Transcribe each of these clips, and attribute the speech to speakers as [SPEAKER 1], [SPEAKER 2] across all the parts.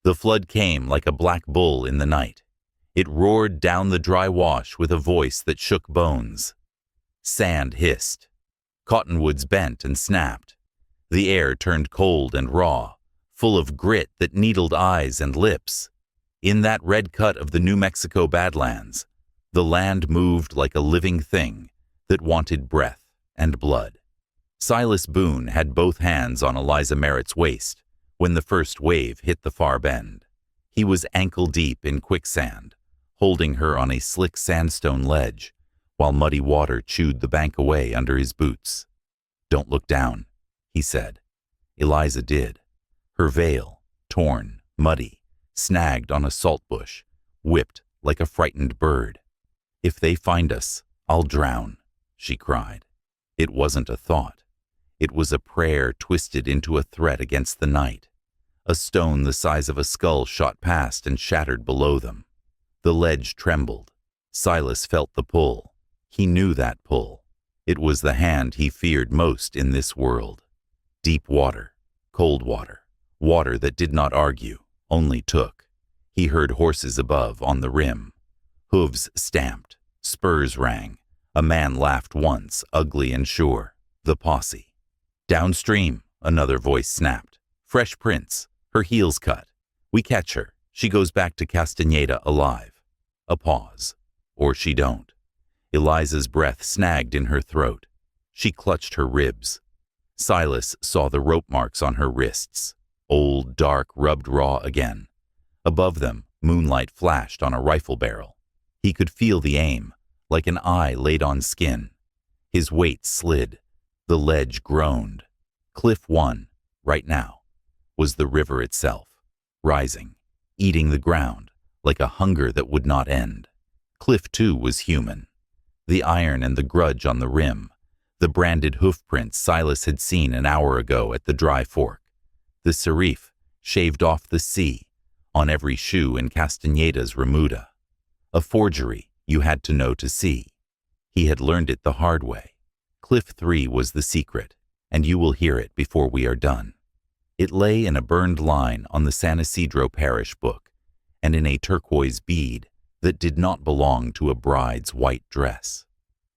[SPEAKER 1] The flood came like a black bull in the night. It roared down the dry wash with a voice that shook bones. Sand hissed. Cottonwoods bent and snapped. The air turned cold and raw, full of grit that needled eyes and lips. In that red cut of the New Mexico Badlands, the land moved like a living thing that wanted breath and blood. Silas Boone had both hands on Eliza Merritt's waist when the first wave hit the far bend. He was ankle-deep in quicksand, holding her on a slick sandstone ledge, while muddy water chewed the bank away under his boots. "Don't look down," he said. Eliza did. Her veil, torn, muddy, snagged on a salt bush, whipped like a frightened bird. "If they find us, I'll drown," she cried. It wasn't a thought. It was a prayer twisted into a threat against the night. A stone the size of a skull shot past and shattered below them. The ledge trembled. Silas felt the pull. He knew that pull. It was the hand he feared most in this world. Deep water, cold water, water that did not argue, only took. He heard horses above on the rim. Hooves stamped, spurs rang. A man laughed once, ugly and sure. The Posse. "Downstream," another voice snapped. "Fresh prints. Her heels cut. We catch her. She goes back to Castaneda alive." A pause. Or she don't. Eliza's breath snagged in her throat. She clutched her ribs. Silas saw the rope marks on her wrists. Old, dark, rubbed raw again. Above them, moonlight flashed on a rifle barrel. He could feel the aim, like an eye laid on skin. His weight slid. The ledge groaned. Cliff 1, right now, was the river itself, rising, eating the ground, like a hunger that would not end. Cliff 2 was human. The iron and the grudge on the rim, the branded hoofprints Silas had seen an hour ago at the dry fork, the serif shaved off the sea on every shoe in Castaneda's remuda. A forgery you had to know to see. He had learned it the hard way. Cliff 3 was the secret, and you will hear it before we are done. It lay in a burned line on the San Isidro Parish book, and in a turquoise bead that did not belong to a bride's white dress.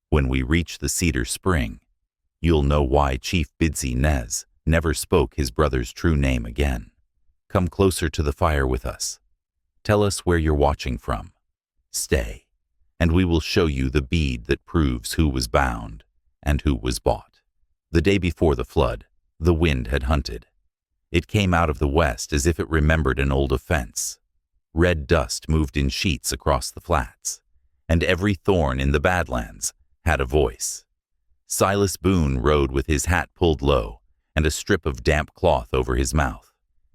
[SPEAKER 1] When we reach the Cedar Spring, you'll know why Chief Bidsy Nez never spoke his brother's true name again. Come closer to the fire with us. Tell us where you're watching from. Stay, and we will show you the bead that proves who was bound and who was bought. The day before the flood, the wind had hunted. It came out of the west as if it remembered an old offense. Red dust moved in sheets across the flats, and every thorn in the Badlands had a voice. Silas Boone rode with his hat pulled low and a strip of damp cloth over his mouth.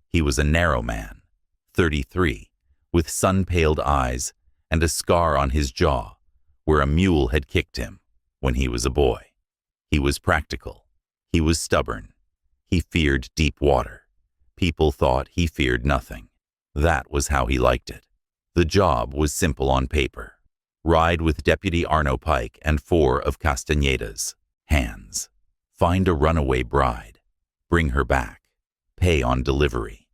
[SPEAKER 1] He was a narrow man, 33, with sun-paled eyes and a scar on his jaw where a mule had kicked him when he was a boy. He was practical. He was stubborn. He feared deep water. People thought he feared nothing. That was how he liked it. The job was simple on paper. Ride with Deputy Arno Pike and 4 of Castaneda's hands. Find a runaway bride. Bring her back. Pay on delivery.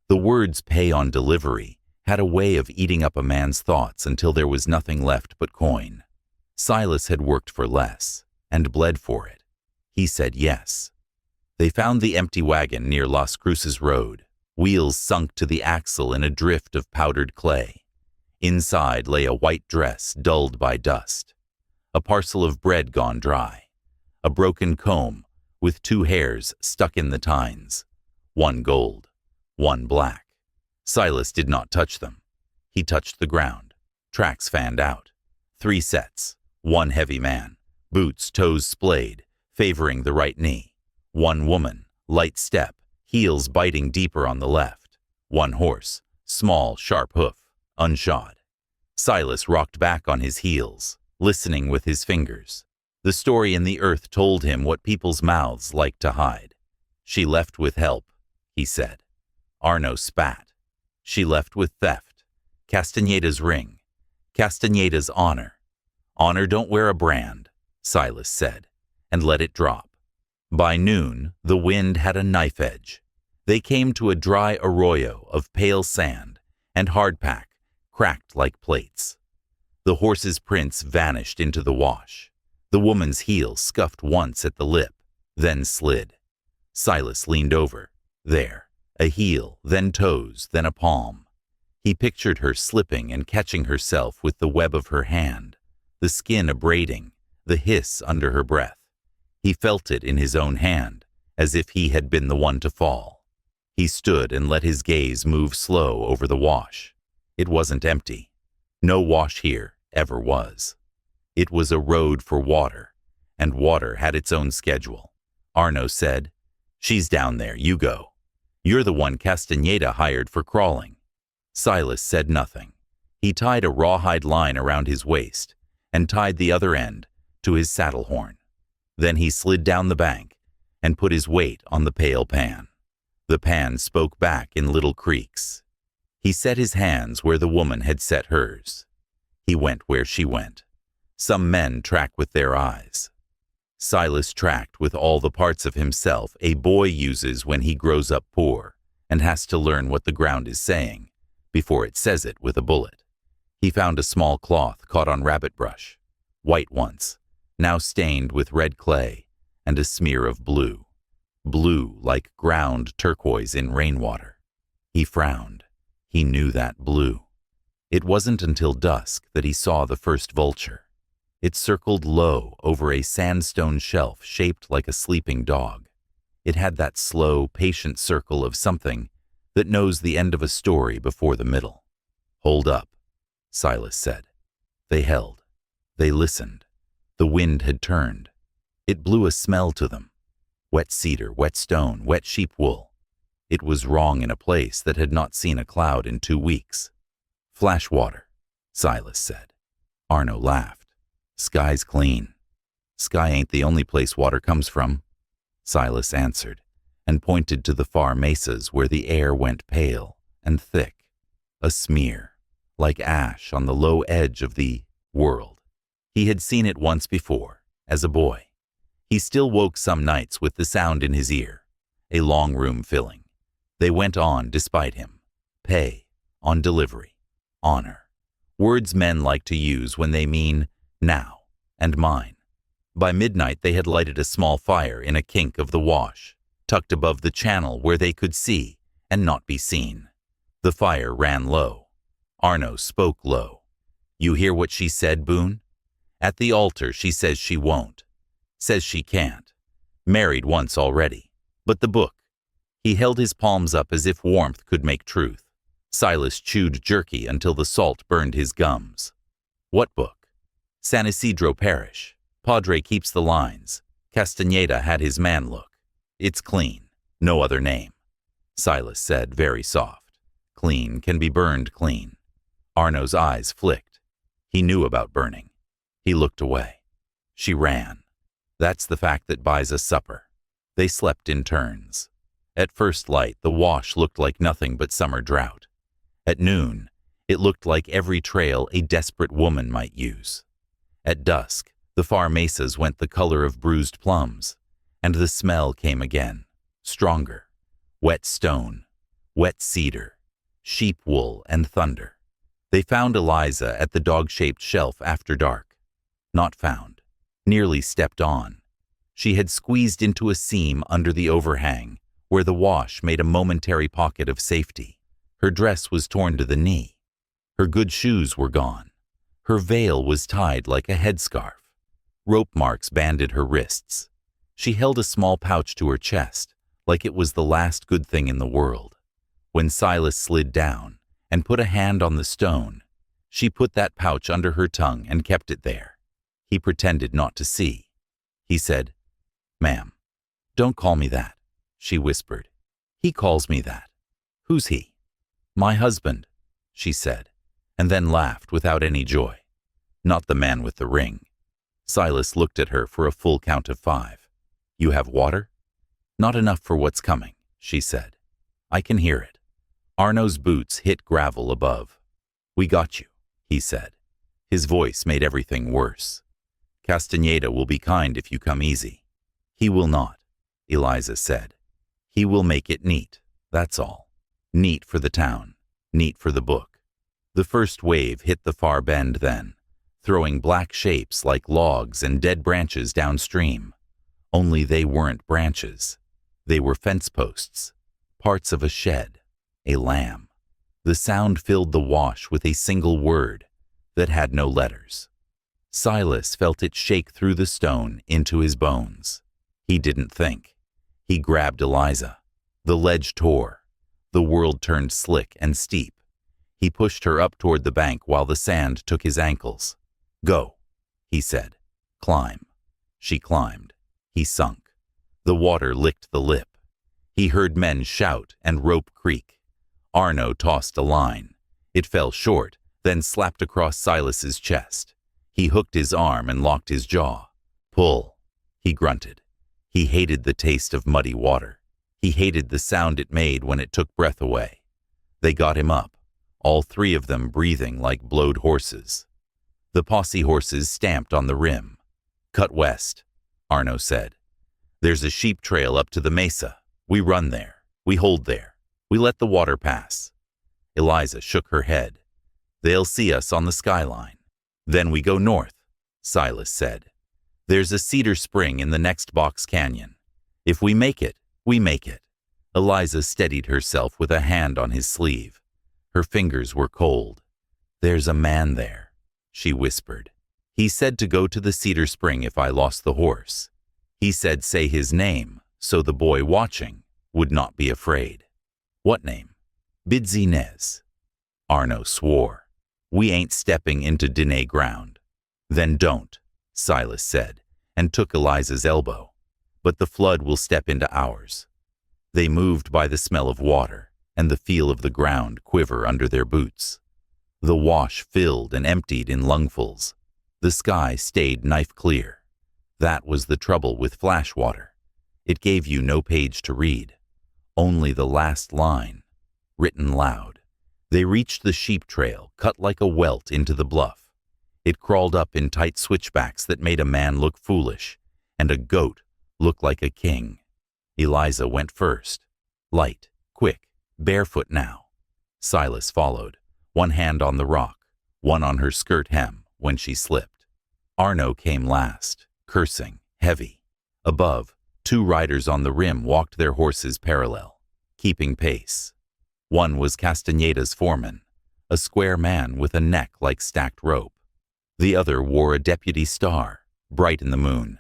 [SPEAKER 1] The words "pay on delivery" had a way of eating up a man's thoughts until there was nothing left but coin. Silas had worked for less and bled for it. He said yes. They found the empty wagon near Las Cruces Road, wheels sunk to the axle in a drift of powdered clay. Inside lay a white dress dulled by dust, a parcel of bread gone dry, a broken comb with 2 hairs stuck in the tines, 1 gold, 1 black. Silas did not touch them. He touched the ground. Tracks fanned out. 3 sets, 1 heavy man, boots toes splayed, favoring the right knee. 1 woman, light step, heels biting deeper on the left. 1 horse, small, sharp hoof, unshod. Silas rocked back on his heels, listening with his fingers. The story in the earth told him what people's mouths liked to hide. She left with help, he said. Arno spat. She left with theft. Castaneda's ring. Castaneda's honor. Honor don't wear a brand, Silas said, and let it drop. By noon, the wind had a knife edge. They came to a dry arroyo of pale sand and hardpack, cracked like plates. The horse's prints vanished into the wash. The woman's heel scuffed once at the lip, then slid. Silas leaned over. There, a heel, then toes, then a palm. He pictured her slipping and catching herself with the web of her hand, the skin abrading, the hiss under her breath. He felt it in his own hand, as if he had been the one to fall. He stood and let his gaze move slow over the wash. It wasn't empty. No wash here ever was. It was a road for water, and water had its own schedule. Arno said, "She's down there, you go. You're the one Castaneda hired for crawling." Silas said nothing. He tied a rawhide line around his waist and tied the other end to his saddle horn. Then he slid down the bank and put his weight on the pale pan. The pan spoke back in little creaks. He set his hands where the woman had set hers. He went where she went. Some men track with their eyes. Silas tracked with all the parts of himself a boy uses when he grows up poor and has to learn what the ground is saying before it says it with a bullet. He found a small cloth caught on rabbit brush, white once, now stained with red clay and a smear of blue. Blue like ground turquoise in rainwater. He frowned. He knew that blue. It wasn't until dusk that he saw the first vulture. It circled low over a sandstone shelf shaped like a sleeping dog. It had that slow, patient circle of something that knows the end of a story before the middle. "Hold up," Silas said. They held. They listened. The wind had turned. It blew a smell to them. Wet cedar, wet stone, wet sheep wool. It was wrong in a place that had not seen a cloud in 2 weeks. "Flash water," Silas said. Arno laughed. "Sky's clean." "Sky ain't the only place water comes from," Silas answered, and pointed to the far mesas where the air went pale and thick, a smear, like ash on the low edge of the world. He had seen it once before, as a boy. He still woke some nights with the sound in his ear, a long room filling. They went on despite him. Pay, on delivery, honor. Words men like to use when they mean now and mine. By midnight they had lighted a small fire in a kink of the wash, tucked above the channel where they could see and not be seen. The fire ran low. Arno spoke low. "You hear what she said, Boone? At the altar she says she won't. Says she can't. Married once already. But the book." He held his palms up as if warmth could make truth. Silas chewed jerky until the salt burned his gums. "What book?" "San Isidro Parish. Padre keeps the lines. Castaneda had his man look. It's clean. No other name." Silas said, very soft. "Clean can be burned clean." Arno's eyes flicked. He knew about burning. He looked away. She ran. That's the fact that buys us supper. They slept in turns. At first light, the wash looked like nothing but summer drought. At noon, it looked like every trail a desperate woman might use. At dusk, the far mesas went the color of bruised plums, and the smell came again, stronger. Wet stone, wet cedar, sheep wool, and thunder. They found Eliza at the dog-shaped shelf after dark. Not found. Nearly stepped on. She had squeezed into a seam under the overhang, where the wash made a momentary pocket of safety. Her dress was torn to the knee. Her good shoes were gone. Her veil was tied like a headscarf. Rope marks banded her wrists. She held a small pouch to her chest, like it was the last good thing in the world. When Silas slid down and put a hand on the stone, she put that pouch under her tongue and kept it there. He pretended not to see. He said, "Ma'am, don't call me that," she whispered. "He calls me that." "Who's he?" "My husband," she said, and then laughed without any joy. "Not the man with the ring." Silas looked at her for a full count of 5. "You have water?" "Not enough for what's coming," she said. "I can hear it." Arno's boots hit gravel above. "We got you," he said. His voice made everything worse. "Castaneda will be kind if you come easy." "He will not," Eliza said. "He will make it neat." That's all. Neat for the town, neat for the book. The first wave hit the far bend then, throwing black shapes like logs and dead branches downstream. Only they weren't branches. They were fence posts, parts of a shed, a lamb. The sound filled the wash with a single word that had no letters. Silas felt it shake through the stone into his bones. He didn't think. He grabbed Eliza. The ledge tore. The world turned slick and steep. He pushed her up toward the bank while the sand took his ankles. "Go," he said. "Climb." She climbed. He sunk. The water licked the lip. He heard men shout and rope creak. Arno tossed a line. It fell short, then slapped across Silas's chest. He hooked his arm and locked his jaw. "Pull," he grunted. He hated the taste of muddy water. He hated the sound it made when it took breath away. They got him up, all three of them breathing like blowed horses. The Posse horses stamped on the rim. "Cut west," Arno said. "There's a sheep trail up to the mesa. We run there. We hold there. We let the water pass." Eliza shook her head. "They'll see us on the skyline. Then we go north," Silas said. "There's a cedar spring in the next box canyon. If we make it, we make it." Eliza steadied herself with a hand on his sleeve. Her fingers were cold. "There's a man there," she whispered. "He said to go to the cedar spring if I lost the horse. He said say his name, so the boy watching would not be afraid." "What name?" "Bidsy Nez." Arno swore. "We ain't stepping into Diné ground." "Then don't," Silas said, and took Eliza's elbow. "But the flood will step into ours." They moved by the smell of water and the feel of the ground quiver under their boots. The wash filled and emptied in lungfuls. The sky stayed knife clear. That was the trouble with flash water. It gave you no page to read. Only the last line, written loud. They reached the sheep trail, cut like a welt into the bluff. It crawled up in tight switchbacks that made a man look foolish, and a goat look like a king. Eliza went first. Light, quick, barefoot now. Silas followed, one hand on the rock, one on her skirt hem when she slipped. Arno came last, cursing, heavy. Above, two riders on the rim walked their horses parallel, keeping pace. One was Castañeda's foreman, a square man with a neck like stacked rope. The other wore a deputy star, bright in the moon.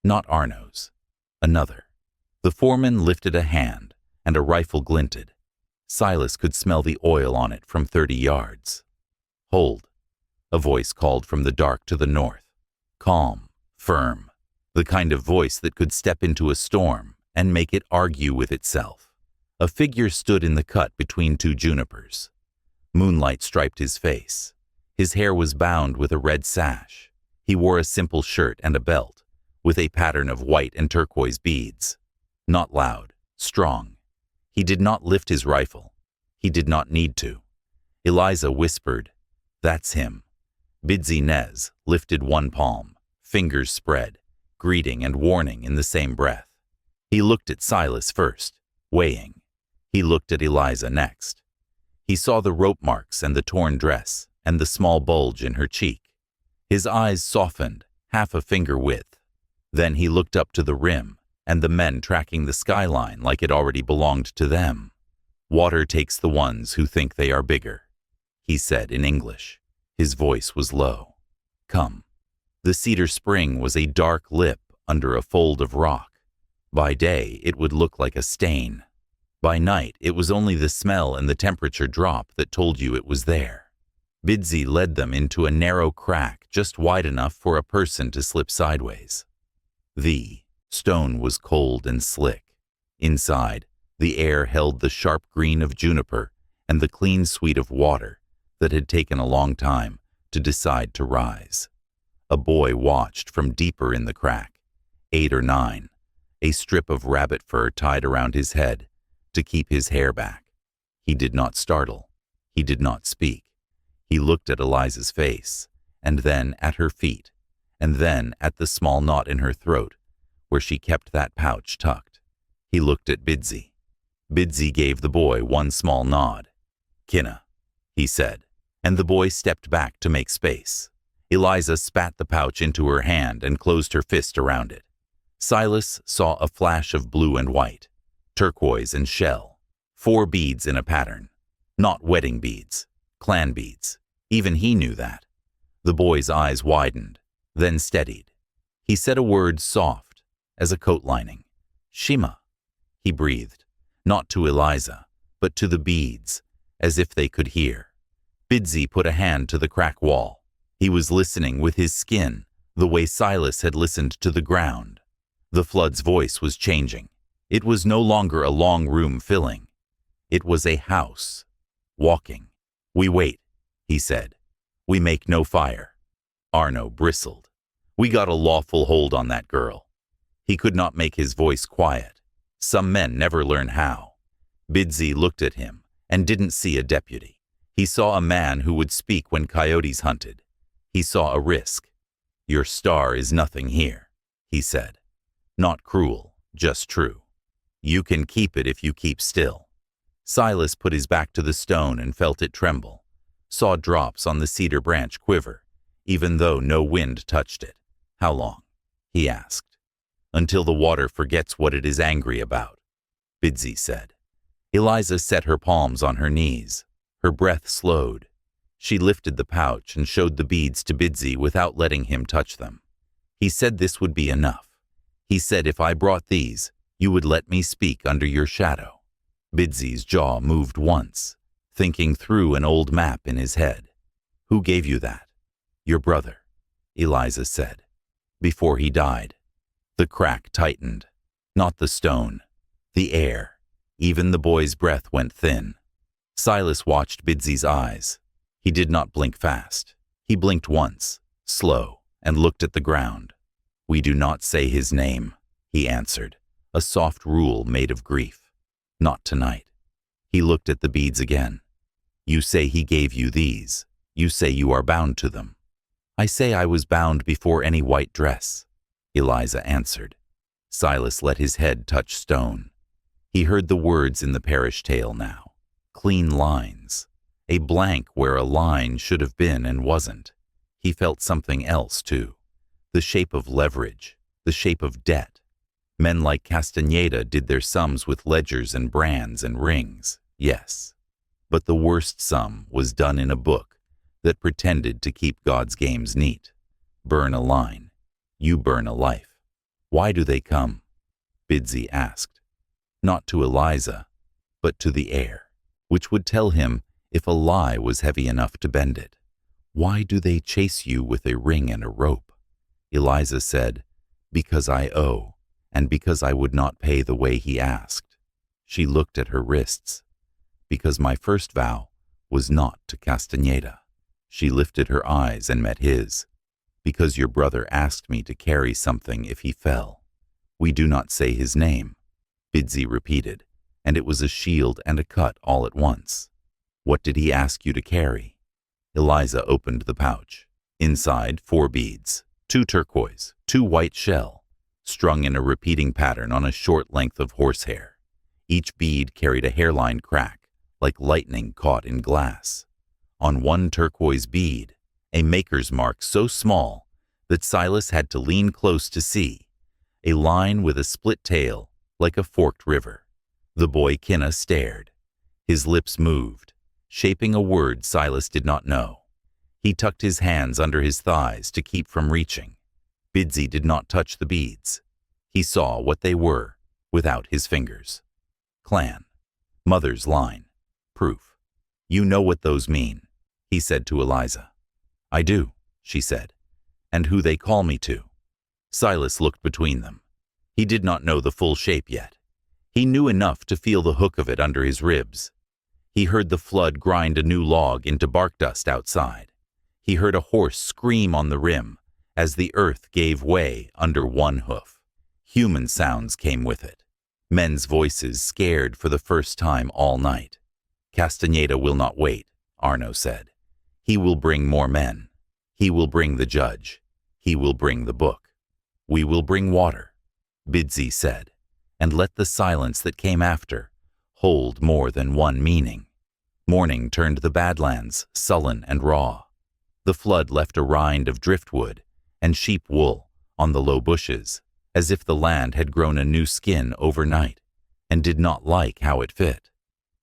[SPEAKER 1] Not Arno's. Another. The foreman lifted a hand, and a rifle glinted. Silas could smell the oil on it from 30 yards. "Hold," a voice called from the dark to the north. Calm, firm, the kind of voice that could step into a storm and make it argue with itself. A figure stood in the cut between two junipers. Moonlight striped his face. His hair was bound with a red sash. He wore a simple shirt and a belt, with a pattern of white and turquoise beads. Not loud, strong. He did not lift his rifle. He did not need to. Eliza whispered, "That's him." Bidsy Nez lifted one palm, fingers spread, greeting and warning in the same breath. He looked at Silas first, weighing. He looked at Eliza next. He saw the rope marks and the torn dress and the small bulge in her cheek. His eyes softened, half a finger width. Then he looked up to the rim and the men tracking the skyline like it already belonged to them. "Water takes the ones who think they are bigger," he said in English. His voice was low. "Come." The cedar spring was a dark lip under a fold of rock. By day, it would look like a stain. By night, it was only the smell and the temperature drop that told you it was there. Bidsy led them into a narrow crack just wide enough for a person to slip sideways. The stone was cold and slick. Inside, the air held the sharp green of juniper and the clean sweet of water that had taken a long time to decide to rise. A boy watched from deeper in the crack, 8 or 9, a strip of rabbit fur tied around his head to keep his hair back. He did not startle. He did not speak. He looked at Eliza's face, and then at her feet, and then at the small knot in her throat, where she kept that pouch tucked. He looked at Bidsy. Bidsy gave the boy one small nod. "Kinna," he said, and the boy stepped back to make space. Eliza spat the pouch into her hand and closed her fist around it. Silas saw a flash of blue and white, turquoise and shell, 4 beads in a pattern. Not wedding beads, clan beads. Even he knew that. The boy's eyes widened, then steadied. He said a word soft as a coat lining. "Shima," he breathed, not to Eliza, but to the beads, as if they could hear. Bidsy put a hand to the crack wall. He was listening with his skin, the way Silas had listened to the ground. The flood's voice was changing. It was no longer a long room filling. It was a house. Walking. "We wait," he said. "We make no fire." Arno bristled. "We got a lawful hold on that girl." He could not make his voice quiet. Some men never learn how. Bidsy looked at him and didn't see a deputy. He saw a man who would speak when coyotes hunted. He saw a risk. "Your star is nothing here," he said. Not cruel, just true. "You can keep it if you keep still." Silas put his back to the stone and felt it tremble, saw drops on the cedar branch quiver, even though no wind touched it. "How long?" he asked. "Until the water forgets what it is angry about," Bidsy said. Eliza set her palms on her knees. Her breath slowed. She lifted the pouch and showed the beads to Bidsy without letting him touch them. He said this would be enough. He said, "If I brought these, you would let me speak under your shadow." Bidsy's jaw moved once, thinking through an old map in his head. "Who gave you that?" "Your brother," Eliza said. "Before he died." The crack tightened. Not the stone, the air. Even the boy's breath went thin. Silas watched Bidsy's eyes. He did not blink fast. He blinked once, slow, and looked at the ground. "We do not say his name," he answered, a soft rule made of grief. "Not tonight." He looked at the beads again. "You say he gave you these. You say you are bound to them." "I say I was bound before any white dress," Eliza answered. Silas let his head touch stone. He heard the words in the parish tale now. Clean lines. A blank where a line should have been and wasn't. He felt something else, too. The shape of leverage. The shape of debt. Men like Castaneda did their sums with ledgers and brands and rings, yes. But the worst sum was done in a book that pretended to keep God's games neat. Burn a line. You burn a life. "Why do they come?" Bidsy asked. Not to Eliza, but to the air, which would tell him if a lie was heavy enough to bend it. "Why do they chase you with a ring and a rope?" Eliza said, "Because I owe, and because I would not pay the way he asked." She looked at her wrists. "Because my first vow was not to Castaneda." She lifted her eyes and met his. "Because your brother asked me to carry something if he fell." "We do not say his name," Bidsy repeated, and it was a shield and a cut all at once. "What did he ask you to carry?" Eliza opened the pouch. Inside, 4 beads, 2 turquoise, 2 white shell, strung in a repeating pattern on a short length of horsehair. Each bead carried a hairline crack, like lightning caught in glass. On one turquoise bead, a maker's mark so small that Silas had to lean close to see, a line with a split tail like a forked river. The boy Kinna stared. His lips moved, shaping a word Silas did not know. He tucked his hands under his thighs to keep from reaching. Bidsy did not touch the beads. He saw what they were without his fingers. Clan. Mother's line. Proof. "You know what those mean," he said to Eliza. "I do," she said. "And who they call me to." Silas looked between them. He did not know the full shape yet. He knew enough to feel the hook of it under his ribs. He heard the flood grind a new log into bark dust outside. He heard a horse scream on the rim as the earth gave way under one hoof. Human sounds came with it. Men's voices scared for the first time all night. "Castaneda will not wait," Arno said. "He will bring more men. He will bring the judge. He will bring the book. We will bring water," Bidsy said, and let the silence that came after hold more than one meaning. Morning turned the Badlands sullen and raw. The flood left a rind of driftwood and sheep wool on the low bushes, as if the land had grown a new skin overnight and did not like how it fit.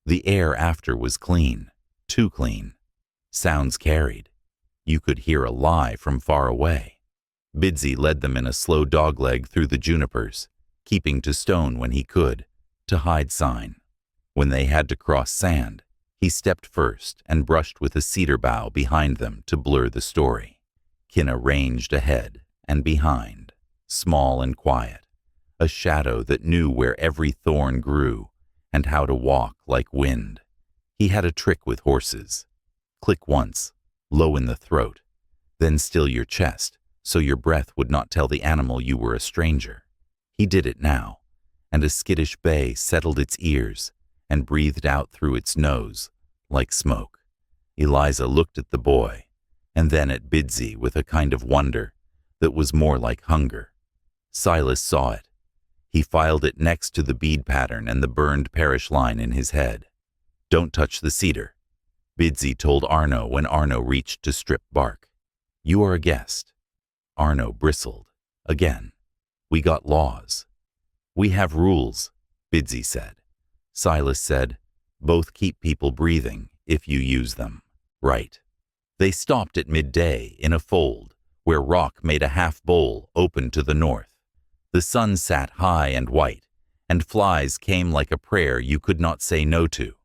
[SPEAKER 1] The air after was clean, too clean. Sounds carried. You could hear a lie from far away. Bidsy led them in a slow dogleg through the junipers, keeping to stone when he could, to hide sign. When they had to cross sand, he stepped first and brushed with a cedar bough behind them to blur the story. Kinna ranged ahead and behind, small and quiet, a shadow that knew where every thorn grew and how to walk like wind. He had a trick with horses. Click once, low in the throat, then still your chest, so your breath would not tell the animal you were a stranger. He did it now, and a skittish bay settled its ears and breathed out through its nose like smoke. Eliza looked at the boy, and then at Bidsy with a kind of wonder that was more like hunger. Silas saw it. He filed it next to the bead pattern and the burned parish line in his head. "Don't touch the cedar," Bidsy told Arno when Arno reached to strip bark. "You are a guest." Arno bristled. Again. "We got laws." "We have rules," Bidsy said. Silas said, "Both keep people breathing if you use them." "Right." They stopped at midday in a fold where rock made a half bowl open to the north. The sun sat high and white, and flies came like a prayer you could not say no to.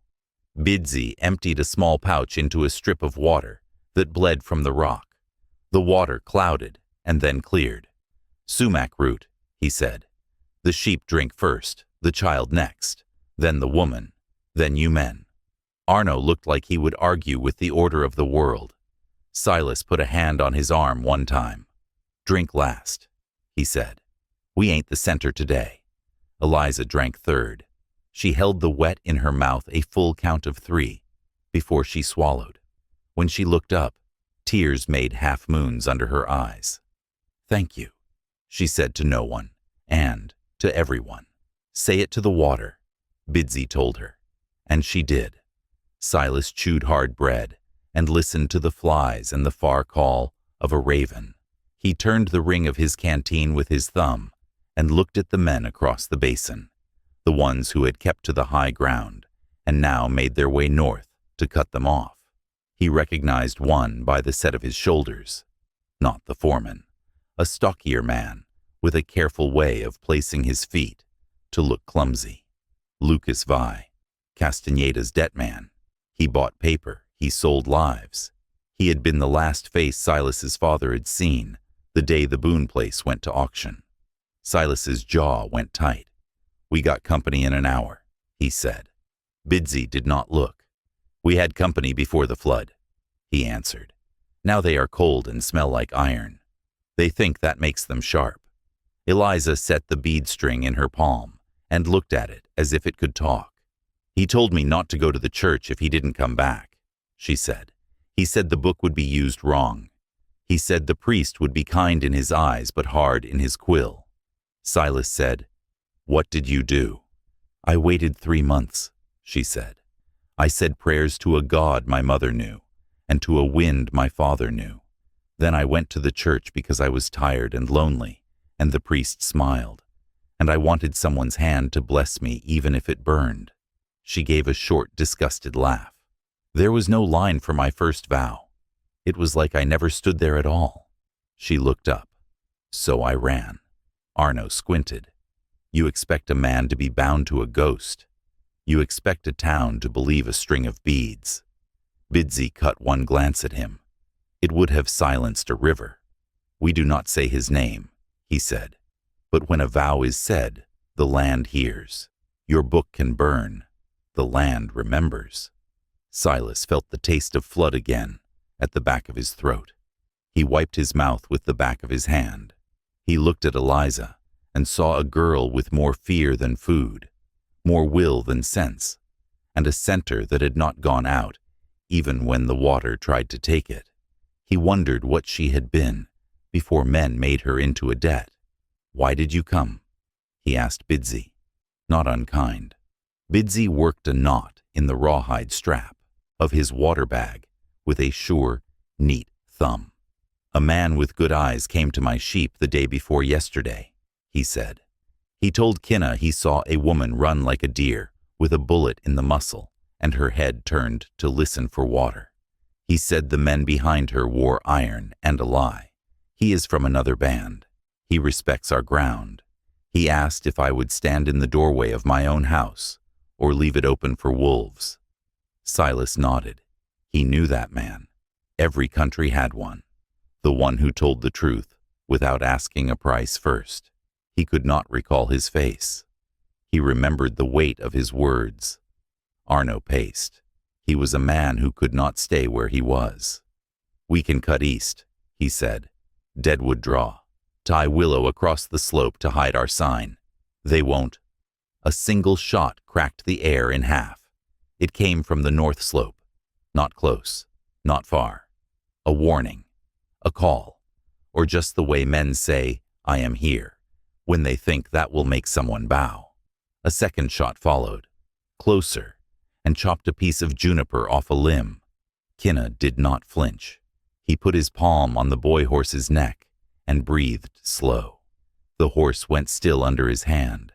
[SPEAKER 1] Bidsy emptied a small pouch into a strip of water that bled from the rock. The water clouded and then cleared. "Sumac root," he said. "The sheep drink first, the child next, then the woman, then you men." Arno looked like he would argue with the order of the world. Silas put a hand on his arm one time. "Drink last," he said. "We ain't the center today." Eliza drank third. She held the wet in her mouth a full count of 3 before she swallowed. When she looked up, tears made half moons under her eyes. "Thank you," she said to no one, and to everyone. "Say it to the water," Bidsy told her, and she did. Silas chewed hard bread and listened to the flies and the far call of a raven. He turned the ring of his canteen with his thumb and looked at the men across the basin, the ones who had kept to the high ground and now made their way north to cut them off. He recognized one by the set of his shoulders. Not the foreman, a stockier man with a careful way of placing his feet to look clumsy. Lucas Vi, Castaneda's debt man. He bought paper, he sold lives. He had been the last face Silas's father had seen the day the Boone place went to auction. Silas's jaw went tight. "We got company in an hour," he said. Bidsy did not look. "We had company before the flood," he answered. "Now they are cold and smell like iron. They think that makes them sharp." Eliza set the bead string in her palm and looked at it as if it could talk. "He told me not to go to the church if he didn't come back," she said. "He said the book would be used wrong. He said the priest would be kind in his eyes but hard in his quill." Silas said, "What did you do?" "I waited 3 months," she said. "I said prayers to a God my mother knew, and to a wind my father knew. Then I went to the church because I was tired and lonely, and the priest smiled, and I wanted someone's hand to bless me even if it burned." She gave a short, disgusted laugh. "There was no line for my first vow. It was like I never stood there at all." She looked up. "So I ran." Arno squinted. "You expect a man to be bound to a ghost. You expect a town to believe a string of beads." Bidsy cut one glance at him. It would have silenced a river. "We do not say his name," he said. "But when a vow is said, the land hears. Your book can burn. The land remembers." Silas felt the taste of flood again at the back of his throat. He wiped his mouth with the back of his hand. He looked at Eliza and saw a girl with more fear than food, more will than sense, and a center that had not gone out even when the water tried to take it. He wondered what she had been before men made her into a debt. "Why did you come?" he asked Bidsy, not unkind. Bidsy worked a knot in the rawhide strap of his water bag with a sure, neat thumb. "A man with good eyes came to my sheep the day before yesterday," he said. He told Kinna he saw a woman run like a deer with a bullet in the muscle and her head turned to listen for water. He said the men behind her wore iron and a lie. He is from another band. He respects our ground. He asked if I would stand in the doorway of my own house or leave it open for wolves. Silas nodded. He knew that man. Every country had one. The one who told the truth without asking a price first. He could not recall his face. He remembered the weight of his words. Arno paced. He was a man who could not stay where he was. "We can cut east," he said. "Deadwood draw. Tie willow across the slope to hide our sign. They won't." A single shot cracked the air in half. It came from the north slope. Not close, not far. A warning, a call, or just the way men say, "I am here," when they think that will make someone bow. A second shot followed, closer, and chopped a piece of juniper off a limb. Kinna did not flinch. He put his palm on the boy horse's neck and breathed slow. The horse went still under his hand,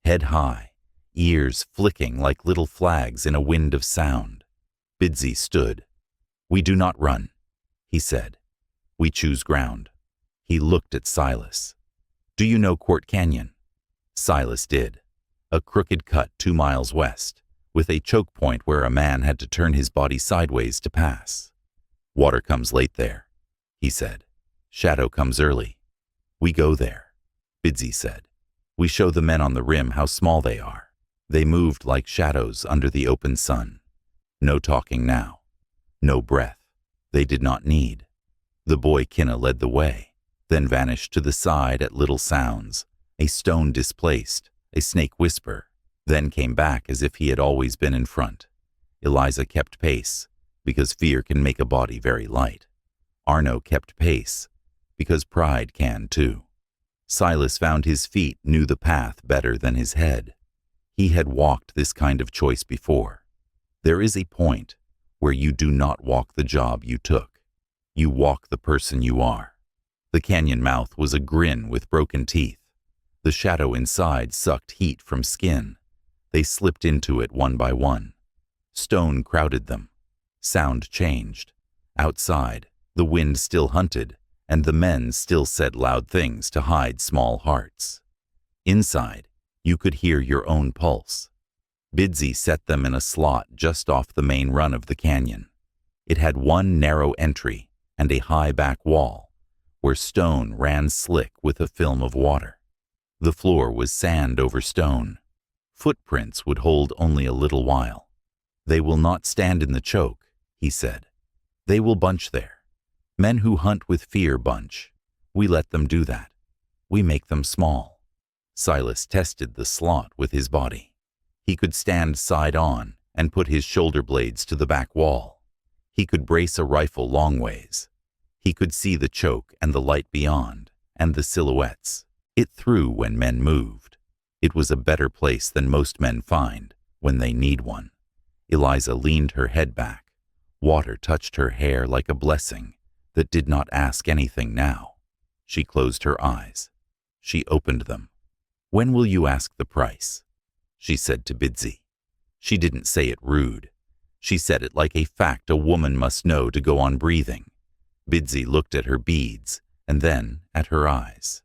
[SPEAKER 1] head high, ears flicking like little flags in a wind of sound. Bidsy stood. "We do not run," he said. "We choose ground." He looked at Silas. "Do you know Quart Canyon?" Silas did. A crooked cut 2 miles west, with a choke point where a man had to turn his body sideways to pass. "Water comes late there," he said. "Shadow comes early. We go there," Bidsy said. "We show the men on the rim how small they are." They moved like shadows under the open sun. No talking now. No breath. They did not need. The boy Kinna led the way, then vanished to the side at little sounds. A stone displaced, a snake whisper, then came back as if he had always been in front. Eliza kept pace, because fear can make a body very light. Arno kept pace, because pride can too. Silas found his feet knew the path better than his head. He had walked this kind of choice before. There is a point where you do not walk the job you took. You walk the person you are. The canyon mouth was a grin with broken teeth. The shadow inside sucked heat from skin. They slipped into it one by one. Stone crowded them. Sound changed. Outside, the wind still hunted, and the men still said loud things to hide small hearts. Inside, you could hear your own pulse. Bidsy set them in a slot just off the main run of the canyon. It had one narrow entry and a high back wall, where stone ran slick with a film of water. The floor was sand over stone. Footprints would hold only a little while. "They will not stand in the choke," he said. "They will bunch there. Men who hunt with fear bunch. We let them do that. We make them small." Silas tested the slot with his body. He could stand side on and put his shoulder blades to the back wall. He could brace a rifle long ways. He could see the choke and the light beyond, and the silhouettes. It threw when men moved. It was a better place than most men find when they need one. Eliza leaned her head back. Water touched her hair like a blessing that did not ask anything now. She closed her eyes. She opened them. "When will you ask the price?" she said to Bidsy. She didn't say it rude. She said it like a fact a woman must know to go on breathing. Bidsy looked at her beads and then at her eyes.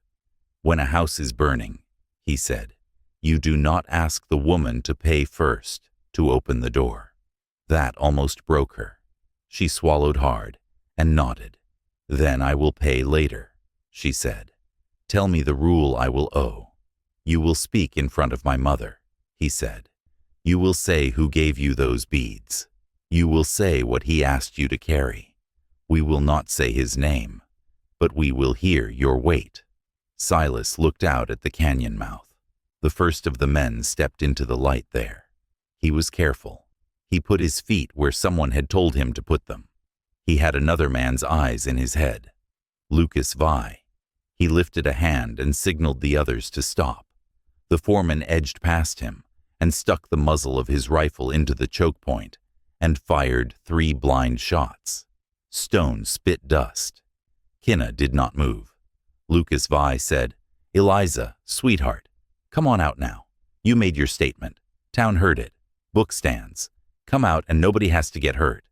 [SPEAKER 1] "When a house is burning," he said, "you do not ask the woman to pay first to open the door." That almost broke her. She swallowed hard and nodded. "Then I will pay later," she said. "Tell me the rule I will owe." "You will speak in front of my mother," he said. "You will say who gave you those beads. You will say what he asked you to carry. We will not say his name, but we will hear your weight." Silas looked out at the canyon mouth. The first of the men stepped into the light there. He was careful. He put his feet where someone had told him to put them. He had another man's eyes in his head. Lucas Vi. He lifted a hand and signaled the others to stop. The foreman edged past him and stuck the muzzle of his rifle into the choke point and fired 3 blind shots. Stone spit dust. Kinna did not move. Lucas Vi said, "Eliza, sweetheart, come on out now. You made your statement. Town heard it. Book stands. Come out and nobody has to get hurt."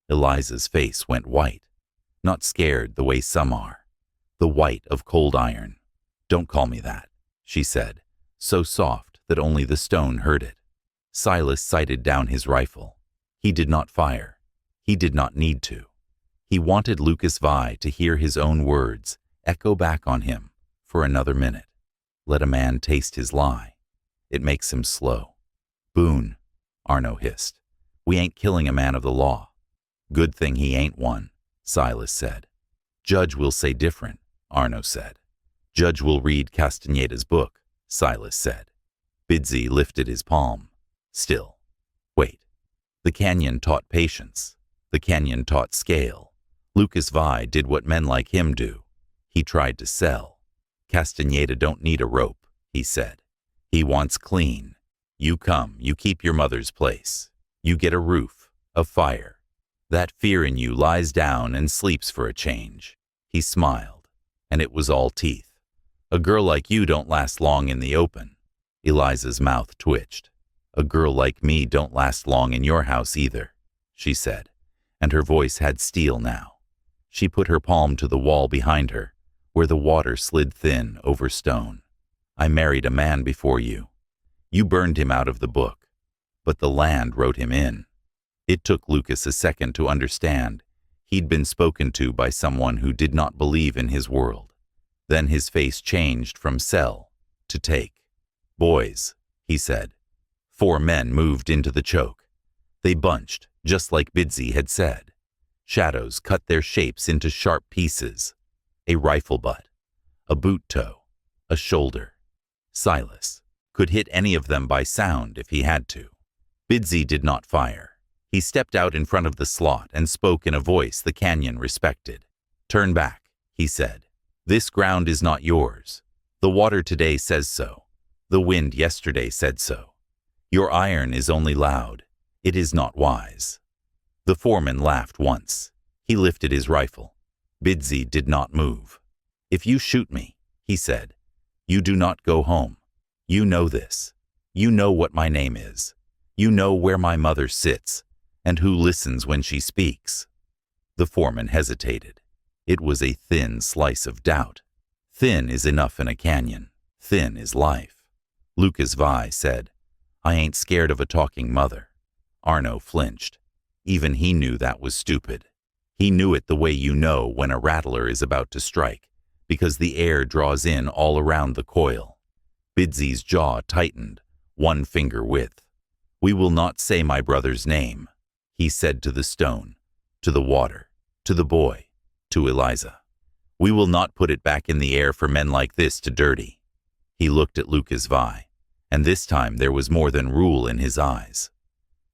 [SPEAKER 1] Eliza's face went white. Not scared the way some are. The white of cold iron. "Don't call me that," she said, so soft that only the stone heard it. Silas sighted down his rifle. He did not fire. He did not need to. He wanted Lucas Vi to hear his own words echo back on him for another minute. Let a man taste his lie. It makes him slow. "Boone," Arno hissed. "We ain't killing a man of the law." "Good thing he ain't one," Silas said. "Judge will say different," Arno said. "Judge will read Castaneda's book," Silas said. Bidsy lifted his palm. "Still. Wait. The canyon taught patience. The canyon taught scale. Lucas Vi did what men like him do. He tried to sell. Castaneda don't need a rope," he said. "He wants clean. You come, you keep your mother's place. You get a roof, a fire. That fear in you lies down and sleeps for a change." He smiled, and it was all teeth. "A girl like you don't last long in the open." Eliza's mouth twitched. "A girl like me don't last long in your house either," she said, and her voice had steel now. She put her palm to the wall behind her, where the water slid thin over stone. "I married a man before you. You burned him out of the book, but the land wrote him in." It took Lucas a second to understand. He'd been spoken to by someone who did not believe in his world. Then his face changed from sell to take. "Boys," he said. 4 men moved into the choke. They bunched, just like Bidsy had said. Shadows cut their shapes into sharp pieces. A rifle butt, a boot toe, a shoulder. Silas could hit any of them by sound if he had to. Bidsy did not fire. He stepped out in front of the slot and spoke in a voice the canyon respected. "Turn back," he said. "This ground is not yours. The water today says so. The wind yesterday said so. Your iron is only loud. It is not wise." The foreman laughed once. He lifted his rifle. Bidsy did not move. "If you shoot me," he said, "you do not go home. You know this. You know what my name is. You know where my mother sits, and who listens when she speaks." The foreman hesitated. It was a thin slice of doubt. Thin is enough in a canyon. Thin is life. Lucas Vi said, "I ain't scared of a talking mother." Arno flinched. Even he knew that was stupid. He knew it the way you know when a rattler is about to strike, because the air draws in all around the coil. Bidsy's jaw tightened, 1 finger width. "We will not say my brother's name," he said to the stone, to the water, to the boy, to Eliza. "We will not put it back in the air for men like this to dirty." He looked at Lucas Vi, and this time there was more than rule in his eyes.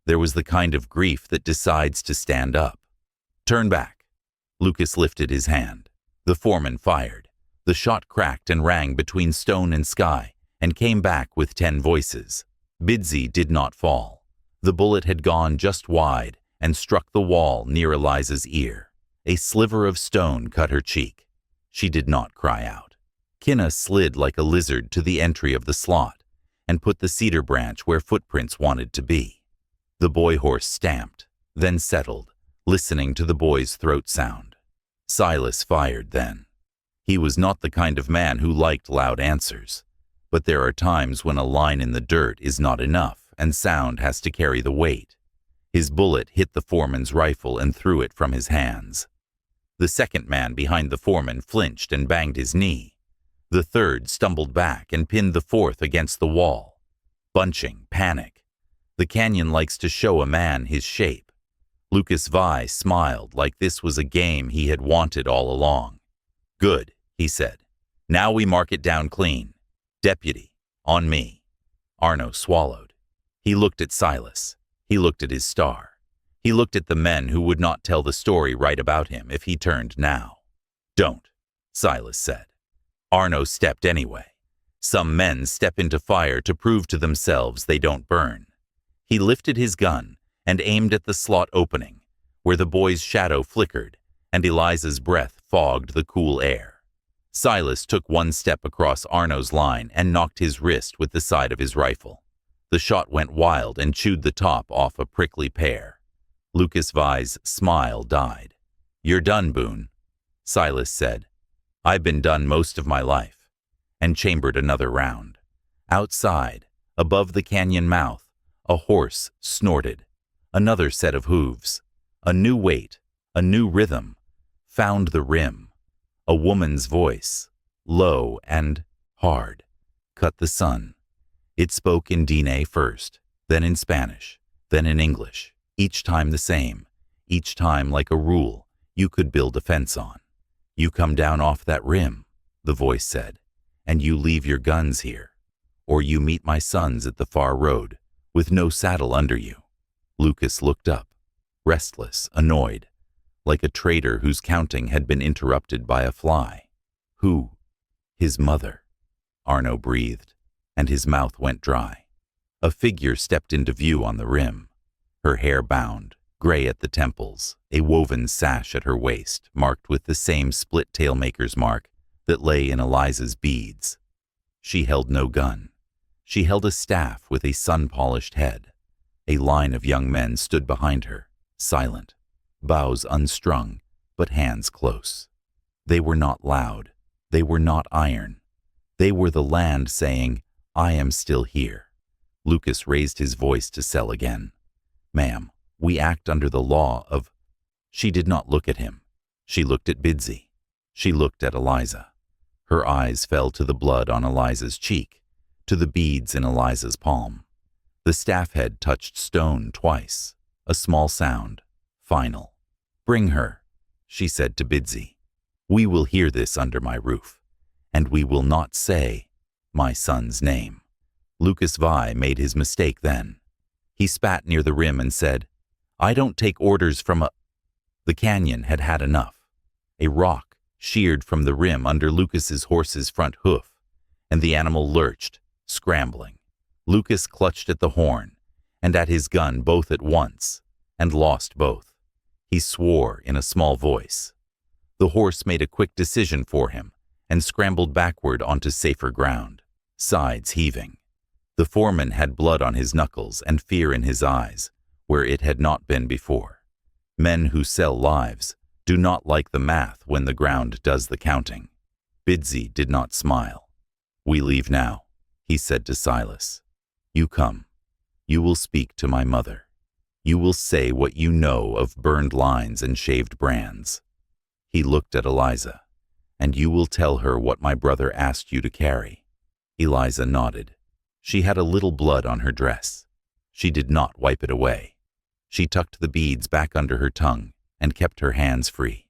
[SPEAKER 1] There was the kind of grief that decides to stand up. "Turn back." Lucas lifted his hand. The foreman fired. The shot cracked and rang between stone and sky and came back with 10 voices. Bidsy did not fall. The bullet had gone just wide and struck the wall near Eliza's ear. A sliver of stone cut her cheek. She did not cry out. Kinna slid like a lizard to the entry of the slot and put the cedar branch where footprints wanted to be. The boy horse stamped, then settled, listening to the boy's throat sound. Silas fired then. He was not the kind of man who liked loud answers, but there are times when a line in the dirt is not enough and sound has to carry the weight. His bullet hit the foreman's rifle and threw it from his hands. The second man behind the foreman flinched and banged his knee. The third stumbled back and pinned the fourth against the wall. Bunching, panic. The canyon likes to show a man his shape. Lucas Vi smiled like this was a game he had wanted all along. "Good," he said. "Now we mark it down clean. Deputy, on me." Arno swallowed. He looked at Silas. He looked at his star. He looked at the men who would not tell the story right about him if he turned now. "Don't," Silas said. Arno stepped anyway. Some men step into fire to prove to themselves they don't burn. He lifted his gun and aimed at the slot opening, where the boy's shadow flickered and Eliza's breath fogged the cool air. Silas took one step across Arno's line and knocked his wrist with the side of his rifle. The shot went wild and chewed the top off a prickly pear. Lucas Vi's smile died. "You're done, Boone," Silas said. "I've been done most of my life," and chambered another round. Outside, above the canyon mouth, a horse snorted. Another set of hooves. A new weight, a new rhythm, found the rim. A woman's voice, low and hard, cut the sun. It spoke in Diné first, then in Spanish, then in English, each time the same, each time like a rule you could build a fence on. "You come down off that rim," the voice said, "and you leave your guns here, or you meet my sons at the far road, with no saddle under you." Lucas looked up, restless, annoyed, like a trader whose counting had been interrupted by a fly. "Who?" "His mother," Arno breathed, and his mouth went dry. A figure stepped into view on the rim, her hair bound, gray at the temples, a woven sash at her waist, marked with the same split-tail maker's mark that lay in Eliza's beads. She held no gun. She held a staff with a sun-polished head. A line of young men stood behind her, silent, bows unstrung, but hands close. They were not loud. They were not iron. They were the land saying, "I am still here." Lucas raised his voice to Sel again. "Ma'am, we act under the law of—" She did not look at him. She looked at Bidsy. She looked at Eliza. Her eyes fell to the blood on Eliza's cheek, to the beads in Eliza's palm. The staff head touched stone twice, a small sound, final. "Bring her," she said to Bidsy. "We will hear this under my roof, and we will not say my son's name." Lucas Vi made his mistake then. He spat near the rim and said, "I don't take orders from a—" The canyon had had enough. A rock sheared from the rim under Lucas's horse's front hoof, and the animal lurched, scrambling. Lucas clutched at the horn and at his gun both at once, and lost both. He swore in a small voice. The horse made a quick decision for him and scrambled backward onto safer ground, sides heaving. The foreman had blood on his knuckles and fear in his eyes, where it had not been before. Men who sell lives do not like the math when the ground does the counting. Bidsy did not smile. "We leave now," he said to Silas. "You come. You will speak to my mother. You will say what you know of burned lines and shaved brands." He looked at Eliza. "And you will tell her what my brother asked you to carry." Eliza nodded. She had a little blood on her dress. She did not wipe it away. She tucked the beads back under her tongue and kept her hands free.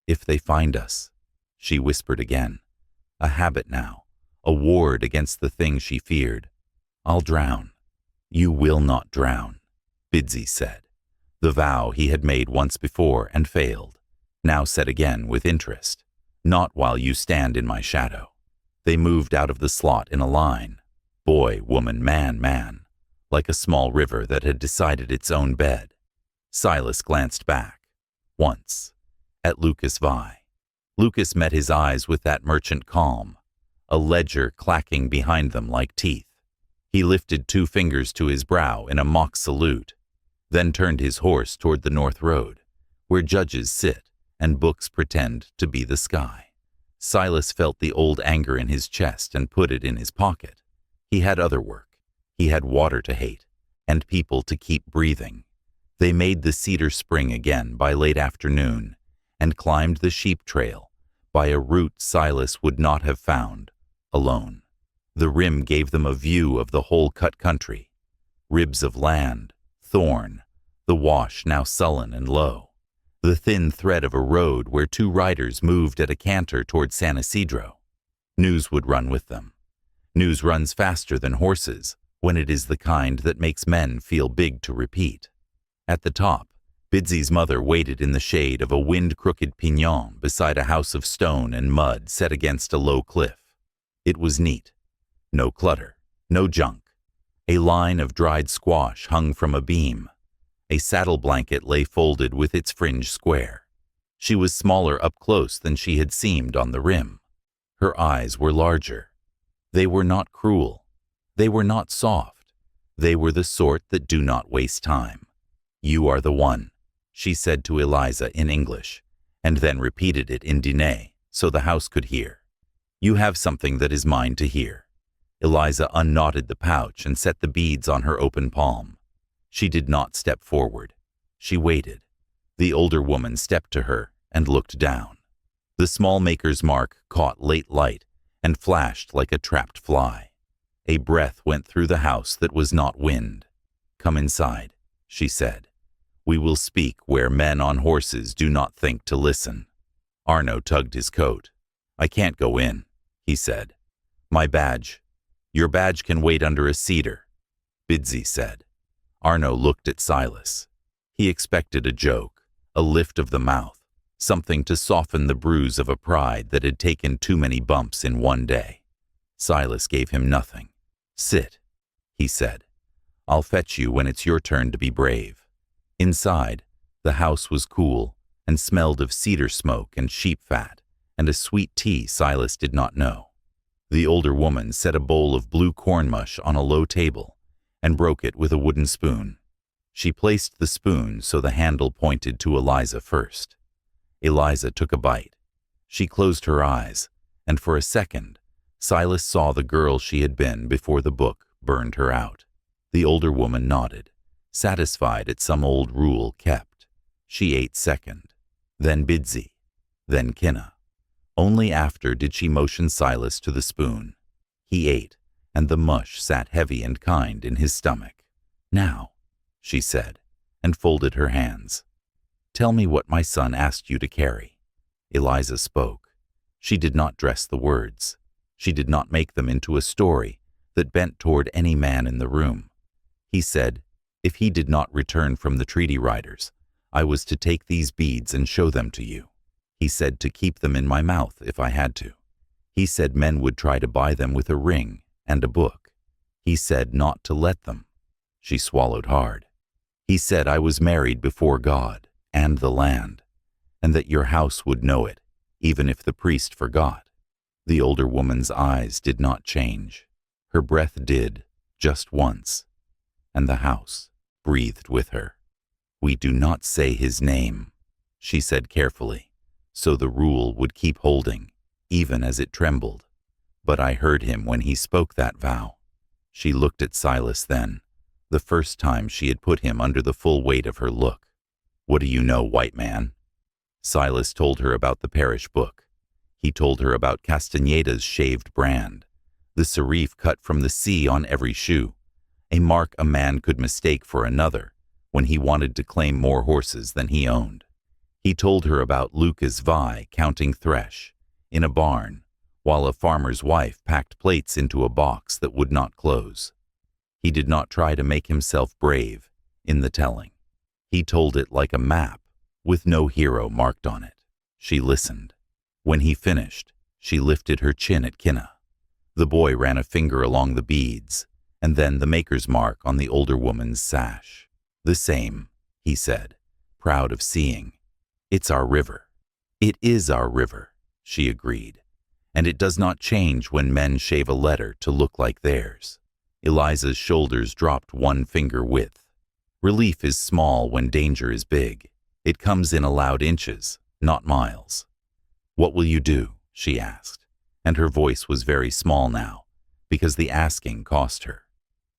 [SPEAKER 1] "If they find us," she whispered again. A habit now, a ward against the thing she feared. "I'll drown." "You will not drown," Bidsy said. The vow he had made once before and failed, now said again with interest. "Not while you stand in my shadow." They moved out of the slot in a line. Boy, woman, man, man, like a small river that had decided its own bed. Silas glanced back, once, at Lucas Vi. Lucas met his eyes with that merchant calm, a ledger clacking behind them like teeth. He lifted 2 fingers to his brow in a mock salute, then turned his horse toward the north road, where judges sit and books pretend to be the sky. Silas felt the old anger in his chest and put it in his pocket. He had other work. He had water to hate, and people to keep breathing. They made the cedar spring again by late afternoon, and climbed the sheep trail by a route Silas would not have found alone. The rim gave them a view of the whole cut country. Ribs of land, thorn, the wash now sullen and low. The thin thread of a road where 2 riders moved at a canter toward San Isidro. News would run with them. News runs faster than horses when it is the kind that makes men feel big to repeat. At the top, Bidsy's mother waited in the shade of a wind-crooked pinon beside a house of stone and mud set against a low cliff. It was neat. No clutter, no junk. A line of dried squash hung from a beam. A saddle blanket lay folded with its fringe square. She was smaller up close than she had seemed on the rim. Her eyes were larger. They were not cruel. They were not soft. They were the sort that do not waste time. "You are the one," she said to Eliza in English, and then repeated it in Diné so the house could hear. "You have something that is mine to hear." Eliza unknotted the pouch and set the beads on her open palm. She did not step forward. She waited. The older woman stepped to her and looked down. The small maker's mark caught late light and flashed like a trapped fly. A breath went through the house that was not wind. "Come inside," she said. "We will speak where men on horses do not think to listen." Arno tugged his coat. "I can't go in," he said. "My badge." "Your badge can wait under a cedar," Bidsy said. Arno looked at Silas. He expected a joke, a lift of the mouth, something to soften the bruise of a pride that had taken too many bumps in one day. Silas gave him nothing. "Sit," he said. "I'll fetch you when it's your turn to be brave." Inside, the house was cool and smelled of cedar smoke and sheep fat and a sweet tea Silas did not know. The older woman set a bowl of blue corn mush on a low table and broke it with a wooden spoon. She placed the spoon so the handle pointed to Eliza first. Eliza took a bite. She closed her eyes, and for a second, Silas saw the girl she had been before the book burned her out. The older woman nodded, satisfied at some old rule kept. She ate second, then Bidsy, then Kinna. Only after did she motion Silas to the spoon. He ate, and the mush sat heavy and kind in his stomach. "Now," she said, and folded her hands. "Tell me what my son asked you to carry." Eliza spoke. She did not dress the words. She did not make them into a story that bent toward any man in the room. He said, "If he did not return from the treaty riders, I was to take these beads and show them to you. He said to keep them in my mouth if I had to. He said men would try to buy them with a ring and a book. He said not to let them." She swallowed hard. "He said I was married before God and the land, and that your house would know it, even if the priest forgot." The older woman's eyes did not change. Her breath did, just once, and the house breathed with her. "We do not say his name," she said carefully, so the rule would keep holding, even as it trembled. "But I heard him when he spoke that vow." She looked at Silas then, the first time she had put him under the full weight of her look. "What do you know, white man?" Silas told her about the parish book. He told her about Castaneda's shaved brand, the serif cut from the sea on every shoe, a mark a man could mistake for another when he wanted to claim more horses than he owned. He told her about Lucas Vi counting thresh in a barn while a farmer's wife packed plates into a box that would not close. He did not try to make himself brave in the telling. He told it like a map with no hero marked on it. She listened. When he finished, she lifted her chin at Kinna. The boy ran a finger along the beads, and then the maker's mark on the older woman's sash. "The same," he said, proud of seeing. "It's our river." "It is our river," she agreed, "and it does not change when men shave a letter to look like theirs." Eliza's shoulders dropped one finger width. Relief is small when danger is big. It comes in allowed inches, not miles. "What will you do?" she asked, and her voice was very small now, because the asking cost her.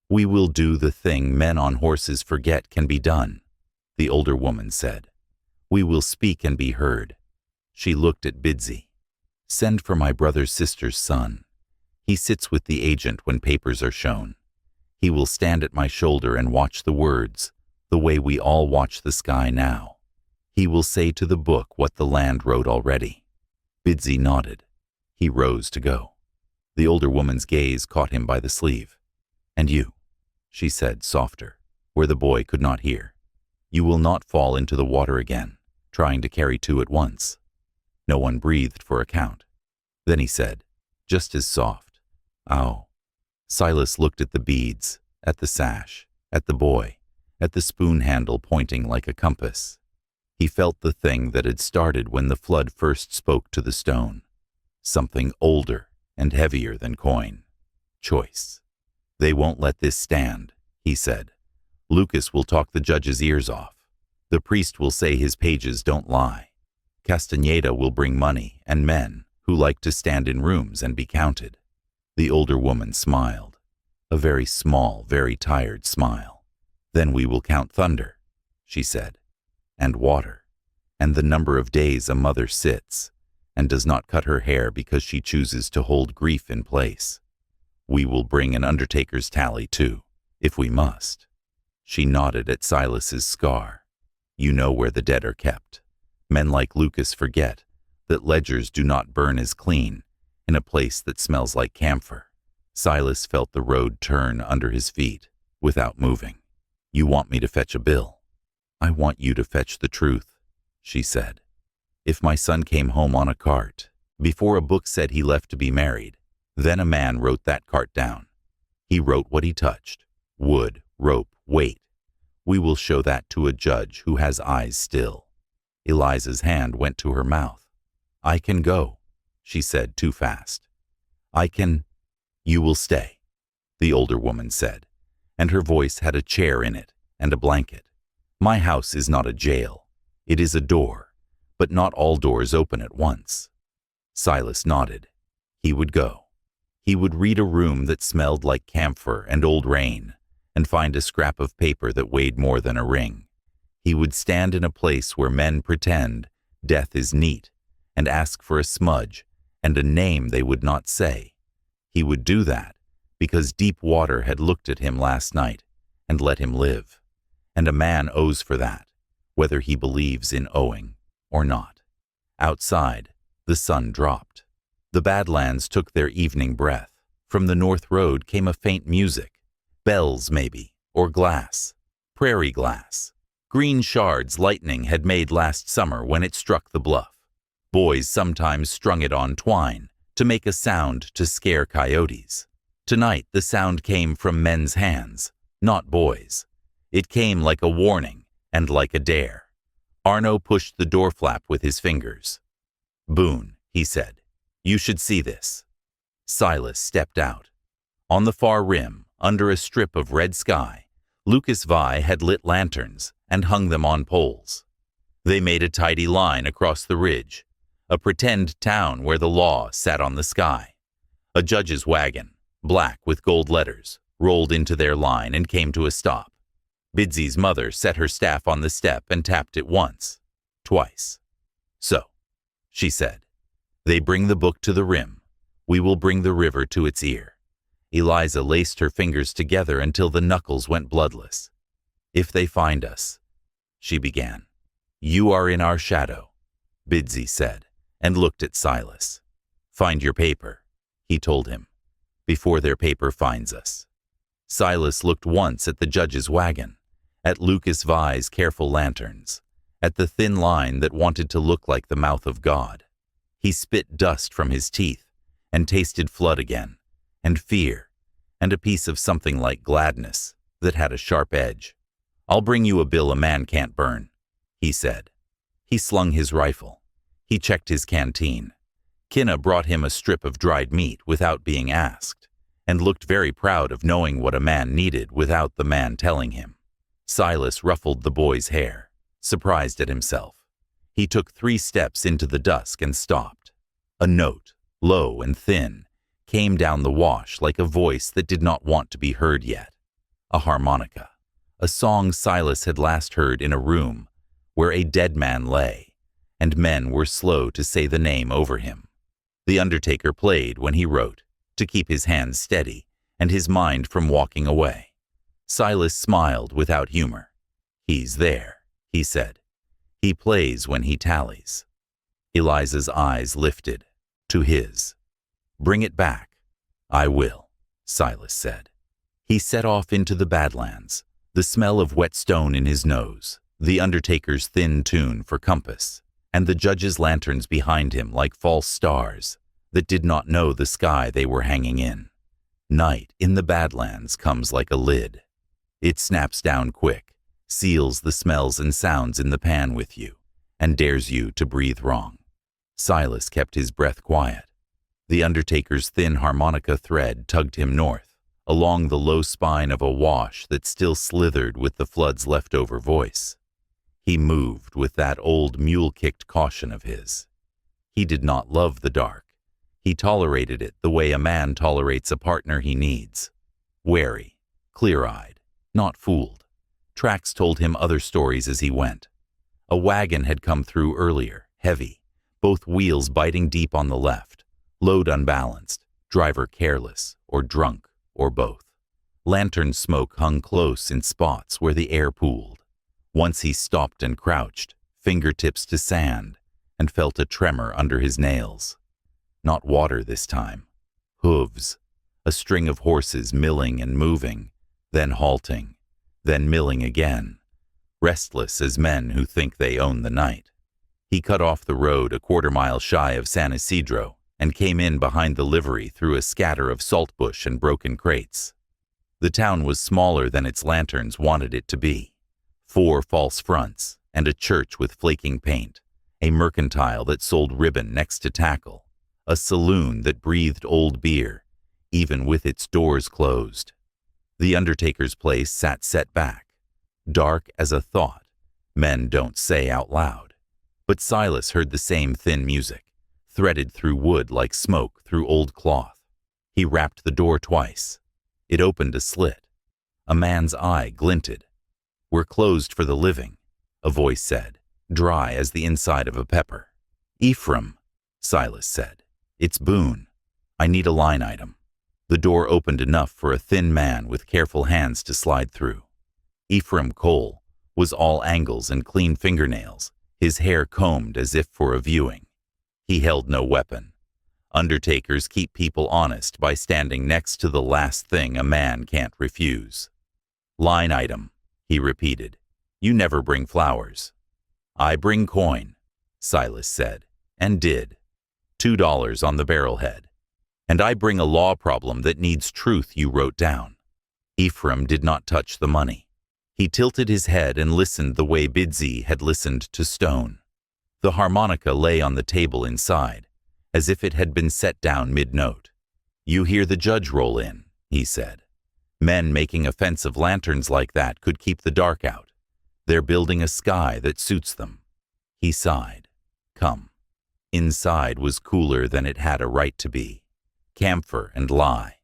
[SPEAKER 1] "We will do the thing men on horses forget can be done," the older woman said. "We will speak and be heard." She looked at Bidsy. "Send for my brother's sister's son. He sits with the agent when papers are shown. He will stand at my shoulder and watch the words, the way we all watch the sky now. He will say to the book what the land wrote already." Bidsy nodded. He rose to go. The older woman's gaze caught him by the sleeve. "And you," she said, softer, where the boy could not hear. "You will not fall into the water again, trying to carry two at once." No one breathed for a count. Then he said, just as soft, "Ow." Silas looked at the beads, at the sash, at the boy, at the spoon handle pointing like a compass. He felt the thing that had started when the flood first spoke to the stone. Something older and heavier than coin. Choice. They won't let this stand, he said. Lucas will talk the judge's ears off. The priest will say his pages don't lie. Castaneda will bring money and men who like to stand in rooms and be counted. The older woman smiled, a very small, very tired smile. Then we will count thunder, she said, and water, and the number of days a mother sits and does not cut her hair because she chooses to hold grief in place. We will bring an undertaker's tally too, if we must. She nodded at Silas's scar. You know where the dead are kept. Men like Lucas forget that ledgers do not burn as clean in a place that smells like camphor. Silas felt the road turn under his feet without moving. You want me to fetch a bill? I want you to fetch the truth, she said. If my son came home on a cart, before a book said he left to be married, then a man wrote that cart down. He wrote what he touched, wood, rope, weight. We will show that to a judge who has eyes still. Eliza's hand went to her mouth. I can go, she said too fast. You will stay, the older woman said, and her voice had a chair in it and a blanket. My house is not a jail. It is a door, but not all doors open at once. Silas nodded. He would go. He would read a room that smelled like camphor and old rain, and find a scrap of paper that weighed more than a ring. He would stand in a place where men pretend death is neat, and ask for a smudge and a name they would not say. He would do that because deep water had looked at him last night and let him live. And a man owes for that, whether he believes in owing or not. Outside, the sun dropped. The Badlands took their evening breath. From the north road came a faint music. Bells, maybe, or glass. Prairie glass. Green shards lightning had made last summer when it struck the bluff. Boys sometimes strung it on twine to make a sound to scare coyotes. Tonight the sound came from men's hands, not boys. It came like a warning and like a dare. Arno pushed the door flap with his fingers. Boone, he said, you should see this. Silas stepped out. On the far rim, under a strip of red sky, Lucas Vi had lit lanterns and hung them on poles. They made a tidy line across the ridge, a pretend town where the law sat on the sky. A judge's wagon, black with gold letters, rolled into their line and came to a stop. Bidsy's mother set her staff on the step and tapped it once, twice. So, she said, they bring the book to the rim. We will bring the river to its ear. Eliza laced her fingers together until the knuckles went bloodless. If they find us, she began. You are in our shadow, Bidsy said, and looked at Silas. Find your paper, he told him, before their paper finds us. Silas looked once at the judge's wagon, at Lucas Vi's careful lanterns, at the thin line that wanted to look like the mouth of God. He spit dust from his teeth and tasted flood again, and fear, and a piece of something like gladness that had a sharp edge. I'll bring you a bill a man can't burn, he said. He slung his rifle. He checked his canteen. Kinna brought him a strip of dried meat without being asked, and looked very proud of knowing what a man needed without the man telling him. Silas ruffled the boy's hair, surprised at himself. He took 3 steps into the dusk and stopped. A note, low and thin, came down the wash like a voice that did not want to be heard yet. A harmonica, a song Silas had last heard in a room where a dead man lay, and men were slow to say the name over him. The undertaker played when he wrote, to keep his hands steady and his mind from walking away. Silas smiled without humor. He's there, he said. He plays when he tallies. Eliza's eyes lifted to his. Bring it back. I will, Silas said. He set off into the Badlands, the smell of wet stone in his nose, the undertaker's thin tune for compass, and the judge's lanterns behind him like false stars that did not know the sky they were hanging in. Night in the Badlands comes like a lid. It snaps down quick, seals the smells and sounds in the pan with you, and dares you to breathe wrong. Silas kept his breath quiet. The undertaker's thin harmonica thread tugged him north, along the low spine of a wash that still slithered with the flood's leftover voice. He moved with that old mule-kicked caution of his. He did not love the dark. He tolerated it the way a man tolerates a partner he needs. Wary, clear-eyed, not fooled. Tracks told him other stories as he went. A wagon had come through earlier, heavy, both wheels biting deep on the left, load unbalanced, driver careless, or drunk, or both. Lantern smoke hung close in spots where the air pooled. Once he stopped and crouched, fingertips to sand, and felt a tremor under his nails. Not water this time. Hooves. A string of horses milling and moving, then halting, then milling again, restless as men who think they own the night. He cut off the road a quarter-mile shy of San Isidro and came in behind the livery through a scatter of saltbush and broken crates. The town was smaller than its lanterns wanted it to be. 4 false fronts and a church with flaking paint, a mercantile that sold ribbon next to tackle, a saloon that breathed old beer, even with its doors closed. The undertaker's place sat set back, dark as a thought men don't say out loud. But Silas heard the same thin music, threaded through wood like smoke through old cloth. He rapped the door twice. It opened a slit. A man's eye glinted. "We're closed for the living," a voice said, dry as the inside of a pepper. "Ephraim," Silas said. "It's Boone. I need a line item." The door opened enough for a thin man with careful hands to slide through. Ephraim Cole was all angles and clean fingernails, his hair combed as if for a viewing. He held no weapon. Undertakers keep people honest by standing next to the last thing a man can't refuse. "Line item," he repeated. "You never bring flowers." "I bring coin," Silas said, and did. $2 on the barrelhead. "And I bring a law problem that needs truth you wrote down." Ephraim did not touch the money. He tilted his head and listened the way Bidsey had listened to stone. The harmonica lay on the table inside, as if it had been set down mid-note. "You hear the judge roll in," he said. "Men making offensive lanterns like that could keep the dark out. They're building a sky that suits them." He sighed. "Come." Inside was cooler than it had a right to be. Camphor and lye,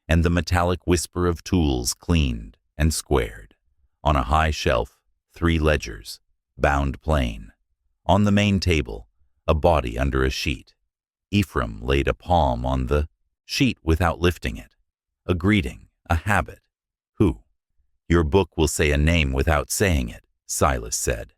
[SPEAKER 1] and the metallic whisper of tools cleaned and squared. On a high shelf, 3 ledgers, bound plain. On the main table, a body under a sheet. Ephraim laid a palm on the sheet without lifting it. A greeting, a habit. "Who?" "Your book will say a name without saying it," Silas said.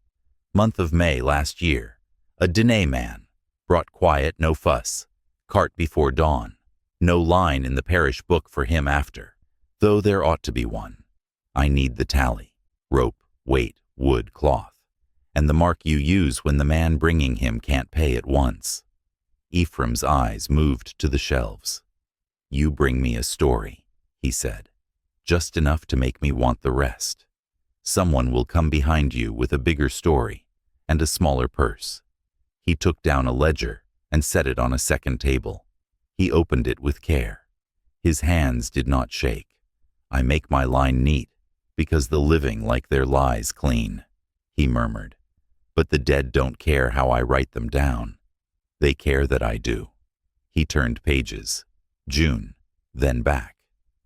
[SPEAKER 1] "Month of May last year. A Dene man. Brought quiet, no fuss. Cart before dawn. No line in the parish book for him after, though there ought to be one. I need the tally. Rope, weight, wood, cloth. And the mark you use when the man bringing him can't pay at once." Ephraim's eyes moved to the shelves. "You bring me a story," he said. "Just enough to make me want the rest. Someone will come behind you with a bigger story and a smaller purse." He took down a ledger and set it on a second table. He opened it with care. His hands did not shake. "I make my line neat because the living like their lies clean," he murmured. "But the dead don't care how I write them down. They care that I do." He turned pages. June, then back.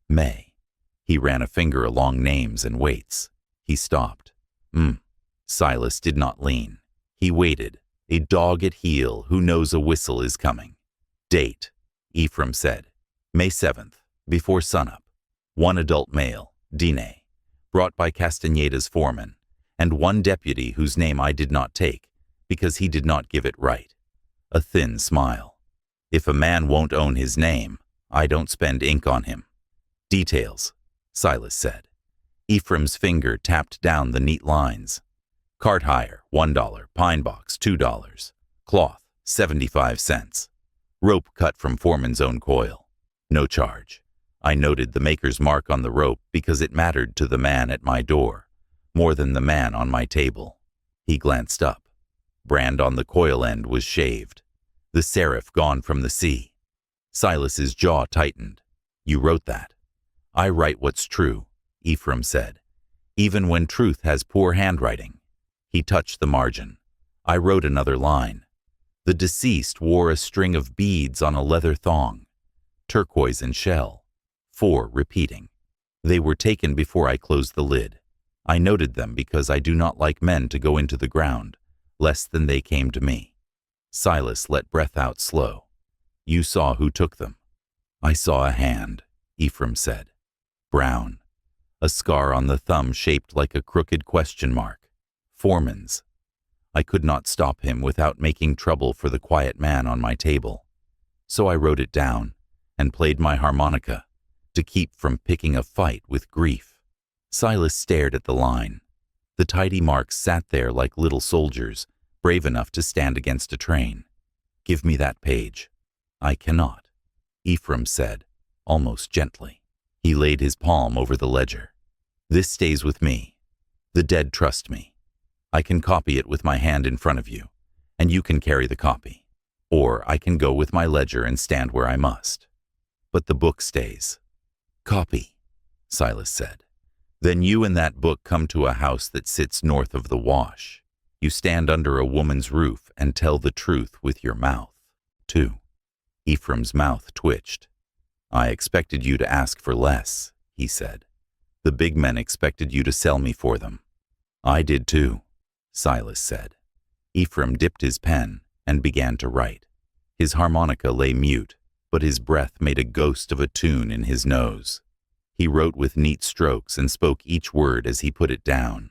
[SPEAKER 1] May. He ran a finger along names and weights. He stopped. Silas did not lean. He waited, a dog at heel who knows a whistle is coming. "Date," Ephraim said. "May 7th, before sunup. 1 adult male, Dine, brought by Castaneda's foreman, and 1 deputy whose name I did not take, because he did not give it right." A thin smile. "If a man won't own his name, I don't spend ink on him." "Details," Silas said. Ephraim's finger tapped down the neat lines. "Cart hire, $1, pine box, $2, cloth, 75 cents. Rope cut from foreman's own coil. No charge. I noted the maker's mark on the rope because it mattered to the man at my door, more than the man on my table. He glanced up. Brand on the coil end was shaved. The serif gone from the sea. Silas's jaw tightened. You wrote that. I write what's true, Ephraim said, even when truth has poor handwriting. He touched the margin. I wrote another line. The deceased wore a string of beads on a leather thong, turquoise and shell. 4 repeating. They were taken before I closed the lid. I noted them because I do not like men to go into the ground, less than they came to me. Silas let breath out slow. You saw who took them. I saw a hand, Ephraim said. Brown. A scar on the thumb shaped like a crooked question mark. Foreman's. I could not stop him without making trouble for the quiet man on my table. So I wrote it down and played my harmonica to keep from picking a fight with grief. Silas stared at the line. The tidy marks sat there like little soldiers, brave enough to stand against a train. Give me that page. I cannot, Ephraim said, almost gently. He laid his palm over the ledger. This stays with me. The dead trust me. I can copy it with my hand in front of you, and you can carry the copy. Or I can go with my ledger and stand where I must. But the book stays. Copy, Silas said. Then you and that book come to a house that sits north of the wash. You stand under a woman's roof and tell the truth with your mouth, too. Ephraim's mouth twitched. I expected you to ask for less, he said. The big men expected you to sell me for them. I did too, Silas said. Ephraim dipped his pen and began to write. His harmonica lay mute, but his breath made a ghost of a tune in his nose. He wrote with neat strokes and spoke each word as he put it down,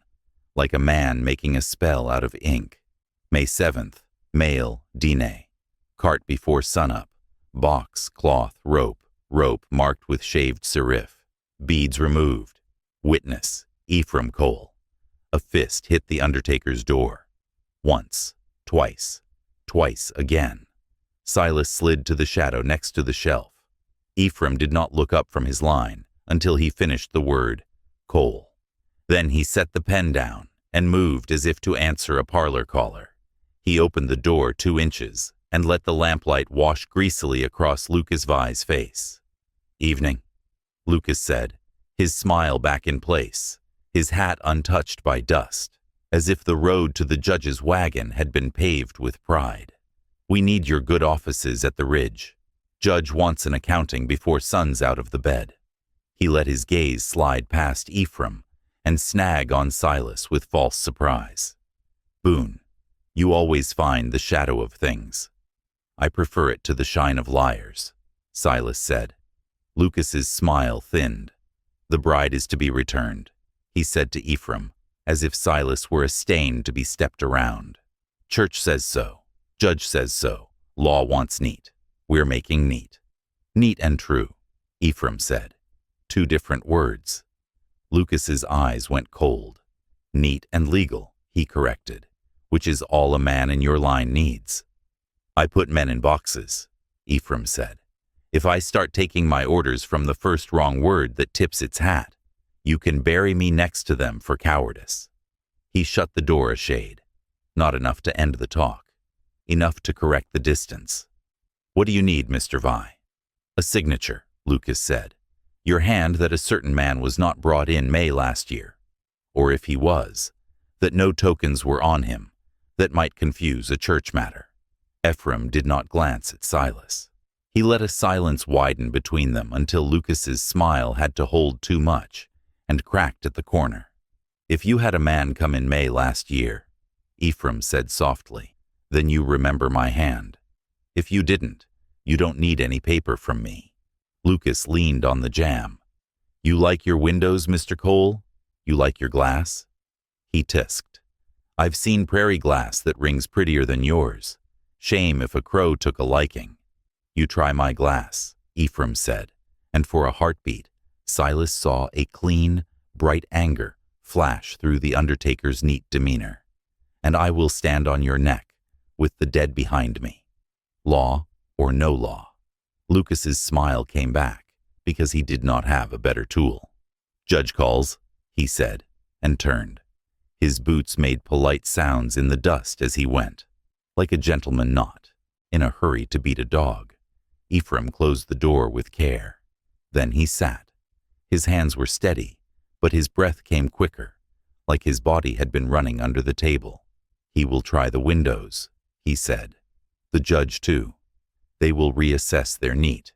[SPEAKER 1] like a man making a spell out of ink. May 7th, male, dine. Cart before sunup. Box, cloth, rope marked with shaved serif. Beads removed. Witness, Ephraim Cole. A fist hit the undertaker's door. Once, twice again. Silas slid to the shadow next to the shelf. Ephraim did not look up from his line until he finished the word, Cole. Then he set the pen down and moved as if to answer a parlor caller. He opened the door 2 inches and let the lamplight wash greasily across Lucas Vi's face. Evening, Lucas said, his smile back in place, his hat untouched by dust, as if the road to the judge's wagon had been paved with pride. We need your good offices at the Ridge. Judge wants an accounting before sun's out of the bed. He let his gaze slide past Ephraim and snag on Silas with false surprise. Boone, you always find the shadow of things. I prefer it to the shine of liars, Silas said. Lucas's smile thinned. The bride is to be returned, he said to Ephraim, as if Silas were a stain to be stepped around. Church says so. Judge says so. Law wants neat. We're making neat. Neat and true, Ephraim said. 2 different words. Lucas's eyes went cold. Neat and legal, he corrected, which is all a man in your line needs. I put men in boxes, Ephraim said. If I start taking my orders from the first wrong word that tips its hat, you can bury me next to them for cowardice. He shut the door a shade. Not enough to end the talk. Enough to correct the distance. What do you need, Mr. Vi? A signature, Lucas said. Your hand that a certain man was not brought in May last year. Or if he was, that no tokens were on him that might confuse a church matter. Ephraim did not glance at Silas. He let a silence widen between them until Lucas's smile had to hold too much and cracked at the corner. If you had a man come in May last year, Ephraim said softly, then you remember my hand. If you didn't, you don't need any paper from me. Lucas leaned on the jamb. You like your windows, Mr. Cole? You like your glass? He tisked. I've seen prairie glass that rings prettier than yours. Shame if a crow took a liking. You try my glass, Ephraim said, and for a heartbeat, Silas saw a clean, bright anger flash through the undertaker's neat demeanor. And I will stand on your neck, with the dead behind me. Law or no law. Lucas's smile came back, because he did not have a better tool. "Judge calls," he said, and turned. His boots made polite sounds in the dust as he went, like a gentleman not in a hurry to beat a dog. Ephraim closed the door with care. Then he sat. His hands were steady, but his breath came quicker, like his body had been running under the table. "He will try the windows," he said. "The judge, too. They will reassess their neat.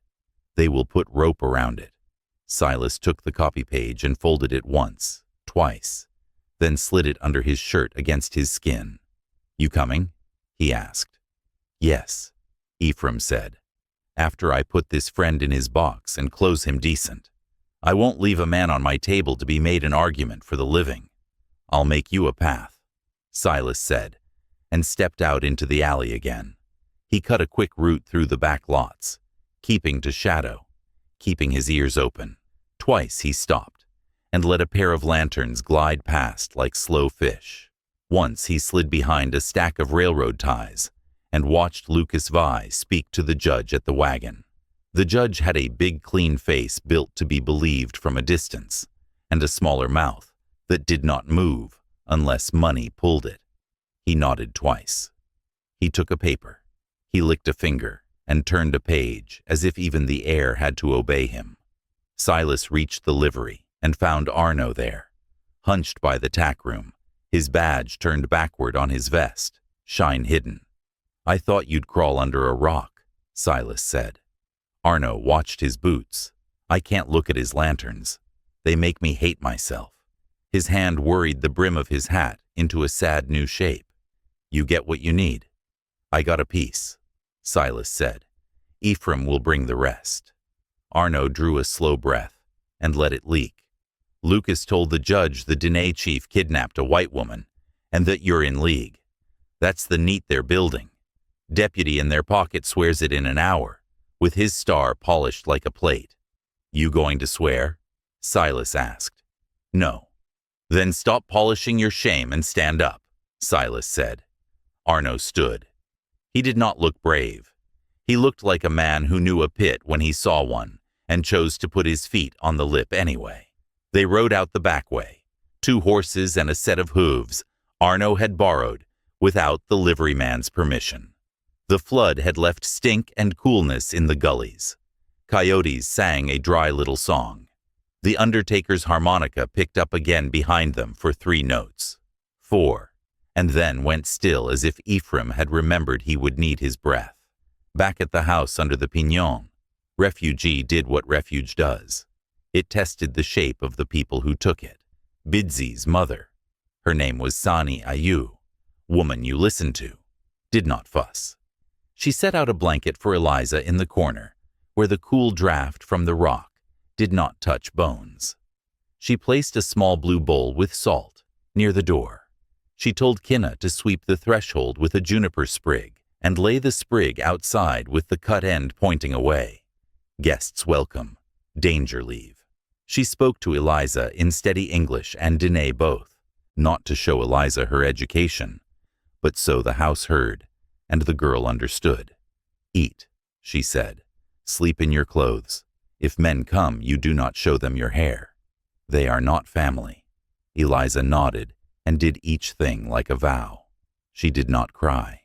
[SPEAKER 1] They will put rope around it." Silas took the copy page and folded it once, twice, then slid it under his shirt against his skin. "You coming?" he asked. "Yes," Ephraim said. "After I put this friend in his box and close him decent. I won't leave a man on my table to be made an argument for the living. I'll make you a path," Silas said, and stepped out into the alley again. He cut a quick route through the back lots, keeping to shadow, keeping his ears open. Twice he stopped and let a pair of lanterns glide past like slow fish. Once he slid behind a stack of railroad ties and watched Lucas Vi speak to the judge at the wagon. The judge had a big, clean face built to be believed from a distance, and a smaller mouth that did not move unless money pulled it. He nodded twice. He took a paper. He licked a finger and turned a page as if even the air had to obey him. Silas reached the livery and found Arno there, hunched by the tack room, his badge turned backward on his vest, shine hidden. "I thought you'd crawl under a rock," Silas said. Arno watched his boots. "I can't look at his lanterns. They make me hate myself." His hand worried the brim of his hat into a sad new shape. "You get what you need." "I got a piece," Silas said. "Ephraim will bring the rest." Arno drew a slow breath and let it leak. "Lucas told the judge the Dene chief kidnapped a white woman and that you're in league. That's the neat they're building. Deputy in their pocket swears it in an hour, with his star polished like a plate." "You going to swear?" Silas asked. "No." "Then stop polishing your shame and stand up," Silas said. Arno stood. He did not look brave. He looked like a man who knew a pit when he saw one and chose to put his feet on the lip anyway. They rode out the back way. 2 horses and a set of hooves Arno had borrowed without the liveryman's permission. The flood had left stink and coolness in the gullies. Coyotes sang a dry little song. The undertaker's harmonica picked up again behind them for 3 notes. 4. And then went still as if Ephraim had remembered he would need his breath. Back at the house under the piñon, refugee did what refuge does. It tested the shape of the people who took it. Bidzi's mother, her name was Sani Ayu, woman you listened to, did not fuss. She set out a blanket for Eliza in the corner, where the cool draft from the rock did not touch bones. She placed a small blue bowl with salt near the door. She told Kinna to sweep the threshold with a juniper sprig and lay the sprig outside with the cut end pointing away. Guests welcome, danger leave. She spoke to Eliza in steady English and Dene both, not to show Eliza her education, but so the house heard and the girl understood. "Eat," she said. "Sleep in your clothes. If men come, you do not show them your hair. They are not family." Eliza nodded and did each thing like a vow. She did not cry.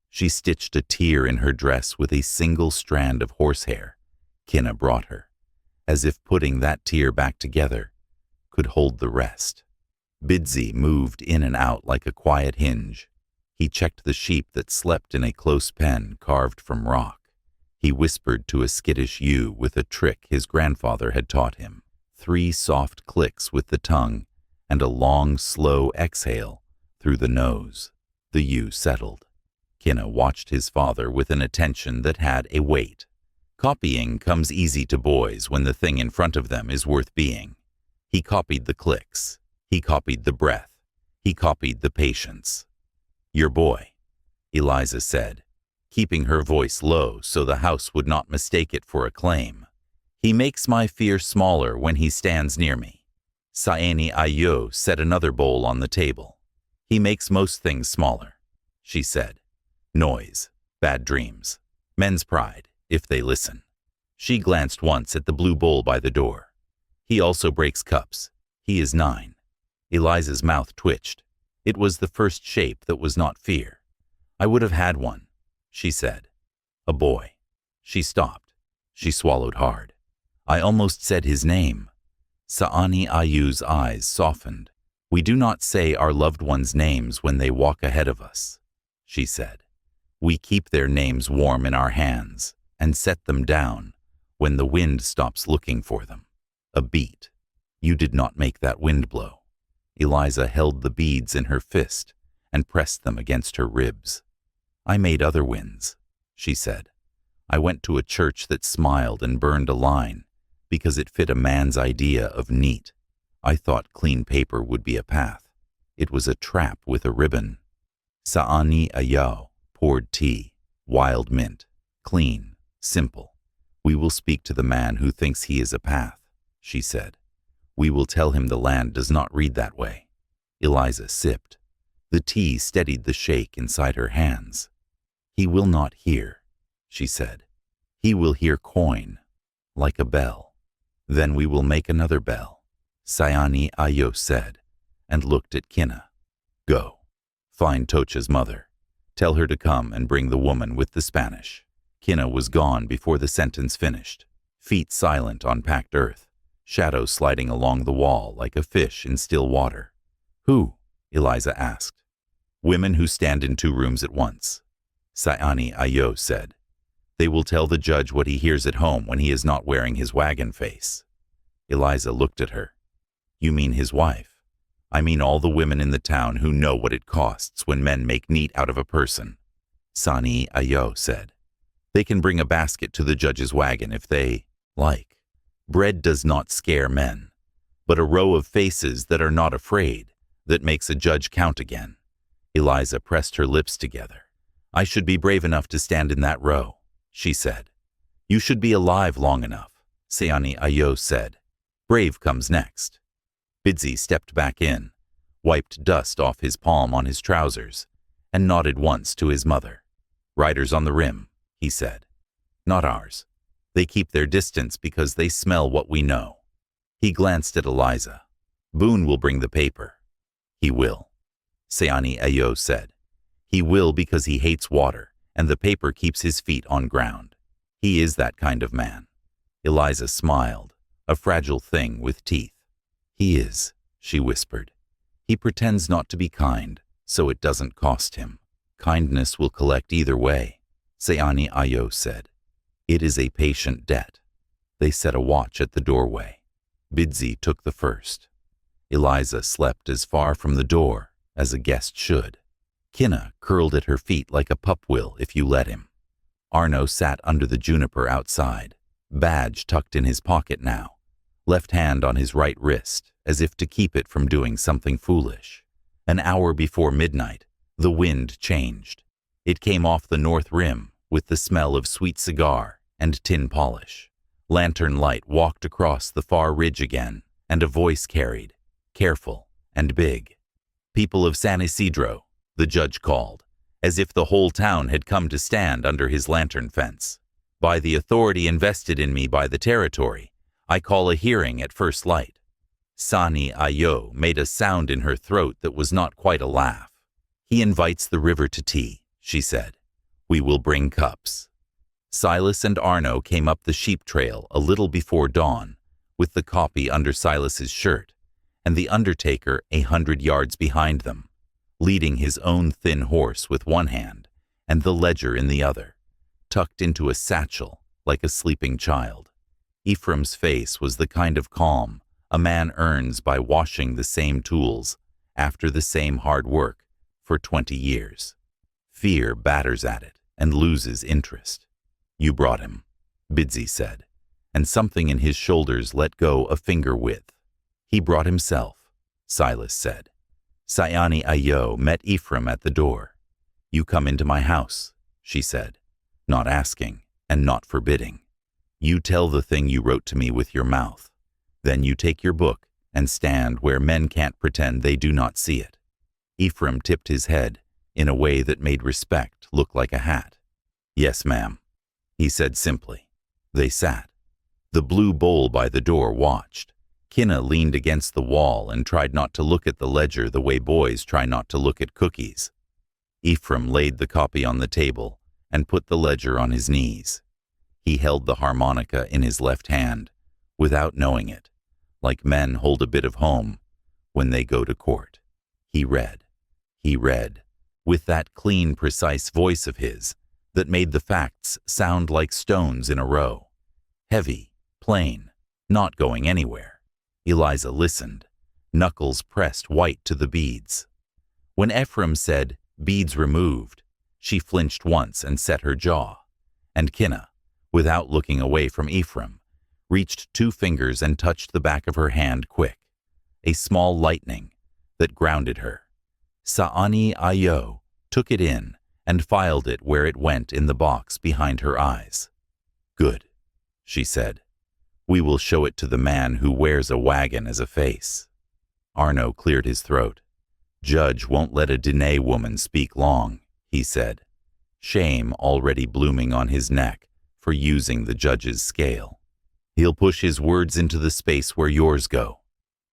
[SPEAKER 1] She stitched a tear in her dress with a single strand of horsehair Kinna brought her, as if putting that tear back together could hold the rest. Bidzi moved in and out like a quiet hinge. He checked the sheep that slept in a close pen carved from rock. He whispered to a skittish ewe with a trick his grandfather had taught him. 3 soft clicks with the tongue and a long, slow exhale through the nose. The ewe settled. Kinna watched his father with an attention that had a weight. Copying comes easy to boys when the thing in front of them is worth being. He copied the clicks. He copied the breath. He copied the patience. "Your boy," Eliza said, keeping her voice low so the house would not mistake it for a claim. "He makes my fear smaller when he stands near me." Saeni Ayo set another bowl on the table. "He makes most things smaller," she said. "Noise, bad dreams, men's pride, if they listen." She glanced once at the blue bowl by the door. He also breaks cups. He is 9. Eliza's mouth twitched. It was the first shape that was not fear. I would have had one, she said. A boy. She stopped. She swallowed hard. I almost said his name. Saani Ayu's eyes softened. We do not say our loved ones' names when they walk ahead of us, she said. We keep their names warm in our hands and set them down when the wind stops looking for them. A beat. You did not make that wind blow. Eliza held the beads in her fist and pressed them against her ribs. I made other winds, she said. I went to a church that smiled and burned a line because it fit a man's idea of neat. I thought clean paper would be a path. It was a trap with a ribbon. Saani Ayau poured tea, wild mint, clean, simple. We will speak to the man who thinks he is a path, she said. We will tell him the land does not read that way. Eliza sipped. The tea steadied the shake inside her hands. He will not hear, she said. He will hear coin, like a bell. Then we will make another bell, Sayani Ayo said, and looked at Kina. Go. Find Tocha's mother. Tell her to come and bring the woman with the Spanish. Kina was gone before the sentence finished, feet silent on packed earth, shadows sliding along the wall like a fish in still water. Who? Eliza asked. Women who stand in 2 rooms at once, Sayani Ayo said. They will tell the judge what he hears at home when he is not wearing his wagon face. Eliza looked at her. You mean his wife? I mean all the women in the town who know what it costs when men make meat out of a person, Sani Ayo said. They can bring a basket to the judge's wagon if they like. Bread does not scare men, but a row of faces that are not afraid that makes a judge count again. Eliza pressed her lips together. I should be brave enough to stand in that row, she said. You should be alive long enough, Sayani Ayo said. Brave comes next. Bidzi stepped back in, wiped dust off his palm on his trousers, and nodded once to his mother. Riders on the rim, he said. Not ours. They keep their distance because they smell what we know. He glanced at Eliza. Boone will bring the paper. He will, Sayani Ayo said. He will because he hates water, and the paper keeps his feet on ground. He is that kind of man. Eliza smiled, a fragile thing with teeth. He is, she whispered. He pretends not to be kind, so it doesn't cost him. Kindness will collect either way, Sayani Ayo said. It is a patient debt. They set a watch at the doorway. Bidzi took the first. Eliza slept as far from the door as a guest should. Kina curled at her feet like a pup will if you let him. Arno sat under the juniper outside, badge tucked in his pocket now, left hand on his right wrist as if to keep it from doing something foolish. An hour before midnight, the wind changed. It came off the north rim with the smell of sweet cigar and tin polish. Lantern light walked across the far ridge again, and a voice carried, careful and big. People of San Isidro, the judge called, as if the whole town had come to stand under his lantern fence. By the authority invested in me by the territory, I call a hearing at first light. Sani Ayo made a sound in her throat that was not quite a laugh. He invites the river to tea, she said. We will bring cups. Silas and Arno came up the sheep trail a little before dawn, with the copy under Silas's shirt, and the undertaker 100 yards behind them, leading his own thin horse with one hand and the ledger in the other, tucked into a satchel like a sleeping child. Ephraim's face was the kind of calm a man earns by washing the same tools after the same hard work for 20 years. Fear batters at it and loses interest. You brought him, Bidzi said, and something in his shoulders let go a finger width. He brought himself, Silas said. Sayani Ayo met Ephraim at the door. You come into my house, she said, not asking and not forbidding. You tell the thing you wrote to me with your mouth. Then you take your book and stand where men can't pretend they do not see it. Ephraim tipped his head in a way that made respect look like a hat. Yes, ma'am, he said simply. They sat. The blue bowl by the door watched. Kinna leaned against the wall and tried not to look at the ledger the way boys try not to look at cookies. Ephraim laid the copy on the table and put the ledger on his knees. He held the harmonica in his left hand, without knowing it, like men hold a bit of home when they go to court. He read, with that clean, precise voice of his that made the facts sound like stones in a row. Heavy, plain, not going anywhere. Eliza listened, knuckles pressed white to the beads. When Ephraim said, "Beads removed," she flinched once and set her jaw, and Kinna, without looking away from Ephraim, reached 2 fingers and touched the back of her hand quick, a small lightning that grounded her. Sa'ani Ayo took it in and filed it where it went in the box behind her eyes. "Good," she said. "We will show it to the man who wears a wagon as a face." Arno cleared his throat. "Judge won't let a Dene woman speak long," he said, shame already blooming on his neck for using the judge's scale. "He'll push his words into the space where yours go.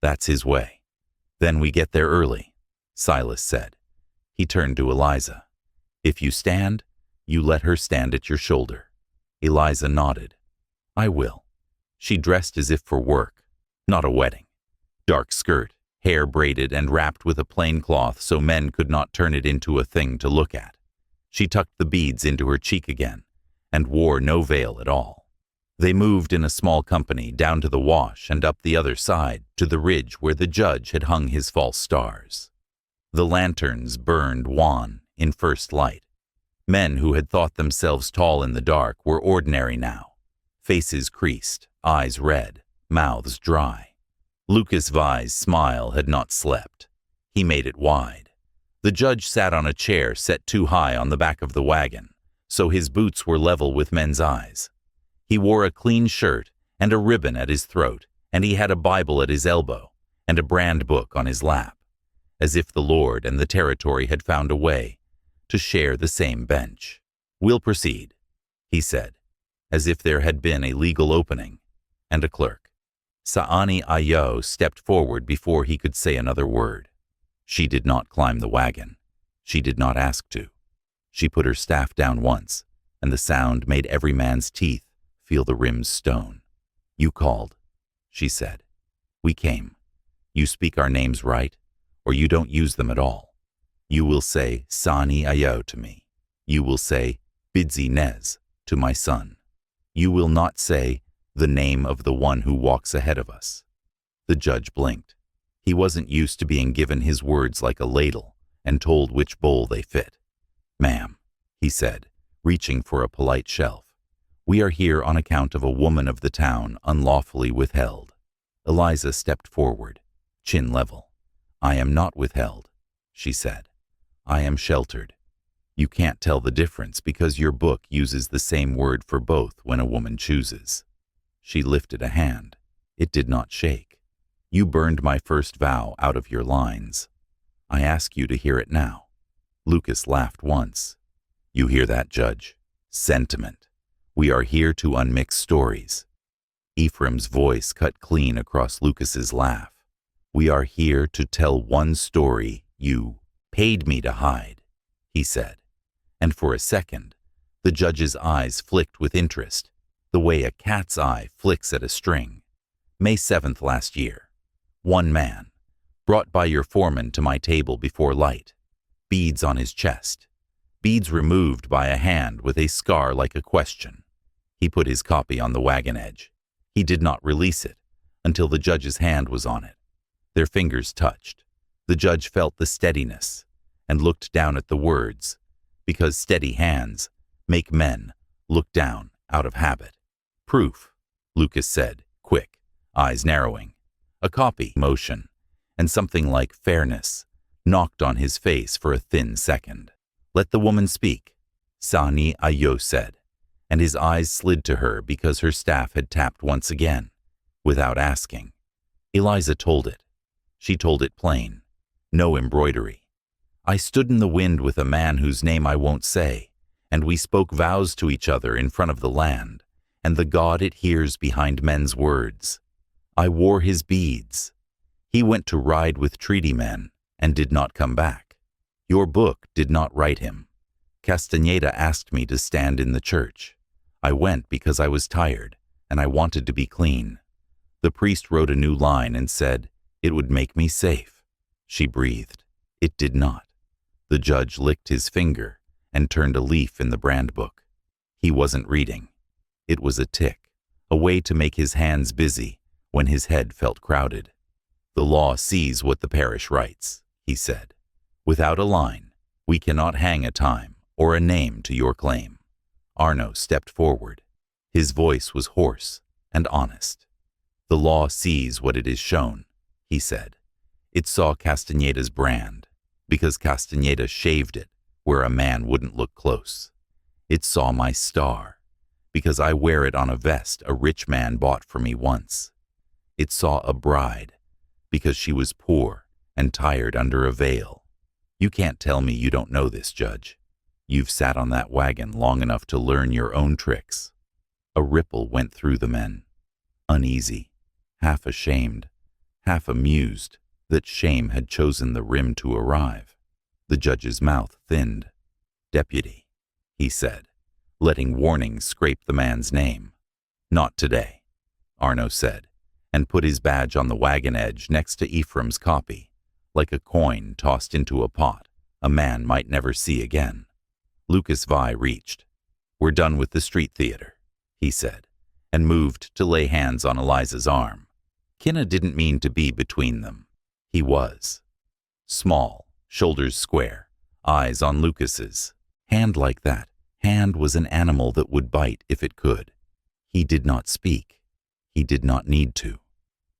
[SPEAKER 1] That's his way." "Then we get there early," Silas said. He turned to Eliza. "If you stand, you let her stand at your shoulder." Eliza nodded. "I will." She dressed as if for work, not a wedding. Dark skirt, hair braided and wrapped with a plain cloth so men could not turn it into a thing to look at. She tucked the beads into her cheek again and wore no veil at all. They moved in a small company down to the wash and up the other side to the ridge where the judge had hung his false stars. The lanterns burned wan in first light. Men who had thought themselves tall in the dark were ordinary now, faces creased, eyes red, mouths dry. Lucas Vi's smile had not slept. He made it wide. The judge sat on a chair set too high on the back of the wagon, so his boots were level with men's eyes. He wore a clean shirt and a ribbon at his throat, and he had a Bible at his elbow and a brand book on his lap, as if the Lord and the territory had found a way to share the same bench. "We'll proceed," he said, as if there had been a legal opening and a clerk. Sa'ani Ayo stepped forward before he could say another word. She did not climb the wagon. She did not ask to. She put her staff down once, and the sound made every man's teeth feel the rims stone. "You called," she said. "We came. You speak our names right, or you don't use them at all. You will say Sani Ayo to me. You will say Bidzi Nez to my son. You will not say the name of the one who walks ahead of us." The judge blinked. He wasn't used to being given his words like a ladle and told which bowl they fit. "Ma'am," he said, reaching for a polite shelf, "we are here on account of a woman of the town unlawfully withheld." Eliza stepped forward, chin level. "I am not withheld," she said. "I am sheltered. You can't tell the difference because your book uses the same word for both when a woman chooses." She lifted a hand. It did not shake. "You burned my first vow out of your lines. I ask you to hear it now." Lucas laughed once. "You hear that, Judge? Sentiment. We are here to unmix stories." Ephraim's voice cut clean across Lucas's laugh. "We are here to tell one story you paid me to hide," he said. And for a second, the judge's eyes flicked with interest, the way a cat's eye flicks at a string. "May 7th last year. One man, brought by your foreman to my table before light. Beads on his chest. Beads removed by a hand with a scar like a question." He put his copy on the wagon edge. He did not release it until the judge's hand was on it. Their fingers touched. The judge felt the steadiness and looked down at the words, because steady hands make men look down out of habit. "Proof," Lucas said, quick, eyes narrowing. A copy motion, and something like fairness knocked on his face for a thin second. "Let the woman speak," Sani Ayo said, and his eyes slid to her because her staff had tapped once again, without asking. Eliza told it. She told it plain. No embroidery. "I stood in the wind with a man whose name I won't say, and we spoke vows to each other in front of the land, and the God it hears behind men's words. I wore his beads. He went to ride with treaty men, and did not come back. Your book did not write him. Castaneda asked me to stand in the church. I went because I was tired, and I wanted to be clean. The priest wrote a new line and said, "It would make me safe." She breathed. It did not. The judge licked his finger and turned a leaf in the brand book. He wasn't reading. It was a tick, a way to make his hands busy when his head felt crowded. The law sees what the parish writes, he said. Without a line, we cannot hang a time or a name to your claim. Arno stepped forward. His voice was hoarse and honest. The law sees what it is shown, he said. It saw Castaneda's brand, because Castaneda shaved it where a man wouldn't look close. It saw my star, because I wear it on a vest a rich man bought for me once. It saw a bride, because she was poor and tired under a veil. You can't tell me you don't know this, Judge. You've sat on that wagon long enough to learn your own tricks. A ripple went through the men, uneasy, half ashamed, half amused that shame had chosen the rim to arrive. The judge's mouth thinned. "Deputy," he said, letting warning scrape the man's name. "Not today," Arno said, and put his badge on the wagon edge next to Ephraim's copy, like a coin tossed into a pot a man might never see again. Lucas Vi reached. "We're done with the street theater," he said, and moved to lay hands on Eliza's arm. Kinna didn't mean to be between them. He was. Small, shoulders square, eyes on Lucas's. Hand like that. Hand was an animal that would bite if it could. He did not speak. He did not need to.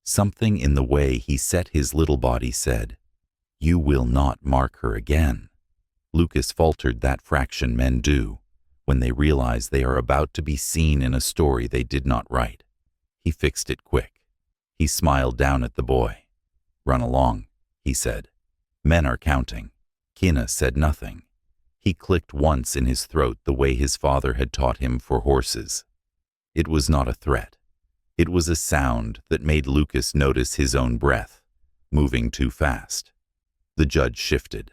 [SPEAKER 1] Something in the way he set his little body said, "You will not mark her again." Lucas faltered that fraction men do when they realize they are about to be seen in a story they did not write. He fixed it quick. He smiled down at the boy. "Run along," he said. "Men are counting." Kinna said nothing. He clicked once in his throat the way his father had taught him for horses. It was not a threat. It was a sound that made Lucas notice his own breath, moving too fast. The judge shifted.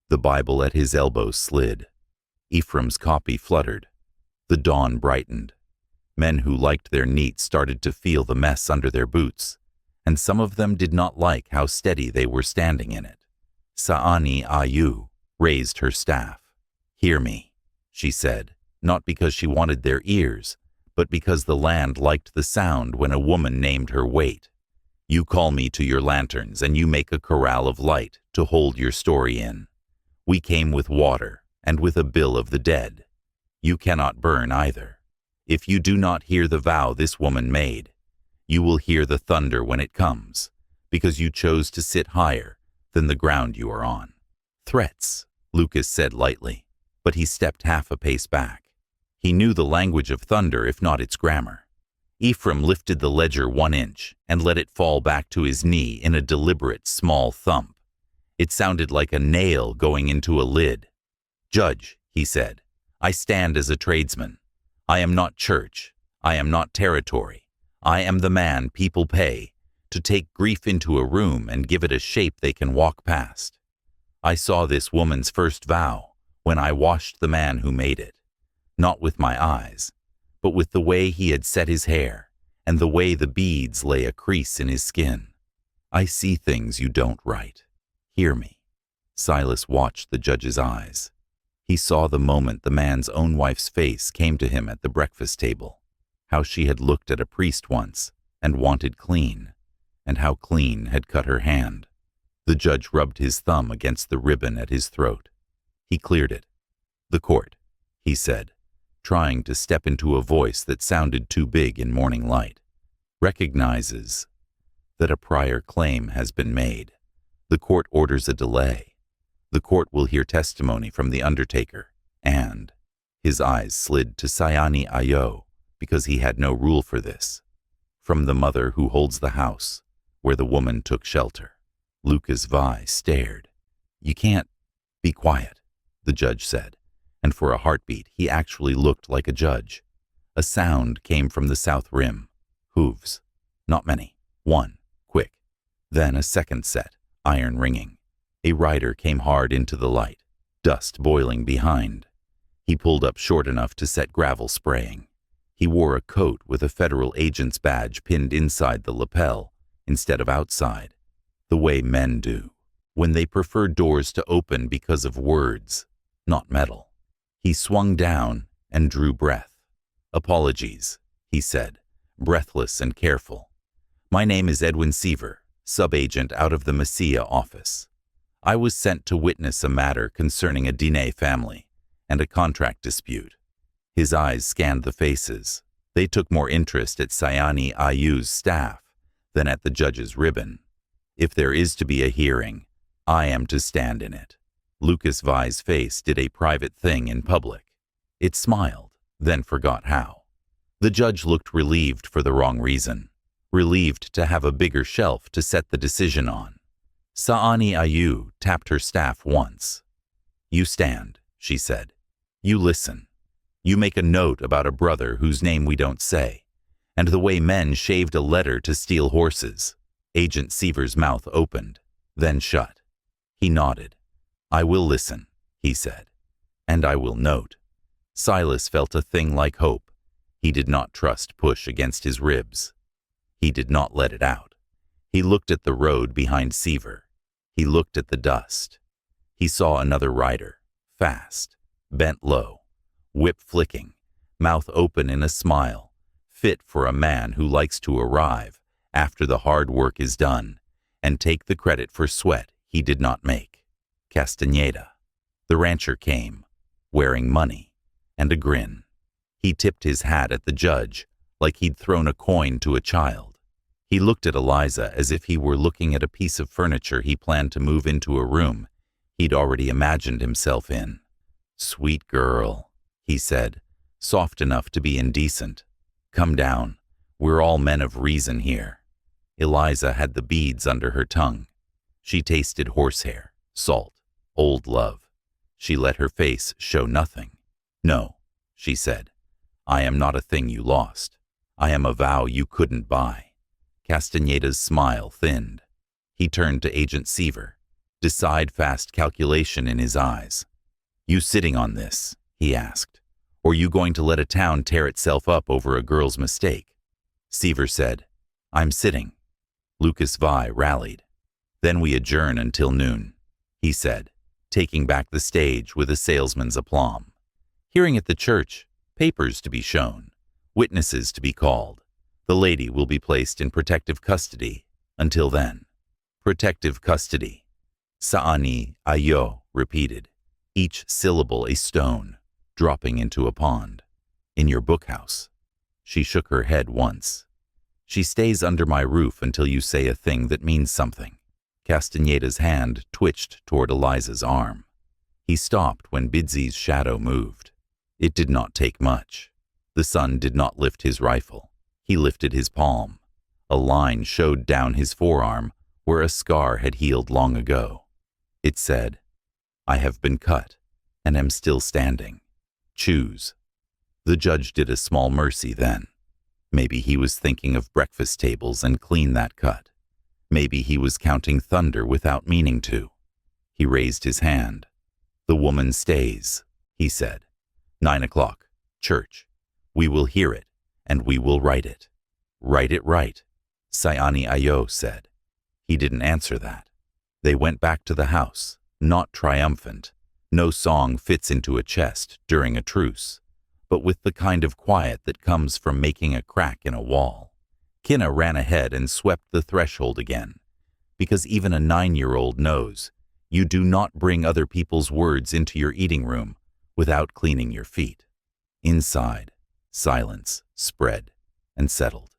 [SPEAKER 1] The Bible at his elbow slid. Ephraim's copy fluttered. The dawn brightened. Men who liked their neat started to feel the mess under their boots, and some of them did not like how steady they were standing in it. Saani Ayu raised her staff. "Hear me," she said, not because she wanted their ears, but because the land liked the sound when a woman named her wait. "You call me to your lanterns, and you make a corral of light to hold your story in. We came with water and with a bill of the dead. You cannot burn either. If you do not hear the vow this woman made, you will hear the thunder when it comes, because you chose to sit higher than the ground you are on." "Threats," Lucas said lightly, but he stepped half a pace back. He knew the language of thunder, if not its grammar. Ephraim lifted the ledger 1 inch and let it fall back to his knee in a deliberate small thump. It sounded like a nail going into a lid. "Judge," he said, "I stand as a tradesman. I am not church. I am not territory. I am the man people pay to take grief into a room and give it a shape they can walk past. I saw this woman's first vow when I washed the man who made it, not with my eyes, but with the way he had set his hair and the way the beads lay a crease in his skin. I see things you don't write. Hear me." Silas watched the judge's eyes. He saw the moment the man's own wife's face came to him at the breakfast table, how she had looked at a priest once and wanted clean, and how clean had cut her hand. The judge rubbed his thumb against the ribbon at his throat. He cleared it. "The court," he said, trying to step into a voice that sounded too big in morning light, "recognizes that a prior claim has been made. The court orders a delay. The court will hear testimony from the undertaker, and—" his eyes slid to Sayani Ayo, because he had no rule for this, "from the mother who holds the house where the woman took shelter." Lucas Vi stared. "You can't—" "Be quiet," the judge said, and for a heartbeat he actually looked like a judge. A sound came from the south rim. Hooves. Not many. One. Quick. Then a second set. Iron ringing. A rider came hard into the light. Dust boiling behind. He pulled up short enough to set gravel spraying. He wore a coat with a federal agent's badge pinned inside the lapel instead of outside, the way men do, when they prefer doors to open because of words, not metal. He swung down and drew breath. "Apologies," he said, breathless and careful. "My name is Edwin Seaver, sub-agent out of the Mesilla office. I was sent to witness a matter concerning a Diné family and a contract dispute." His eyes scanned the faces. They took more interest at Sayani Ayu's staff than at the judge's ribbon. "If there is to be a hearing, I am to stand in it." Lucas Vi's face did a private thing in public. It smiled, then forgot how. The judge looked relieved for the wrong reason, relieved to have a bigger shelf to set the decision on. Sayani Ayu tapped her staff once. "You stand," she said. "You listen. You make a note about a brother whose name we don't say, and the way men shaved a letter to steal horses." Agent Seaver's mouth opened, then shut. He nodded. "I will listen," he said, "and I will note." Silas felt a thing like hope. He did not trust push against his ribs. He did not let it out. He looked at the road behind Seaver. He looked at the dust. He saw another rider, fast, bent low, whip flicking, mouth open in a smile, fit for a man who likes to arrive after the hard work is done and take the credit for sweat he did not make. Castaneda. The rancher came, wearing money and a grin. He tipped his hat at the judge like he'd thrown a coin to a child. He looked at Eliza as if he were looking at a piece of furniture he planned to move into a room he'd already imagined himself in. "Sweet girl," he said, soft enough to be indecent. "Come down. We're all men of reason here." Eliza had the beads under her tongue. She tasted horsehair, salt, old love. She let her face show nothing. "No," she said. "I am not a thing you lost. I am a vow you couldn't buy." Castaneda's smile thinned. He turned to Agent Seaver, decide-fast calculation in his eyes. "You sitting on this?" he asked. "Or you going to let a town tear itself up over a girl's mistake?" Seaver said, "I'm sitting." Lucas Vi rallied. "Then we adjourn until noon," he said, taking back the stage with a salesman's aplomb. "Hearing at the church, papers to be shown, witnesses to be called. The lady will be placed in protective custody until then." "Protective custody," Sayani Ayo repeated, each syllable a stone, dropping into a pond. "In your bookhouse." She shook her head once. "She stays under my roof until you say a thing that means something." Castaneda's hand twitched toward Eliza's arm. He stopped when Bidsy's shadow moved. It did not take much. The son did not lift his rifle. He lifted his palm. A line showed down his forearm where a scar had healed long ago. It said, "I have been cut and am still standing. Choose." The judge did a small mercy then. Maybe he was thinking of breakfast tables and clean that cut. Maybe he was counting thunder without meaning to. He raised his hand. "The woman stays," he said. 9 o'clock, church. We will hear it, and we will write it. "Write it right," Sayani Ayo said. He didn't answer that. They went back to the house, not triumphant. No song fits into a chest during a truce, but with the kind of quiet that comes from making a crack in a wall. Kinna ran ahead and swept the threshold again, because even a 9-year-old knows you do not bring other people's words into your eating room without cleaning your feet. Inside, silence spread and settled.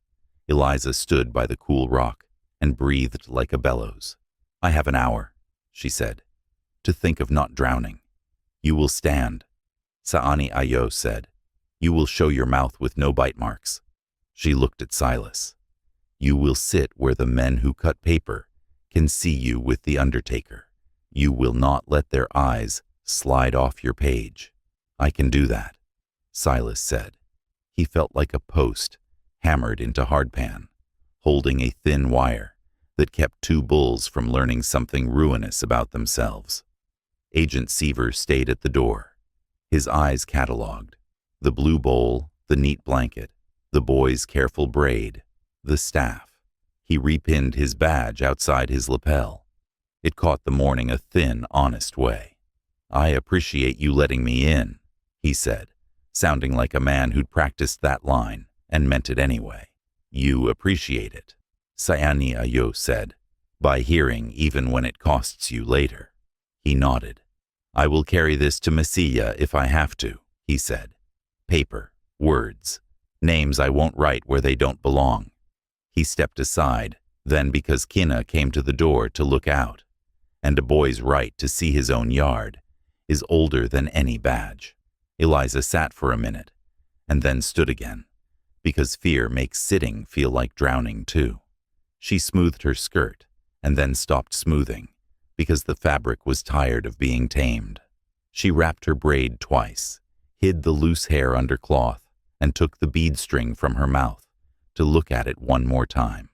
[SPEAKER 1] Eliza stood by the cool rock and breathed like a bellows. "I have an hour," she said, "to think of not drowning. You will stand," Sayani Ayo said. "You will show your mouth with no bite marks." She looked at Silas. "You will sit where the men who cut paper can see you with the undertaker. You will not let their eyes slide off your page." "I can do that," Silas said. He felt like a post hammered into hardpan, holding a thin wire that kept two bulls from learning something ruinous about themselves. Agent Seaver stayed at the door, his eyes catalogued: the blue bowl, the neat blanket, the boy's careful braid, the staff. He repinned his badge outside his lapel. It caught the morning a thin, honest way. "I appreciate you letting me in," he said, sounding like a man who'd practiced that line and meant it anyway. "You appreciate it," Sayani Ayo said, "by hearing even when it costs you later." He nodded. "I will carry this to Mesilla if I have to," he said. "Paper, words, names I won't write where they don't belong." He stepped aside, then because Kina came to the door to look out, and a boy's right to see his own yard is older than any badge. Eliza sat for a minute, and then stood again, because fear makes sitting feel like drowning too. She smoothed her skirt, and then stopped smoothing, because the fabric was tired of being tamed. She wrapped her braid twice, hid the loose hair under cloth, and took the bead string from her mouth to look at it one more time.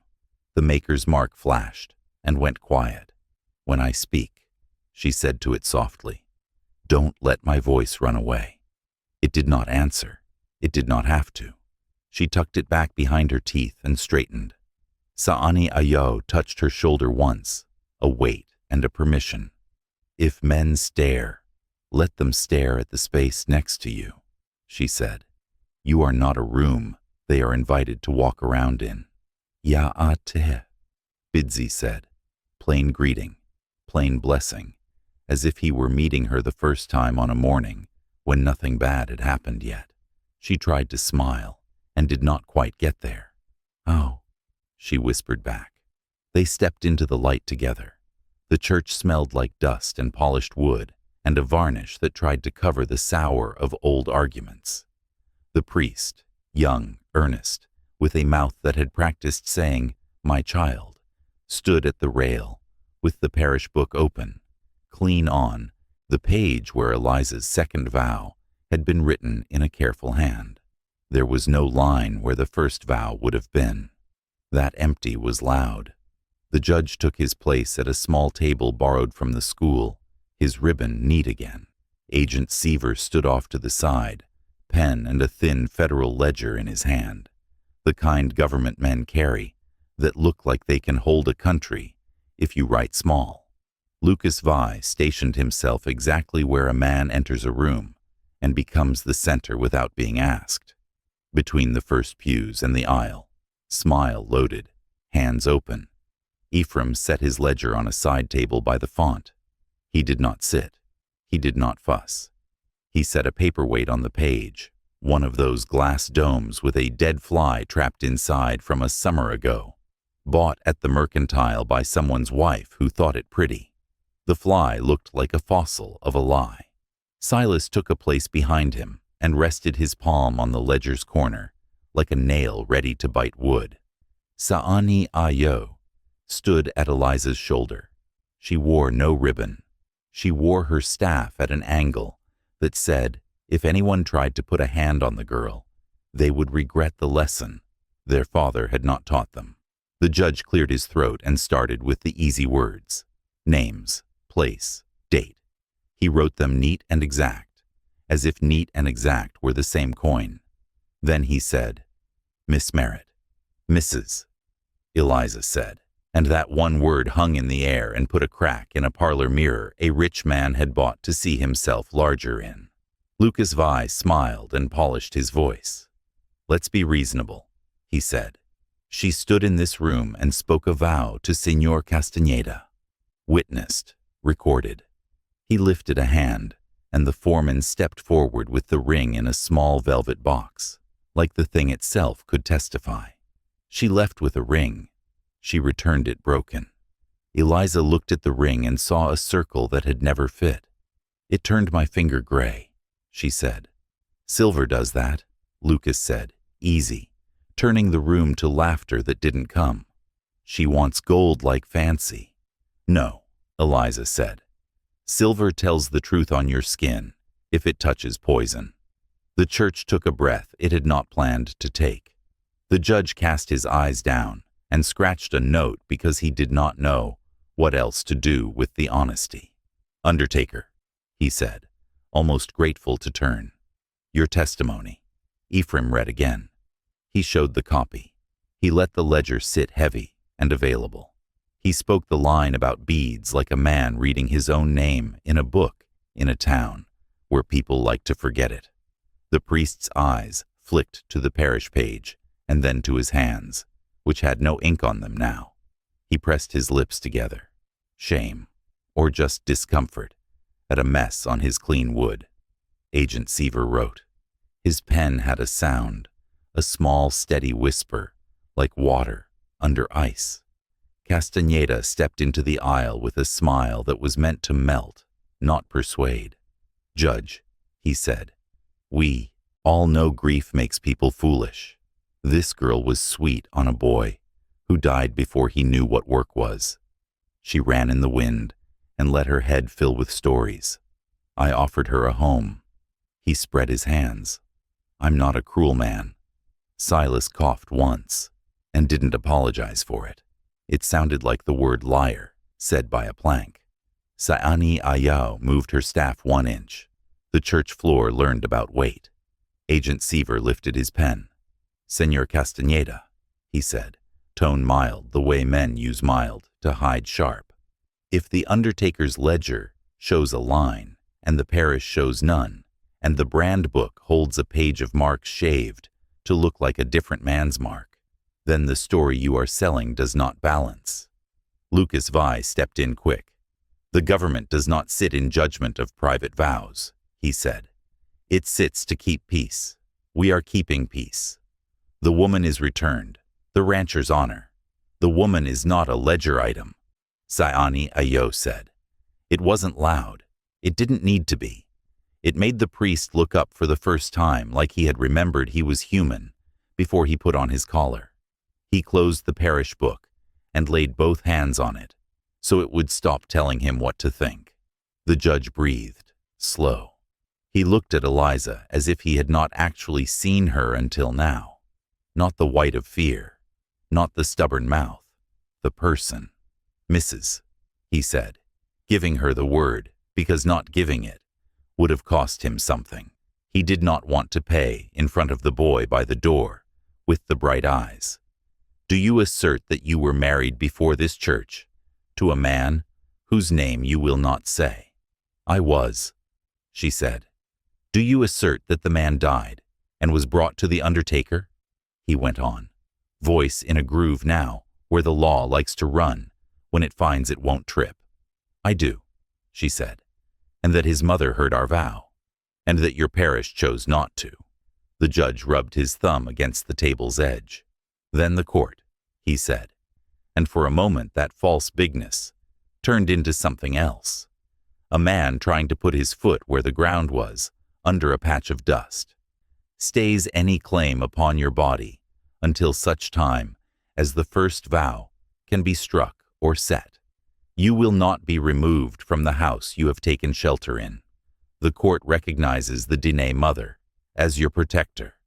[SPEAKER 1] The maker's mark flashed and went quiet. "When I speak," she said to it softly, "don't let my voice run away." It did not answer. It did not have to. She tucked it back behind her teeth and straightened. Saani Ayo touched her shoulder once, a weight and a permission. "If men stare, let them stare at the space next to you," she said. "You are not a room they are invited to walk around in." "Ya'ateh," Bidzi said, plain greeting, plain blessing, as if he were meeting her the first time on a morning when nothing bad had happened yet. She tried to smile and did not quite get there. "Oh," she whispered back. They stepped into the light together. The church smelled like dust and polished wood and a varnish that tried to cover the sour of old arguments. The priest, young, earnest, with a mouth that had practiced saying, "My child," stood at the rail, with the parish book open, clean on, the page where Eliza's second vow had been written in a careful hand. There was no line where the first vow would have been. That empty was loud. The judge took his place at a small table borrowed from the school, his ribbon neat again. Agent Seaver stood off to the side, pen and a thin federal ledger in his hand, the kind government men carry that look like they can hold a country if you write small. Lucas Vi stationed himself exactly where a man enters a room and becomes the center without being asked, between the first pews and the aisle, smile loaded, hands open. Ephraim set his ledger on a side table by the font. He did not sit. He did not fuss. He set a paperweight on the page, one of those glass domes with a dead fly trapped inside from a summer ago, bought at the mercantile by someone's wife who thought it pretty. The fly looked like a fossil of a lie. Silas took a place behind him and rested his palm on the ledger's corner, like a nail ready to bite wood. Saani Ayo stood at Eliza's shoulder. She wore no ribbon. She wore her staff at an angle that said if anyone tried to put a hand on the girl, they would regret the lesson their father had not taught them. The judge cleared his throat and started with the easy words: names, place, date. He wrote them neat and exact, as if neat and exact were the same coin. Then he said, "Miss Merritt." "Mrs." Eliza said, and that one word hung in the air and put a crack in a parlor mirror a rich man had bought to see himself larger in. Lucas Vi smiled and polished his voice. "Let's be reasonable," he said. "She stood in this room and spoke a vow to Señor Castañeda. Witnessed, recorded." He lifted a hand, and the foreman stepped forward with the ring in a small velvet box, like the thing itself could testify. She left with a ring. She returned it broken. Eliza looked at the ring and saw a circle that had never fit. "It turned my finger gray," she said. "Silver does that," Lucas said, easy, turning the room to laughter that didn't come. "She wants gold like fancy." "No," Eliza said. "Silver tells the truth on your skin, if it touches poison." The church took a breath it had not planned to take. The judge cast his eyes down and scratched a note because he did not know what else to do with the honesty. "Undertaker," he said, almost grateful to turn. "Your testimony." Ephraim read again. He showed the copy. He let the ledger sit heavy and available. He spoke the line about beads like a man reading his own name in a book in a town where people like to forget it. The priest's eyes flicked to the parish page and then to his hands, which had no ink on them now. He pressed his lips together. Shame, or just discomfort, at a mess on his clean wood. Agent Seaver wrote. His pen had a sound, a small steady whisper, like water under ice. Castaneda stepped into the aisle with a smile that was meant to melt, not persuade. "Judge," he said, "we all know grief makes people foolish. This girl was sweet on a boy who died before he knew what work was. She ran in the wind and let her head fill with stories. I offered her a home." He spread his hands. "I'm not a cruel man." Silas coughed once and didn't apologize for it. It sounded like the word liar, said by a plank. Saani Ayao moved her staff 1 inch. The church floor learned about weight. Agent Seaver lifted his pen. "Senor Castaneda," he said, tone mild the way men use mild to hide sharp. "If the undertaker's ledger shows a line and the parish shows none, and the brand book holds a page of marks shaved to look like a different man's mark, then the story you are selling does not balance." Lucas Vi stepped in quick. "The government does not sit in judgment of private vows," he said. "It sits to keep peace. We are keeping peace. The woman is returned, the rancher's honor. The woman is not a ledger item," Sayani Ayo said. It wasn't loud. It didn't need to be. It made the priest look up for the first time like he had remembered he was human before he put on his collar. He closed the parish book and laid both hands on it so it would stop telling him what to think. The judge breathed, slow. He looked at Eliza as if he had not actually seen her until now. Not the white of fear, not the stubborn mouth, the person. "Mrs.," he said, giving her the word because not giving it would have cost him something. He did not want to pay in front of the boy by the door with the bright eyes. "Do you assert that you were married before this church to a man whose name you will not say?" "I was," she said. "Do you assert that the man died and was brought to the undertaker?" He went on, voice in a groove now where the law likes to run when it finds it won't trip. "I do," she said, "and that his mother heard our vow, and that your parish chose not to." The judge rubbed his thumb against the table's edge. "Then the court," he said, and for a moment that false bigness turned into something else. A man trying to put his foot where the ground was, under a patch of dust. "Stays any claim upon your body until such time as the first vow can be struck or set. You will not be removed from the house you have taken shelter in. The court recognizes the Diné mother as your protector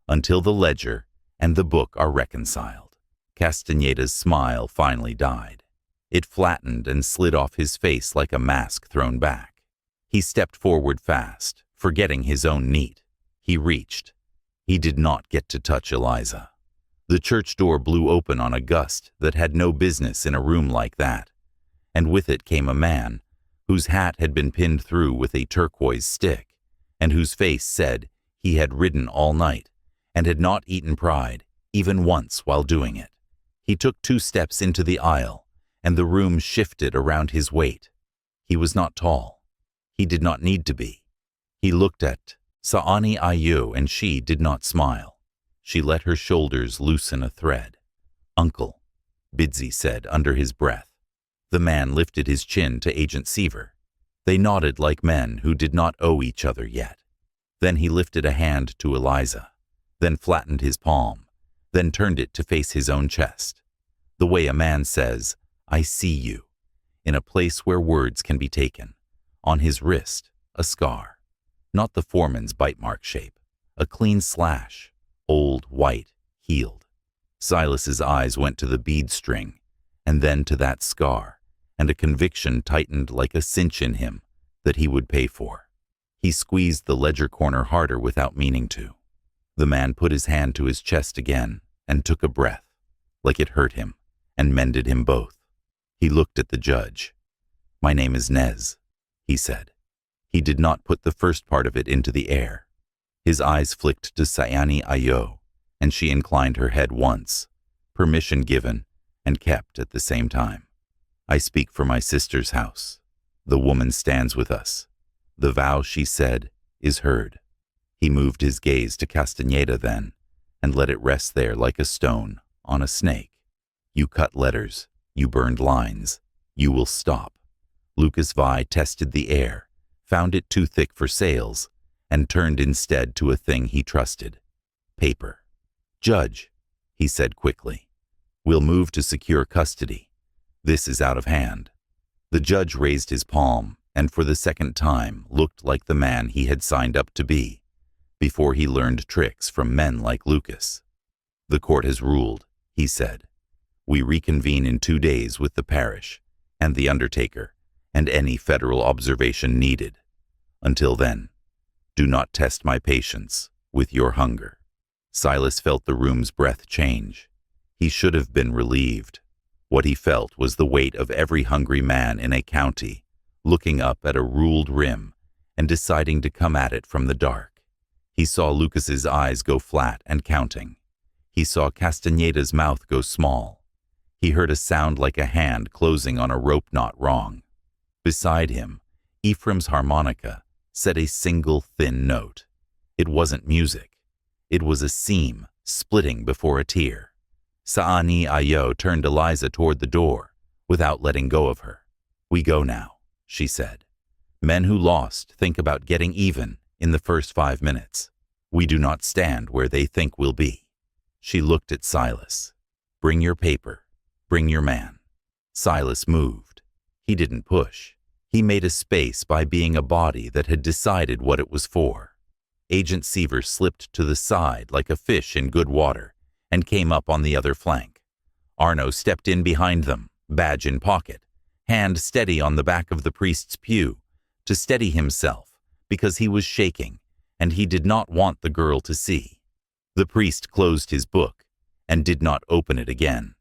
[SPEAKER 1] until the ledger and the book are reconciled." Castaneda's smile finally died. It flattened and slid off his face like a mask thrown back. He stepped forward fast, forgetting his own neat. He reached. He did not get to touch Eliza. The church door blew open on a gust that had no business in a room like that, and with it came a man whose hat had been pinned through with a turquoise stick, and whose face said he had ridden all night and had not eaten pride even once while doing it. He took 2 steps into the aisle, and the room shifted around his weight. He was not tall. He did not need to be. He looked at Saani Ayu, and she did not smile. She let her shoulders loosen a thread. "Uncle," Bidsy said under his breath. The man lifted his chin to Agent Seaver. They nodded like men who did not owe each other yet. Then he lifted a hand to Eliza, then flattened his palm, then turned it to face his own chest. The way a man says, "I see you," in a place where words can be taken. On his wrist, a scar. Not the foreman's bite mark shape, A clean slash, old, white, healed. Silas's eyes went to the bead string, and then to that scar, and a conviction tightened like a cinch in him that he would pay for. He squeezed the ledger corner harder without meaning to. The man put his hand to his chest again and took a breath, like it hurt him, and mended him both. He looked at the judge. "My name is Nez," he said. He did not put the first part of it into the air. His eyes flicked to Sayani Ayo, and she inclined her head once, permission given and kept at the same time. "I speak for my sister's house. The woman stands with us. The vow she said is heard." He moved his gaze to Castaneda then, and let it rest there like a stone on a snake. "You cut letters, you burned lines, you will stop." Lucas Vi tested the air, found it too thick for sails, and turned instead to a thing he trusted: paper. "Judge," he said quickly, "we'll move to secure custody. This is out of hand." The judge raised his palm and for the second time looked like the man he had signed up to be, before he learned tricks from men like Lucas. "The court has ruled," he said. "We reconvene in 2 days with the parish and the undertaker and any federal observation needed. Until then, do not test my patience with your hunger." Silas felt the room's breath change. He should have been relieved. What he felt was the weight of every hungry man in a county, looking up at a ruled rim and deciding to come at it from the dark. He saw Lucas's eyes go flat and counting. He saw Castaneda's mouth go small. He heard a sound like a hand closing on a rope knot wrong. Beside him, Ephraim's harmonica set a single thin note. It wasn't music. It was a seam splitting before a tear. Saani Ayo turned Eliza toward the door without letting go of her. "We go now," she said. "Men who lost think about getting even in the first 5 minutes. We do not stand where they think we'll be." She looked at Silas. "Bring your paper. Bring your man." Silas moved. He didn't push. He made a space by being a body that had decided what it was for. Agent Seaver slipped to the side like a fish in good water and came up on the other flank. Arno stepped in behind them, badge in pocket, hand steady on the back of the priest's pew, to steady himself because he was shaking and he did not want the girl to see. The priest closed his book and did not open it again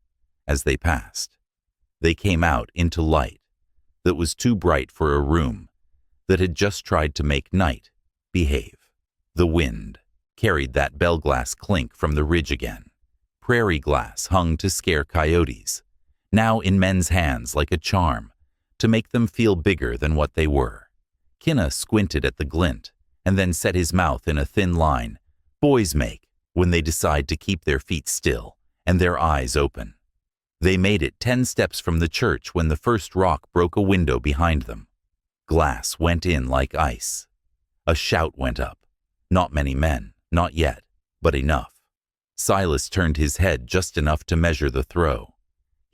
[SPEAKER 1] as they passed. They came out into light that was too bright for a room that had just tried to make night behave. The wind carried that bell glass clink from the ridge again. Prairie glass hung to scare coyotes, now in men's hands like a charm, to make them feel bigger than what they were. Kinna squinted at the glint and then set his mouth in a thin line boys make when they decide to keep their feet still and their eyes open. They made it 10 steps from the church when the first rock broke a window behind them. Glass went in like ice. A shout went up. Not many men, not yet, but enough. Silas turned his head just enough to measure the throw.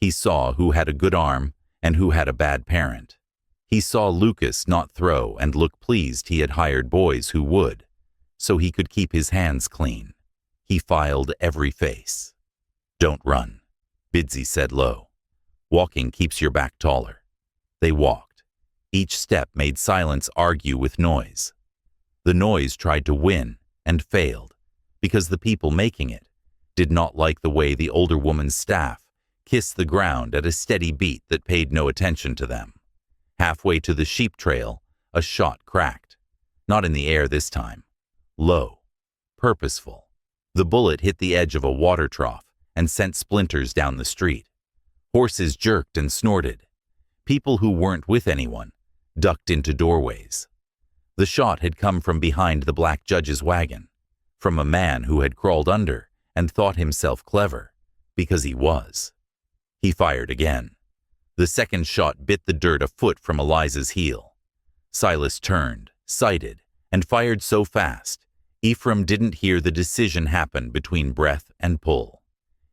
[SPEAKER 1] He saw who had a good arm and who had a bad parent. He saw Lucas not throw and look pleased he had hired boys who would, so he could keep his hands clean. He filed every face. "Don't run," Bidsy said low. "Walking keeps your back taller." They walked. Each step made silence argue with noise. The noise tried to win and failed because the people making it did not like the way the older woman's staff kissed the ground at a steady beat that paid no attention to them. Halfway to the sheep trail, a shot cracked. Not in the air this time. Low. Purposeful. The bullet hit the edge of a water trough and sent splinters down the street. Horses jerked and snorted. People who weren't with anyone ducked into doorways. The shot had come from behind the black judge's wagon, from a man who had crawled under and thought himself clever, because he was. He fired again. The second shot bit the dirt a foot from Eliza's heel. Silas turned, sighted, and fired so fast, Ephraim didn't hear the decision happen between breath and pull.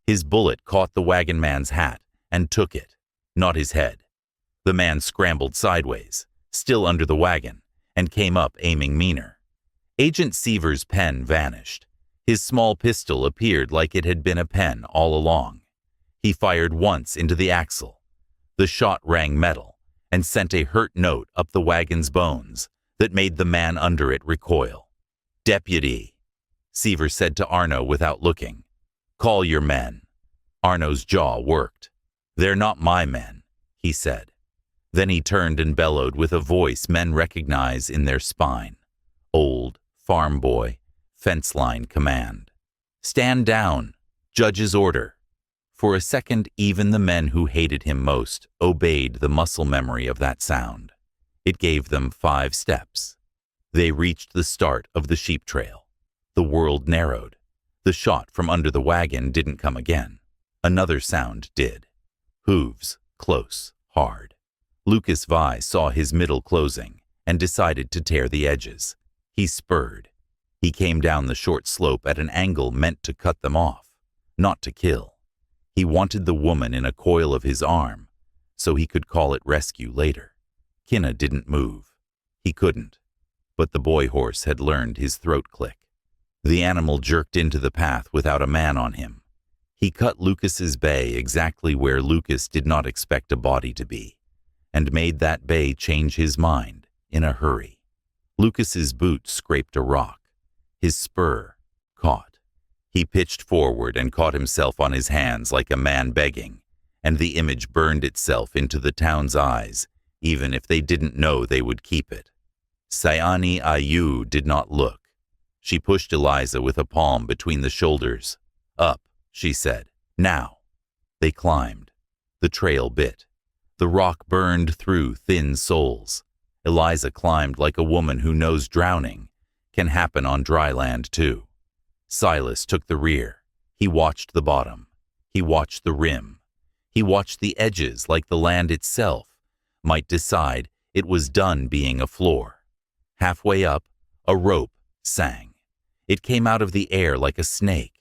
[SPEAKER 1] His bullet caught the wagon man's hat and took it, not his head. The man scrambled sideways, still under the wagon, and came up aiming meaner. Agent Seaver's pen vanished. His small pistol appeared like it had been a pen all along. He fired once into the axle. The shot rang metal and sent a hurt note up the wagon's bones that made the man under it recoil. "Deputy," Seaver said to Arno without looking. "Call your men." Arno's jaw worked. "They're not my men," he said. Then he turned and bellowed with a voice men recognize in their spine. Old, farm boy, fence line command. "Stand down. Judge's order." For a second, even the men who hated him most obeyed the muscle memory of that sound. It gave them 5 steps. They reached the start of the sheep trail. The world narrowed. The shot from under the wagon didn't come again. Another sound did. Hooves, close, hard. Lucas Vi saw his middle closing and decided to tear the edges. He spurred. He came down the short slope at an angle meant to cut them off, not to kill. He wanted the woman in a coil of his arm, so he could call it rescue later. Kinna didn't move. He couldn't. But the boy horse had learned his throat click. The animal jerked into the path without a man on him. He cut Lucas's bay exactly where Lucas did not expect a body to be, and made that bay change his mind in a hurry. Lucas's boot scraped a rock. His spur caught. He pitched forward and caught himself on his hands like a man begging, and the image burned itself into the town's eyes, even if they didn't know they would keep it. Sayani Ayu did not look. She pushed Eliza with a palm between the shoulders. "Up," she said. "Now." They climbed. The trail bit. The rock burned through thin soles. Eliza climbed like a woman who knows drowning can happen on dry land too. Silas took the rear. He watched the bottom. He watched the rim. He watched the edges like the land itself might decide it was done being a floor. Halfway up, a rope sang. It came out of the air like a snake.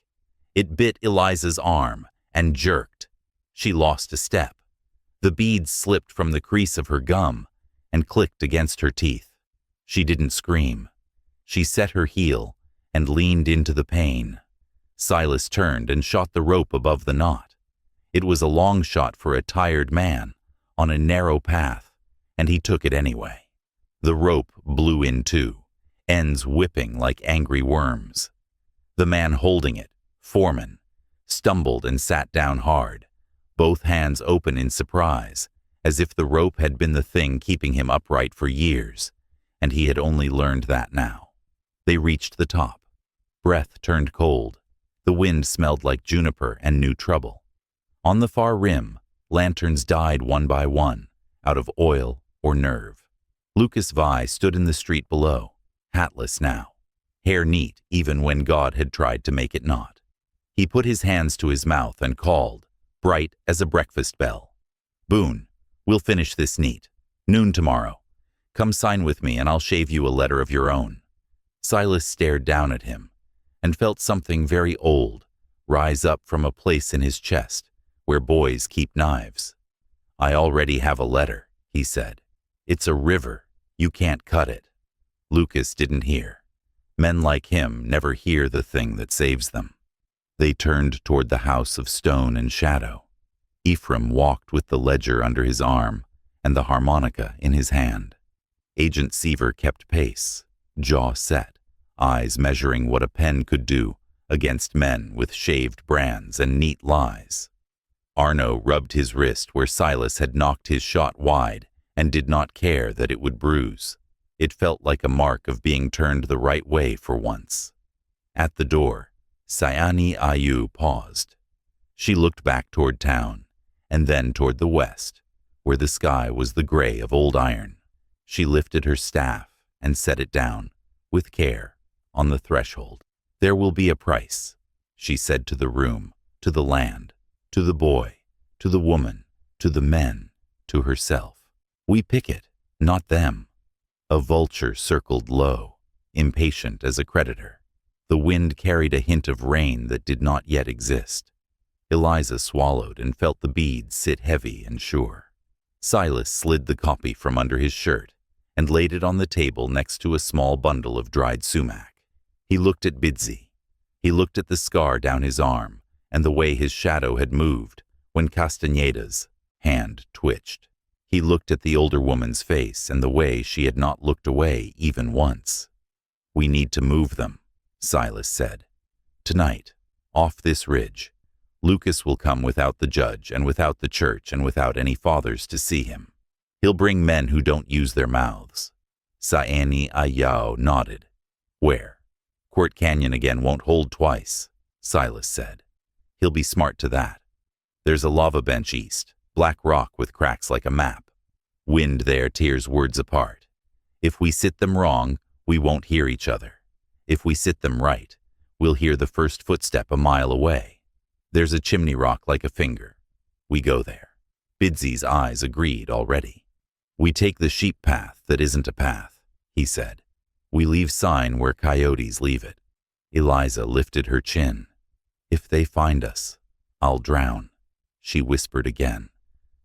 [SPEAKER 1] It bit Eliza's arm and jerked. She lost a step. The beads slipped from the crease of her gum and clicked against her teeth. She didn't scream. She set her heel and leaned into the pain. Silas turned and shot the rope above the knot. It was a long shot for a tired man on a narrow path, and he took it anyway. The rope blew in two, ends whipping like angry worms. The man holding it, Foreman, stumbled and sat down hard, both hands open in surprise, as if the rope had been the thing keeping him upright for years, and he had only learned that now. They reached the top. Breath turned cold. The wind smelled like juniper and new trouble. On the far rim, lanterns died one by one, out of oil or nerve. Lucas Vi stood in the street below, hatless now, hair neat even when God had tried to make it not. He put his hands to his mouth and called, bright as a breakfast bell. "Boone, we'll finish this neat. Noon tomorrow. Come sign with me and I'll shave you a letter of your own." Silas stared down at him and felt something very old rise up from a place in his chest where boys keep knives. "I already have a letter," he said. "It's a river. You can't cut it." Lucas didn't hear. Men like him never hear the thing that saves them. They turned toward the house of stone and shadow. Ephraim walked with the ledger under his arm and the harmonica in his hand. Agent Seaver kept pace, jaw set, eyes measuring what a pen could do against men with shaved brands and neat lies. Arno rubbed his wrist where Silas had knocked his shot wide and did not care that it would bruise. It felt like a mark of being turned the right way for once. At the door, Sayani Ayu paused. She looked back toward town, and then toward the west, where the sky was the gray of old iron. She lifted her staff and set it down, with care, on the threshold. "There will be a price," she said to the room, to the land, to the boy, to the woman, to the men, to herself. "We pick it, not them." A vulture circled low, impatient as a creditor. The wind carried a hint of rain that did not yet exist. Eliza swallowed and felt the beads sit heavy and sure. Silas slid the copy from under his shirt and laid it on the table next to a small bundle of dried sumac. He looked at Bidzi. He looked at the scar down his arm and the way his shadow had moved when Castañeda's hand twitched. He looked at the older woman's face and the way she had not looked away even once. "We need to move them," Silas said. "Tonight, off this ridge. Lucas will come without the judge and without the church and without any fathers to see him. He'll bring men who don't use their mouths." Saani Ayao nodded. "Where? Court Canyon again won't hold twice," Silas said. "He'll be smart to that. There's a lava bench east, black rock with cracks like a map. Wind there tears words apart. If we sit them wrong, we won't hear each other. If we sit them right, we'll hear the first footstep a mile away. There's a chimney rock like a finger. We go there." Bidzi's eyes agreed already. "We take the sheep path that isn't a path," he said. "We leave sign where coyotes leave it." Eliza lifted her chin. "If they find us, I'll drown," she whispered again,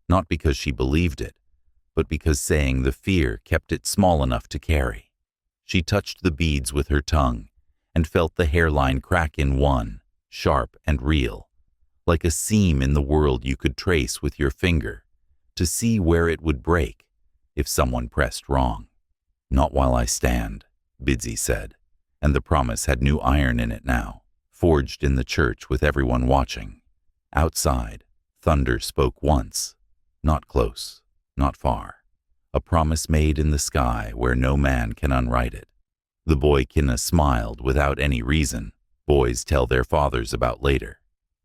[SPEAKER 1] not because she believed it, but because saying the fear kept it small enough to carry. She touched the beads with her tongue and felt the hairline crack in one, sharp and real, like a seam in the world you could trace with your finger to see where it would break if someone pressed wrong. "Not while I stand," Bidzi said, and the promise had new iron in it now, forged in the church with everyone watching. Outside, thunder spoke once, not close, not far, a promise made in the sky where no man can unwrite it. The boy Kinna smiled without any reason boys tell their fathers about later.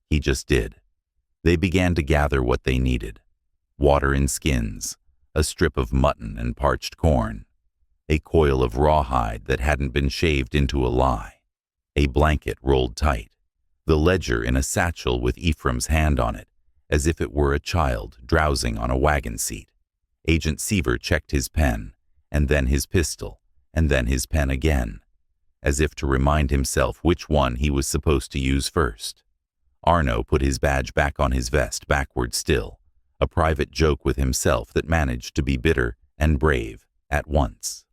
[SPEAKER 1] He just did. They began to gather what they needed: water in skins, a strip of mutton and parched corn, a coil of rawhide that hadn't been shaved into a lie, a blanket rolled tight, the ledger in a satchel with Ephraim's hand on it, as if it were a child drowsing on a wagon seat. Agent Seaver checked his pen, and then his pistol, and then his pen again, as if to remind himself which one he was supposed to use first. Arno put his badge back on his vest backward still, a private joke with himself that managed to be bitter and brave at once.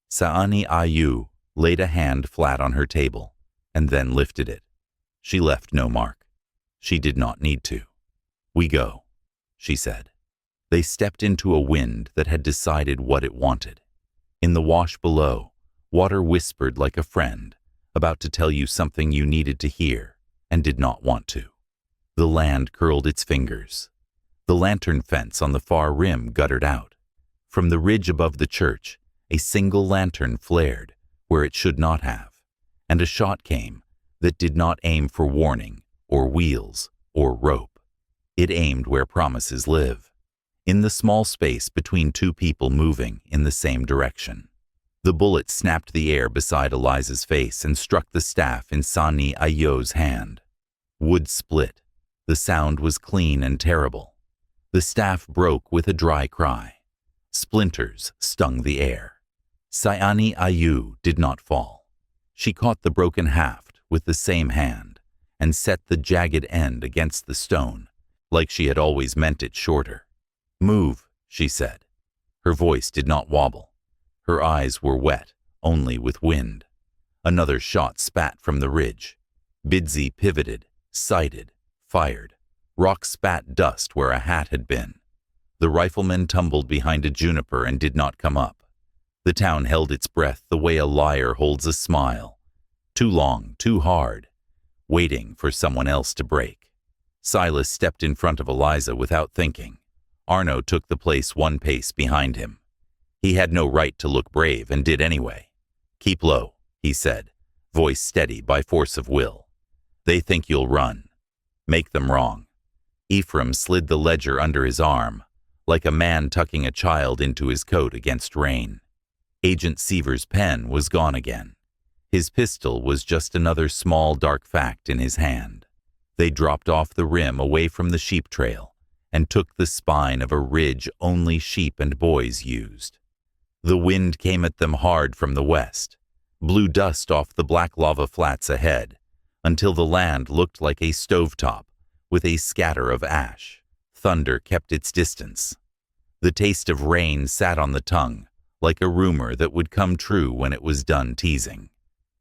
[SPEAKER 1] Saani Ayu laid a hand flat on her table, and then lifted it. She left no mark. She did not need to. "We go," she said. They stepped into a wind that had decided what it wanted. In the wash below, water whispered like a friend, about to tell you something you needed to hear and did not want to. The land curled its fingers. The lantern fence on the far rim guttered out. From the ridge above the church, a single lantern flared where it should not have, and a shot came that did not aim for warning or wheels or rope. It aimed where promises live, in the small space between two people moving in the same direction. The bullet snapped the air beside Eliza's face and struck the staff in Saani Ayo's hand. Wood split. The sound was clean and terrible. The staff broke with a dry cry. Splinters stung the air. Saani Ayu did not fall. She caught the broken haft with the same hand and set the jagged end against the stone, like she had always meant it shorter. "Move," she said. Her voice did not wobble. Her eyes were wet, only with wind. Another shot spat from the ridge. Bidzi pivoted, sighted, fired. Rock spat dust where a hat had been. The rifleman tumbled behind a juniper and did not come up. The town held its breath the way a liar holds a smile. Too long, too hard, waiting for someone else to break. Silas stepped in front of Eliza without thinking. Arno took the place one pace behind him. He had no right to look brave and did anyway. "Keep low," he said, voice steady by force of will. "They think you'll run. Make them wrong." Ephraim slid the ledger under his arm, like a man tucking a child into his coat against rain. Agent Seaver's pen was gone again. His pistol was just another small dark fact in his hand. They dropped off the rim away from the sheep trail and took the spine of a ridge only sheep and boys used. The wind came at them hard from the west, blew dust off the black lava flats ahead, until the land looked like a stovetop with a scatter of ash. Thunder kept its distance. The taste of rain sat on the tongue, like a rumor that would come true when it was done teasing.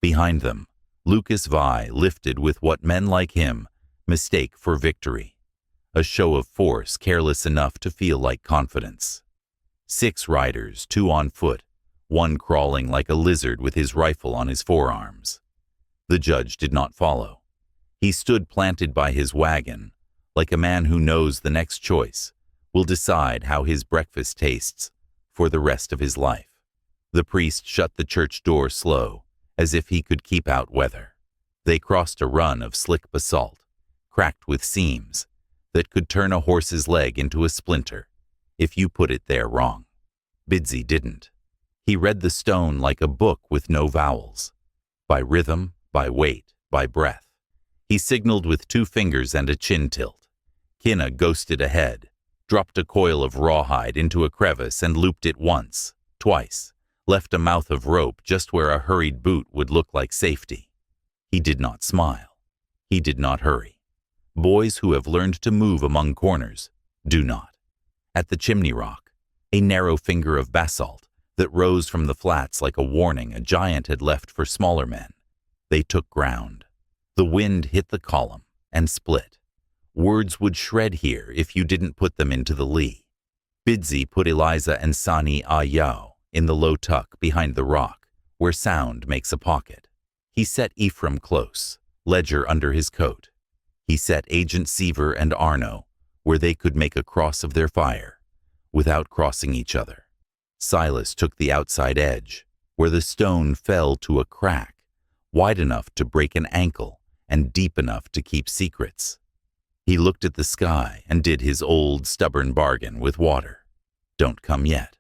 [SPEAKER 1] Behind them, Lucas Vi lifted with what men like him mistake for victory, a show of force careless enough to feel like confidence. 6 riders, 2 on foot, 1 crawling like a lizard with his rifle on his forearms. The judge did not follow. He stood planted by his wagon, like a man who knows the next choice will decide how his breakfast tastes for the rest of his life. The priest shut the church door slow, as if he could keep out weather. They crossed a run of slick basalt, cracked with seams, that could turn a horse's leg into a splinter if you put it there wrong. Bidsy didn't. He read the stone like a book with no vowels, by rhythm, by weight, by breath. He signaled with 2 fingers and a chin tilt. Kinna ghosted ahead, dropped a coil of rawhide into a crevice and looped it once, twice, left a mouth of rope just where a hurried boot would look like safety. He did not smile. He did not hurry. Boys who have learned to move among corners do not. At the chimney rock, a narrow finger of basalt that rose from the flats like a warning a giant had left for smaller men, they took ground. The wind hit the column and split. Words would shred here if you didn't put them into the lee. Bidsy put Eliza and Sani Ayao in the low tuck behind the rock, where sound makes a pocket. He set Ephraim close, ledger under his coat. He set Agent Seaver and Arno where they could make a cross of their fire, without crossing each other. Silas took the outside edge, where the stone fell to a crack, wide enough to break an ankle and deep enough to keep secrets. He looked at the sky and did his old stubborn bargain with water. Don't come yet.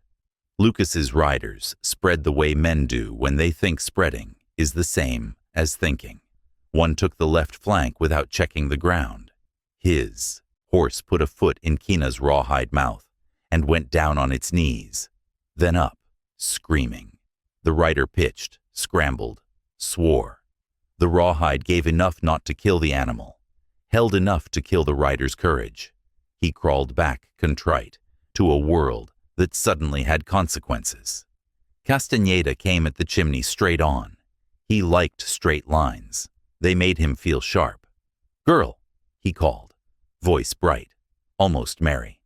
[SPEAKER 1] Lucas's riders spread the way men do when they think spreading is the same as thinking. One took the left flank without checking the ground. His horse put a foot in Kina's rawhide mouth and went down on its knees, then up, screaming. The rider pitched, scrambled, swore. The rawhide gave enough not to kill the animal, held enough to kill the rider's courage. He crawled back, contrite, to a world that suddenly had consequences. Castaneda came at the chimney straight on. He liked straight lines. They made him feel sharp. "Girl," he called, voice bright, almost merry.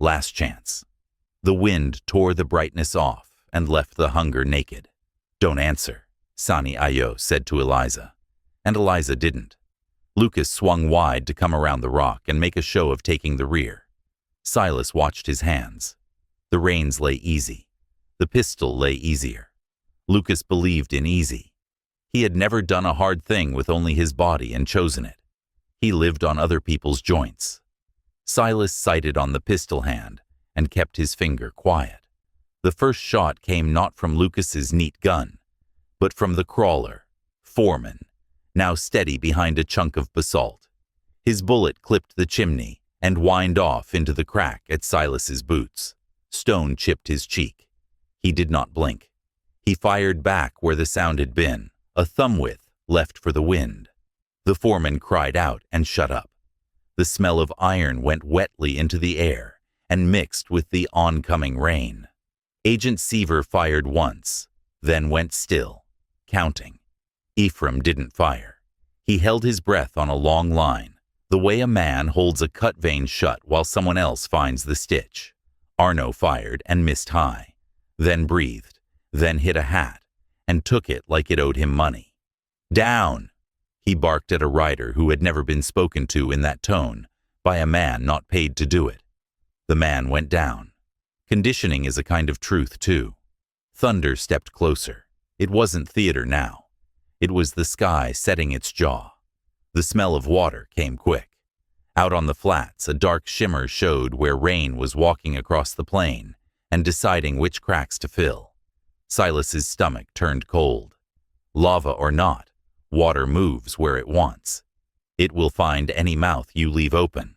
[SPEAKER 1] Last chance. The wind tore the brightness off and left the hunger naked. "Don't answer," Sani Ayo said to Eliza. And Eliza didn't. Lucas swung wide to come around the rock and make a show of taking the rear. Silas watched his hands. The reins lay easy. The pistol lay easier. Lucas believed in easy. He had never done a hard thing with only his body and chosen it. He lived on other people's joints. Silas sighted on the pistol hand and kept his finger quiet. The first shot came not from Lucas's neat gun, but from the crawler, Foreman, now steady behind a chunk of basalt. His bullet clipped the chimney and whined off into the crack at Silas's boots. Stone chipped his cheek. He did not blink. He fired back where the sound had been, a thumb width left for the wind. The foreman cried out and shut up. The smell of iron went wetly into the air and mixed with the oncoming rain. Agent Seaver fired once, then went still, counting. Ephraim didn't fire. He held his breath on a long line, the way a man holds a cut vein shut while someone else finds the stitch. Arno fired and missed high, then breathed, then hit a hat, and took it like it owed him money. "Down!" He barked at a rider who had never been spoken to in that tone by a man not paid to do it. The man went down. Conditioning is a kind of truth, too. Thunder stepped closer. It wasn't theater now. It was the sky setting its jaw. The smell of water came quick. Out on the flats, a dark shimmer showed where rain was walking across the plain and deciding which cracks to fill. Silas's stomach turned cold. Lava or not, water moves where it wants. It will find any mouth you leave open.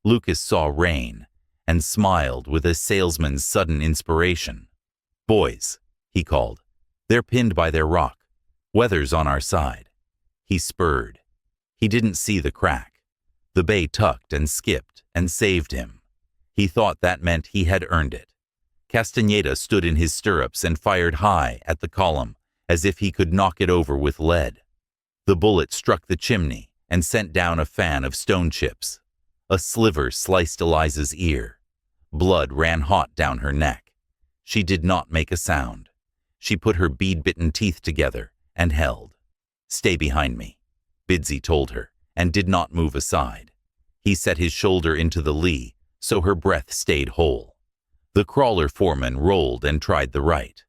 [SPEAKER 1] Lucas saw rain and smiled with a salesman's sudden inspiration. "Boys," he called, "they're pinned by their rock. Weather's on our side." He spurred. He didn't see the crack. The bay tucked and skipped and saved him. He thought that meant he had earned it. Castaneda stood in his stirrups and fired high at the column, as if he could knock it over with lead. The bullet struck the chimney and sent down a fan of stone chips. A sliver sliced Eliza's ear. Blood ran hot down her neck. She did not make a sound. She put her bead-bitten teeth together and held. "Stay behind me," Bidsy told her, and did not move aside. He set his shoulder into the lee, so her breath stayed whole. The crawler foreman rolled and tried the right.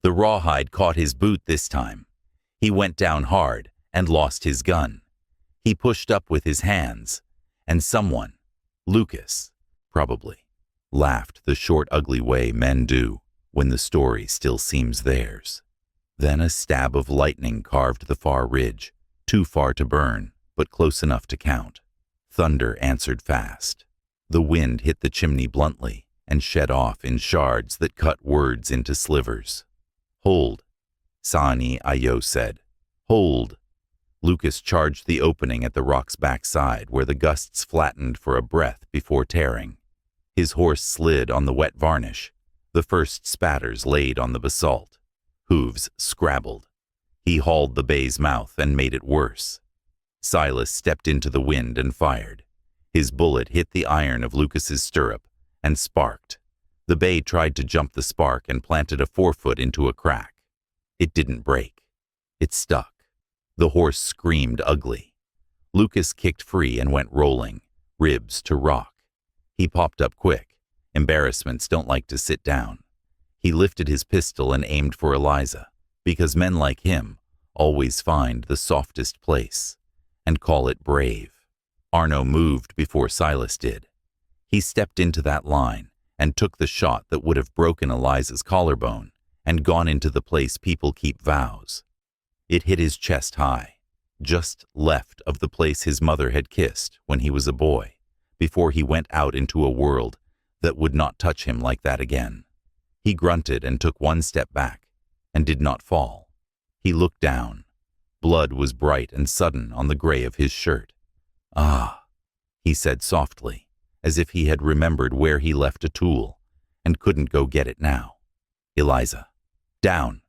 [SPEAKER 1] The rawhide caught his boot this time. He went down hard and lost his gun. He pushed up with his hands, and someone, Lucas, probably, laughed the short, ugly way men do when the story still seems theirs. Then a stab of lightning carved the far ridge, too far to burn, but close enough to count. Thunder answered fast. The wind hit the chimney bluntly and shed off in shards that cut words into slivers. "Hold," Sani Ayo said. "Hold." Lucas charged the opening at the rock's backside where the gusts flattened for a breath before tearing. His horse slid on the wet varnish. The first spatters laid on the basalt. Hooves scrabbled. He hauled the bay's mouth and made it worse. Silas stepped into the wind and fired. His bullet hit the iron of Lucas's stirrup and sparked. The bay tried to jump the spark and planted a forefoot into a crack. It didn't break. It stuck. The horse screamed ugly. Lucas kicked free and went rolling, ribs to rock. He popped up quick. Embarrassments don't like to sit down. He lifted his pistol and aimed for Eliza, because men like him always find the softest place and call it brave. Arno moved before Silas did. He stepped into that line and took the shot that would have broken Eliza's collarbone and gone into the place people keep vows. It hit his chest high, just left of the place his mother had kissed when he was a boy, before he went out into a world that would not touch him like that again. He grunted and took one step back, and did not fall. He looked down. Blood was bright and sudden on the gray of his shirt. "Ah," he said softly, as if he had remembered where he left a tool, and couldn't go get it now. "Eliza." "Down,"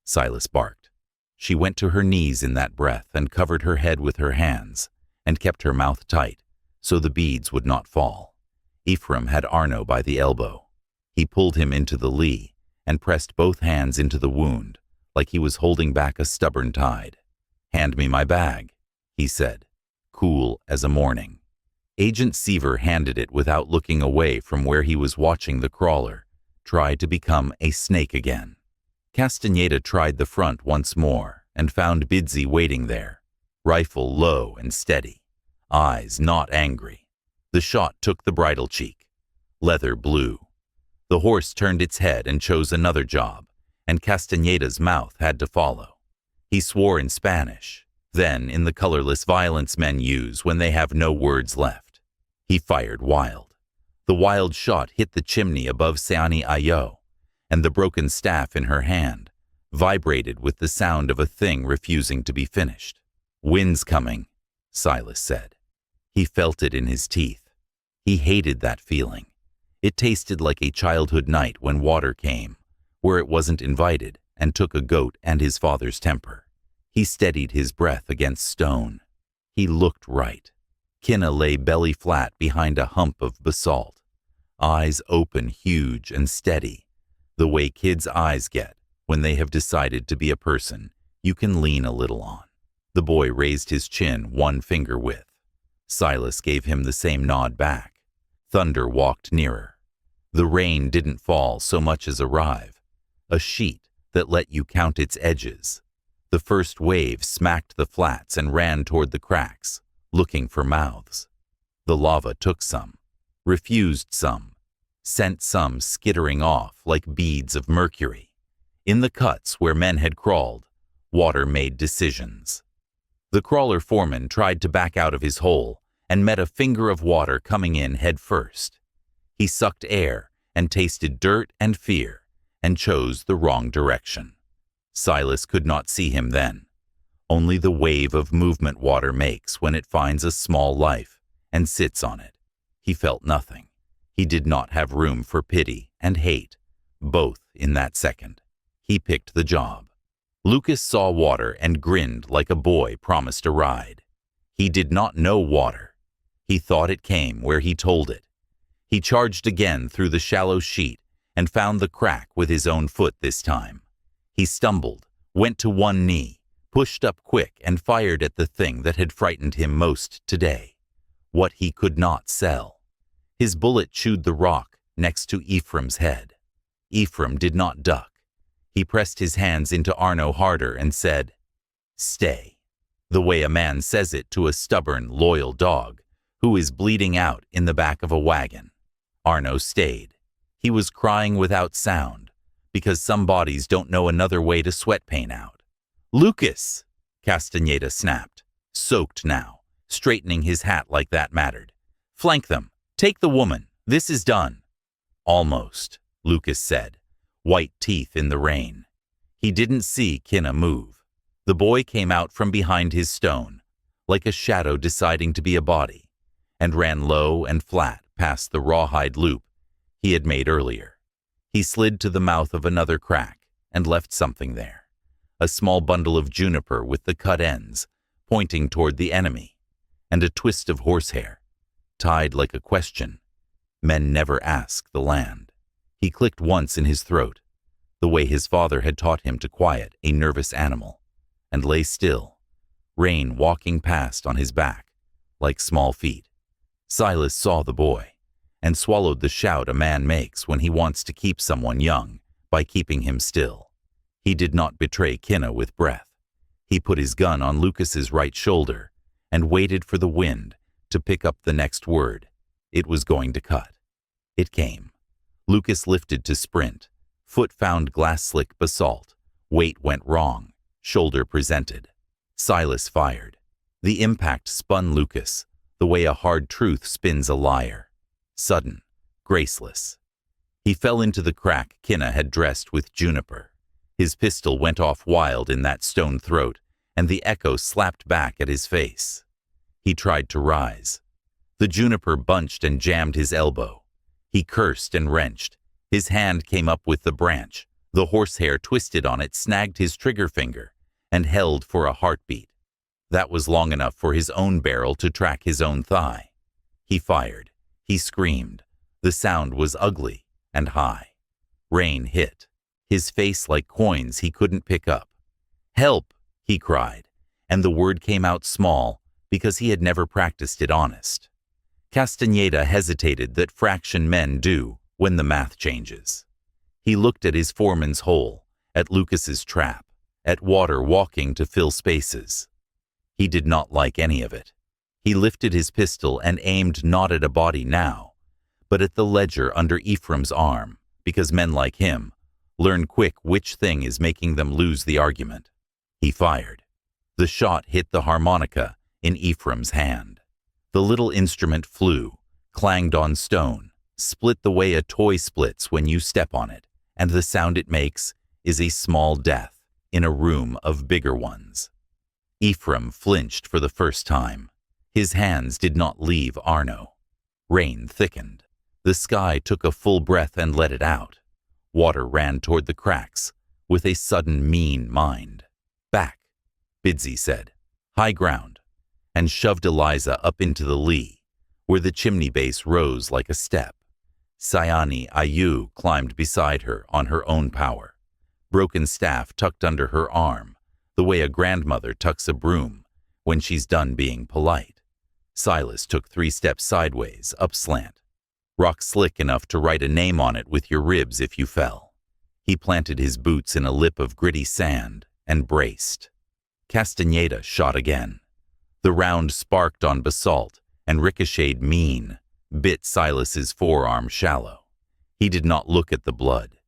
[SPEAKER 1] Silas barked. She went to her knees in that breath and covered her head with her hands, and kept her mouth tight, so the beads would not fall. Ephraim had Arno by the elbow. He pulled him into the lee, and pressed both hands into the wound, like he was holding back a stubborn tide. "Hand me my bag," he said, cool as a morning. Agent Seaver handed it without looking away from where he was watching the crawler try to become a snake again. Castaneda tried the front once more and found Bidsy waiting there, rifle low and steady, eyes not angry. The shot took the bridle cheek. Leather blew. The horse turned its head and chose another job, and Castaneda's mouth had to follow. He swore in Spanish, then in the colorless violence men use when they have no words left. He fired wild. The wild shot hit the chimney above Sani Ayo, and the broken staff in her hand vibrated with the sound of a thing refusing to be finished. "Wind's coming," Silas said. He felt it in his teeth. He hated that feeling. It tasted like a childhood night when water came, where it wasn't invited, and took a goat and his father's temper. He steadied his breath against stone. He looked right. Kinna lay belly flat behind a hump of basalt, eyes open, huge and steady, the way kids' eyes get when they have decided to be a person you can lean a little on. The boy raised his chin one finger width. Silas gave him the same nod back. Thunder walked nearer. The rain didn't fall so much as arrive, a sheet that let you count its edges. The first wave smacked the flats and ran toward the cracks, looking for mouths. The lava took some, refused some, sent some skittering off like beads of mercury. In the cuts where men had crawled, water made decisions. The crawler foreman tried to back out of his hole and met a finger of water coming in head first. He sucked air and tasted dirt and fear and chose the wrong direction. Silas could not see him then. Only the wave of movement water makes when it finds a small life and sits on it. He felt nothing. He did not have room for pity and hate, both in that second. He picked the job. Lucas saw water and grinned like a boy promised a ride. He did not know water. He thought it came where he told it. He charged again through the shallow sheet and found the crack with his own foot this time. He stumbled, went to one knee, pushed up quick and fired at the thing that had frightened him most today. What he could not sell. His bullet chewed the rock next to Ephraim's head. Ephraim did not duck. He pressed his hands into Arno harder and said, "Stay," the way a man says it to a stubborn, loyal dog who is bleeding out in the back of a wagon. Arno stayed. He was crying without sound, because some bodies don't know another way to sweat pain out. "Lucas!" Castaneda snapped, soaked now, straightening his hat like that mattered. "Flank them. Take the woman. This is done." "Almost," Lucas said, white teeth in the rain. He didn't see Kinna move. The boy came out from behind his stone, like a shadow deciding to be a body, and ran low and flat past the rawhide loop he had made earlier. He slid to the mouth of another crack and left something there, a small bundle of juniper with the cut ends pointing toward the enemy, and a twist of horsehair, tied like a question. Men never ask the land. He clicked once in his throat, the way his father had taught him to quiet a nervous animal, and lay still, rain walking past on his back like small feet. Silas saw the boy and swallowed the shout a man makes when he wants to keep someone young by keeping him still. He did not betray Kinna with breath. He put his gun on Lucas's right shoulder and waited for the wind to pick up the next word. It was going to cut. It came. Lucas lifted to sprint. Foot found glass-slick basalt. Weight went wrong. Shoulder presented. Silas fired. The impact spun Lucas, the way a hard truth spins a liar. Sudden, graceless. He fell into the crack Kinna had dressed with juniper. His pistol went off wild in that stone throat, and the echo slapped back at his face. He tried to rise. The juniper bunched and jammed his elbow. He cursed and wrenched. His hand came up with the branch. The horsehair twisted on it snagged his trigger finger and held for a heartbeat. That was long enough for his own barrel to track his own thigh. He fired. He screamed. The sound was ugly and high. Rain hit. His face like coins he couldn't pick up. "Help!" he cried, and the word came out small because he had never practiced it honest. Castaneda hesitated that fraction men do when the math changes. He looked at his foreman's hole, at Lucas's trap, at water walking to fill spaces. He did not like any of it. He lifted his pistol and aimed not at a body now, but at the ledger under Ephraim's arm, because men like him learn quick which thing is making them lose the argument. He fired. The shot hit the harmonica in Ephraim's hand. The little instrument flew, clanged on stone, split the way a toy splits when you step on it, and the sound it makes is a small death in a room of bigger ones. Ephraim flinched for the first time. His hands did not leave Arno. Rain thickened. The sky took a full breath and let it out. Water ran toward the cracks with a sudden mean mind. "Back," Bidsy said. "High ground," and shoved Eliza up into the lee, where the chimney base rose like a step. Sayani Ayu climbed beside her on her own power, broken staff tucked under her arm, the way a grandmother tucks a broom when she's done being polite. Silas took 3 steps sideways, up slant. Rock slick enough to write a name on it with your ribs if you fell. He planted his boots in a lip of gritty sand and braced. Castaneda shot again. The round sparked on basalt and ricocheted mean, bit Silas's forearm shallow. He did not look at the blood.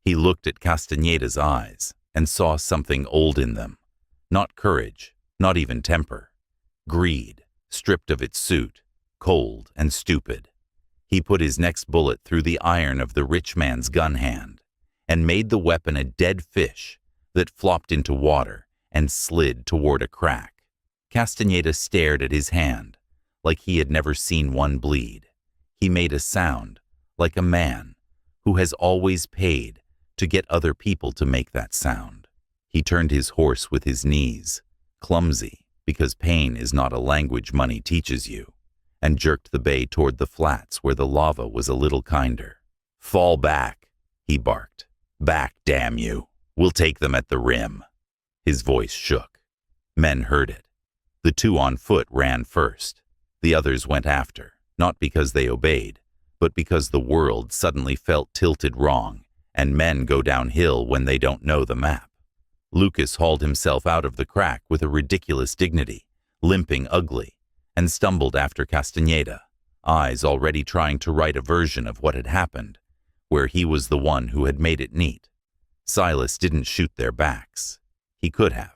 [SPEAKER 1] He looked at Castaneda's eyes and saw something old in them. Not courage, not even temper. Greed, stripped of its suit, cold and stupid. He put his next bullet through the iron of the rich man's gun hand and made the weapon a dead fish that flopped into water and slid toward a crack. Castaneda stared at his hand like he had never seen one bleed. He made a sound like a man who has always paid to get other people to make that sound. He turned his horse with his knees, clumsy because pain is not a language money teaches you, and jerked the bay toward the flats where the lava was a little kinder. "Fall back," he barked. "Back, damn you. We'll take them at the rim." His voice shook. Men heard it. The two on foot ran first. The others went after, not because they obeyed, but because the world suddenly felt tilted wrong, and men go downhill when they don't know the map. Lucas hauled himself out of the crack with a ridiculous dignity, limping ugly, and stumbled after Castaneda, eyes already trying to write a version of what had happened, where he was the one who had made it neat. Silas didn't shoot their backs. He could have.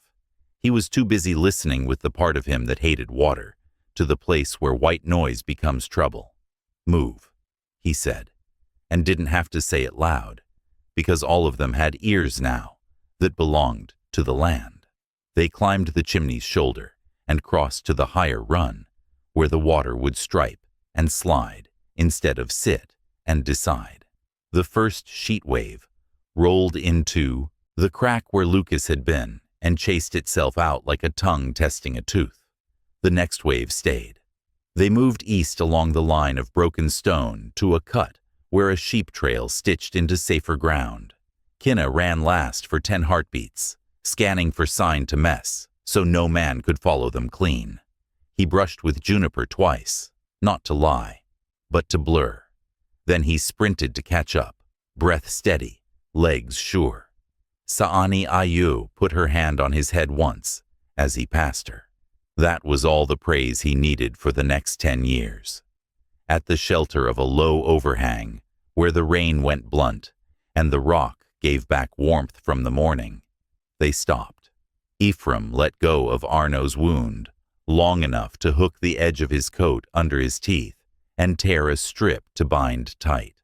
[SPEAKER 1] He was too busy listening with the part of him that hated water, to the place where white noise becomes trouble. "Move," he said, and didn't have to say it loud, because all of them had ears now that belonged to the land. They climbed the chimney's shoulder and crossed to the higher run, where the water would stripe and slide instead of sit and decide. The first sheet wave rolled into the crack where Lucas had been and chased itself out like a tongue testing a tooth. The next wave stayed. They moved east along the line of broken stone to a cut where a sheep trail stitched into safer ground. Kinna ran last for 10 heartbeats, scanning for sign to mess, so no man could follow them clean. He brushed with Juniper twice, not to lie, but to blur. Then he sprinted to catch up, breath steady, legs sure. Saani Ayu put her hand on his head once as he passed her. That was all the praise he needed for the next 10 years. At the shelter of a low overhang, where the rain went blunt and the rock gave back warmth from the morning, they stopped. Ephraim let go of Arno's wound, long enough to hook the edge of his coat under his teeth and tear a strip to bind tight.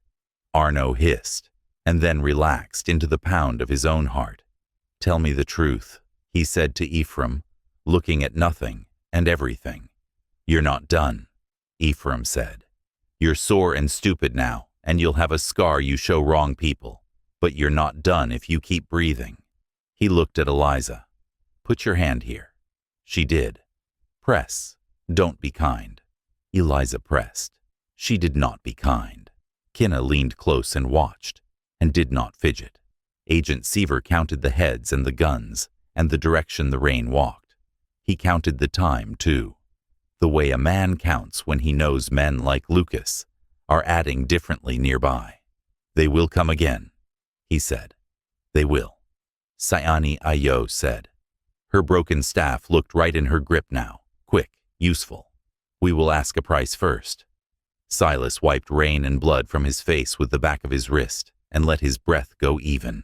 [SPEAKER 1] Arno hissed, and then relaxed into the pound of his own heart. "Tell me the truth," he said to Ephraim, looking at nothing and everything. "You're not done," Ephraim said. "You're sore and stupid now, and you'll have a scar you show wrong people, but you're not done if you keep breathing." He looked at Eliza. "Put your hand here." She did. "Press. Don't be kind." Eliza pressed. She did not be kind. Kinna leaned close and watched, and did not fidget. Agent Seaver counted the heads and the guns, and the direction the rain walked. He counted the time, too, the way a man counts when he knows men like Lucas are adding differently nearby. "They will come again," he said. "They will," Sayani Ayo said. Her broken staff looked right in her grip now, quick, useful. "We will ask a price first." Silas wiped rain and blood from his face with the back of his wrist and let his breath go even.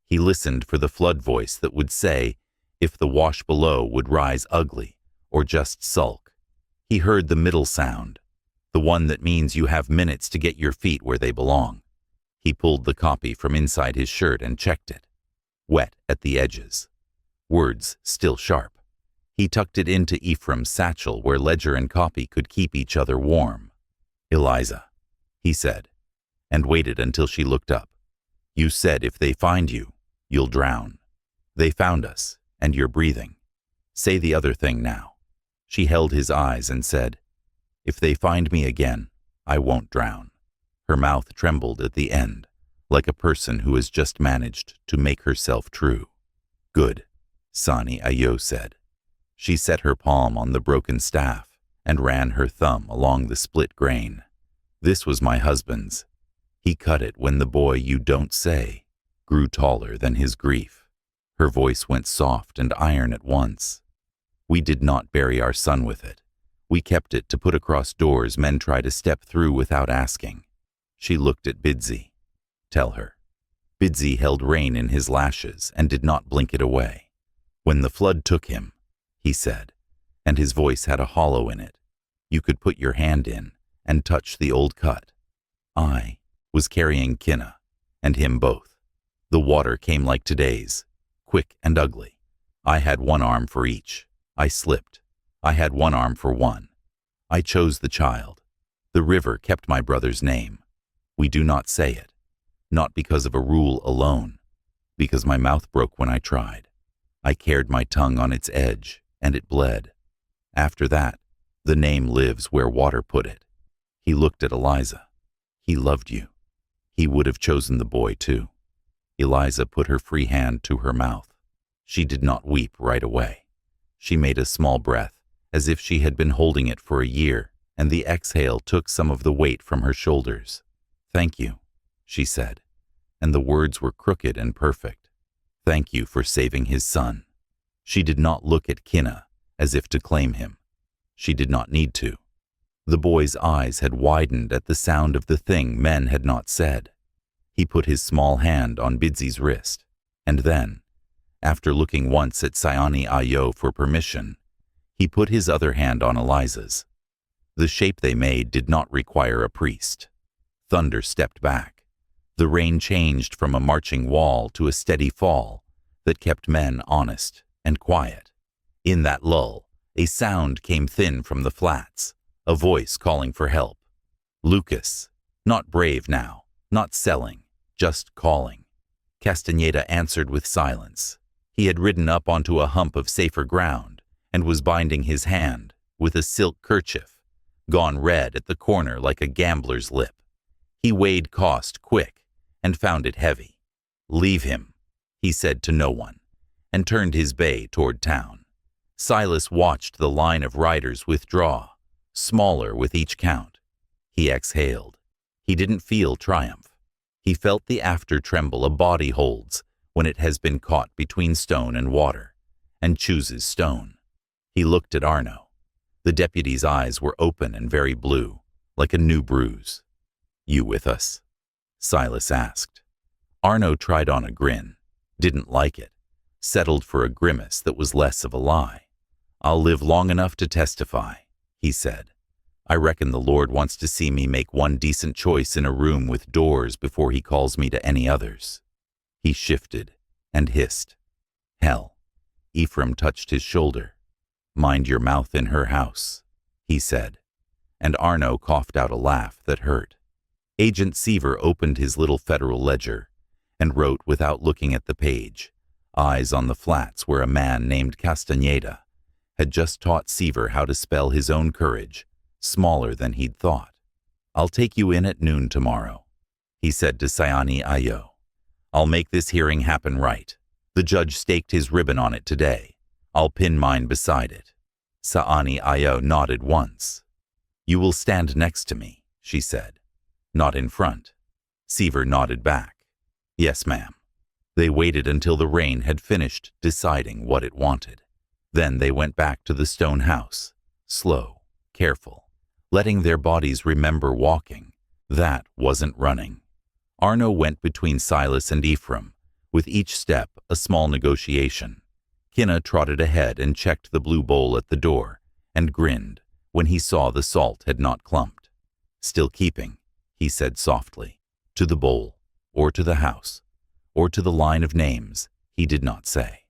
[SPEAKER 1] He listened for the flood voice that would say if the wash below would rise ugly or just sulk. He heard the middle sound, the one that means you have minutes to get your feet where they belong. He pulled the copy from inside his shirt and checked it. Wet at the edges. Words still sharp. He tucked it into Ephraim's satchel where ledger and copy could keep each other warm. "Eliza," he said, and waited until she looked up. "You said if they find you, you'll drown. They found us, and you're breathing. Say the other thing now." She held his eyes and said, "If they find me again, I won't drown." Her mouth trembled at the end, like a person who has just managed to make herself true. "Good," Sani Ayo said. She set her palm on the broken staff and ran her thumb along the split grain. "This was my husband's. He cut it when the boy you don't say grew taller than his grief." Her voice went soft and iron at once. "We did not bury our son with it. We kept it to put across doors men try to step through without asking." She looked at Bidsy. "Tell her." Bidsy held rain in his lashes and did not blink it away. "When the flood took him," he said, and his voice had a hollow in it, "you could put your hand in and touch the old cut. I was carrying Kinna and him both. The water came like today's, quick and ugly. I had one arm for each. I slipped. I had one arm for one. I chose the child. The river kept my brother's name. We do not say it. not because of a rule alone, because my mouth broke when I tried. I carried my tongue on its edge, and it bled. After that, the name lives where water put it. He looked at Eliza. He loved you. He would have chosen the boy too. Eliza put her free hand to her mouth. She did not weep right away. She made a small breath, as if she had been holding it for a year, and the exhale took some of the weight from her shoulders. "Thank you," she said, and the words were crooked and perfect. "Thank you for saving his son." She did not look at Kinna as if to claim him. She did not need to. The boy's eyes had widened at the sound of the thing men had not said. He put his small hand on Bidsy's wrist, and then, after looking once at Sayani Ayo for permission, he put his other hand on Eliza's. The shape they made did not require a priest. Thunder stepped back. The rain changed from a marching wall to a steady fall that kept men honest and quiet. In that lull, a sound came thin from the flats, a voice calling for help. Lucas, not brave now, not selling, just calling. Castaneda answered with silence. He had ridden up onto a hump of safer ground and was binding his hand with a silk kerchief, gone red at the corner like a gambler's lip. He weighed cost quick and found it heavy. "Leave him," he said to no one, and turned his bay toward town. Silas watched the line of riders withdraw, smaller with each count. He exhaled. He didn't feel triumph. He felt the after tremble a body holds when it has been caught between stone and water, and chooses stone. He looked at Arno. The deputy's eyes were open and very blue, like a new bruise. "You with us?" Silas asked. Arno tried on a grin, didn't like it, settled for a grimace that was less of a lie. "I'll live long enough to testify," he said. "I reckon the Lord wants to see me make one decent choice in a room with doors before he calls me to any others." He shifted and hissed. "Hell." Ephraim touched his shoulder. "Mind your mouth in her house," he said, and Arno coughed out a laugh that hurt. Agent Seaver opened his little federal ledger and wrote without looking at the page, eyes on the flats where a man named Castaneda had just taught Seaver how to spell his own courage, smaller than he'd thought. "I'll take you in at noon tomorrow," he said to Sayani Ayo. "I'll make this hearing happen right. The judge staked his ribbon on it today. I'll pin mine beside it." Sayani Ayo nodded once. "You will stand next to me," she said. "Not in front." Seaver nodded back. "Yes, ma'am." They waited until the rain had finished deciding what it wanted. Then they went back to the stone house, slow, careful, letting their bodies remember walking. That wasn't running. Arno went between Silas and Ephraim, with each step a small negotiation. Kinna trotted ahead and checked the blue bowl at the door, and grinned when he saw the salt had not clumped. "Still keeping," he said softly, "to the bowl, or to the house, or to the line of names," he did not say.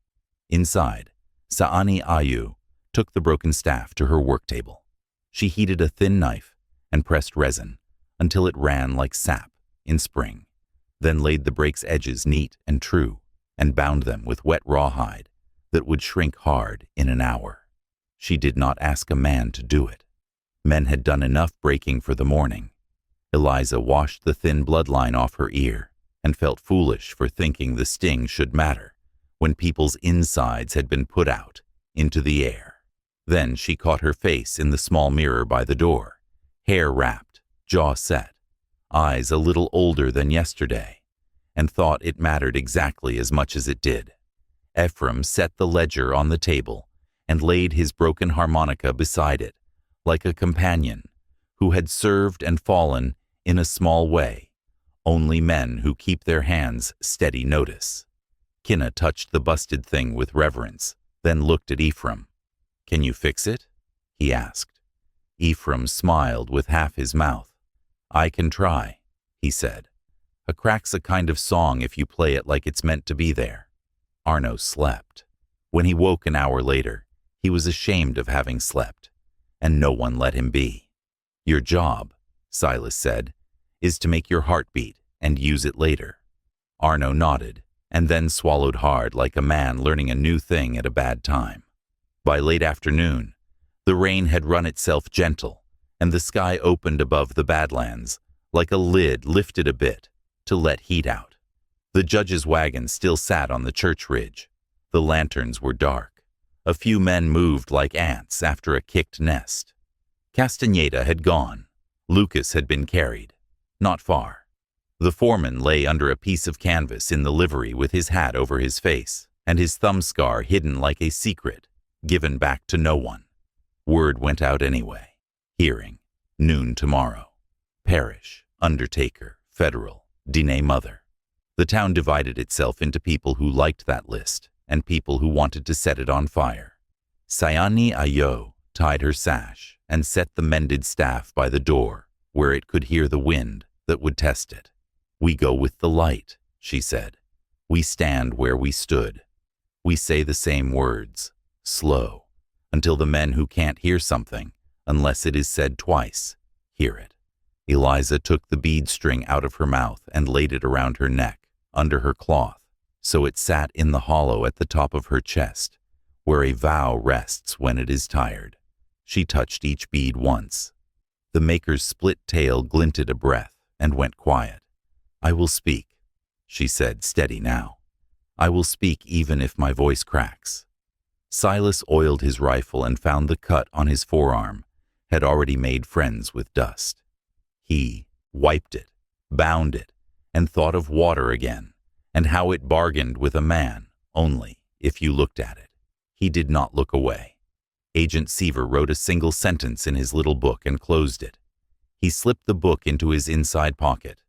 [SPEAKER 1] Inside, Sayani Ayu took the broken staff to her work table. She heated a thin knife and pressed resin until it ran like sap in spring, then laid the break's edges neat and true and bound them with wet rawhide that would shrink hard in an hour. She did not ask a man to do it. Men had done enough breaking for the morning. Eliza washed the thin bloodline off her ear and felt foolish for thinking the sting should matter when people's insides had been put out into the air. Then she caught her face in the small mirror by the door, hair wrapped, jaw set, eyes a little older than yesterday, and thought it mattered exactly as much as it did. Ephraim set the ledger on the table and laid his broken harmonica beside it, like a companion who had served and fallen in a small way. Only men who keep their hands steady notice. Kinna touched the busted thing with reverence, then looked at Ephraim. "Can you fix it?" he asked. Ephraim smiled with half his mouth. "I can try," he said. "A crack's a kind of song if you play it like it's meant to be there." Arno slept. When he woke an hour later, he was ashamed of having slept, and no one let him be. "Your job," Silas said, "is to make your heart beat and use it later. Arno nodded, and then swallowed hard like a man learning a new thing at a bad time. By late afternoon, the rain had run itself gentle, and the sky opened above the Badlands, like a lid lifted a bit to let heat out. The judge's wagon still sat on the church ridge. The lanterns were dark. A few men moved like ants after a kicked nest. Castaneda had gone. Lucas had been carried. Not far. The foreman lay under a piece of canvas in the livery with his hat over his face and his thumb scar hidden like a secret, given back to no one. Word went out anyway. Hearing, noon tomorrow. Parish, undertaker, federal, Diné mother. The town divided itself into people who liked that list and people who wanted to set it on fire. Sayani Ayo tied her sash and set the mended staff by the door where it could hear the wind that would test it. We go with the light, she said. We stand where we stood. We say the same words, slow, until the men who can't hear something, unless it is said twice, hear it. Eliza took the bead string out of her mouth and laid it around her neck, under her cloth, so it sat in the hollow at the top of her chest, where a vow rests when it is tired. She touched each bead once. The maker's split tail glinted a breath and went quiet. I will speak, she said, steady now. I will speak even if my voice cracks. Silas oiled his rifle and found the cut on his forearm had already made friends with dust. He wiped it, bound it, and thought of water again, and how it bargained with a man, only if you looked at it. He did not look away. Agent Seaver wrote a single sentence in his little book and closed it. He slipped the book into his inside pocket.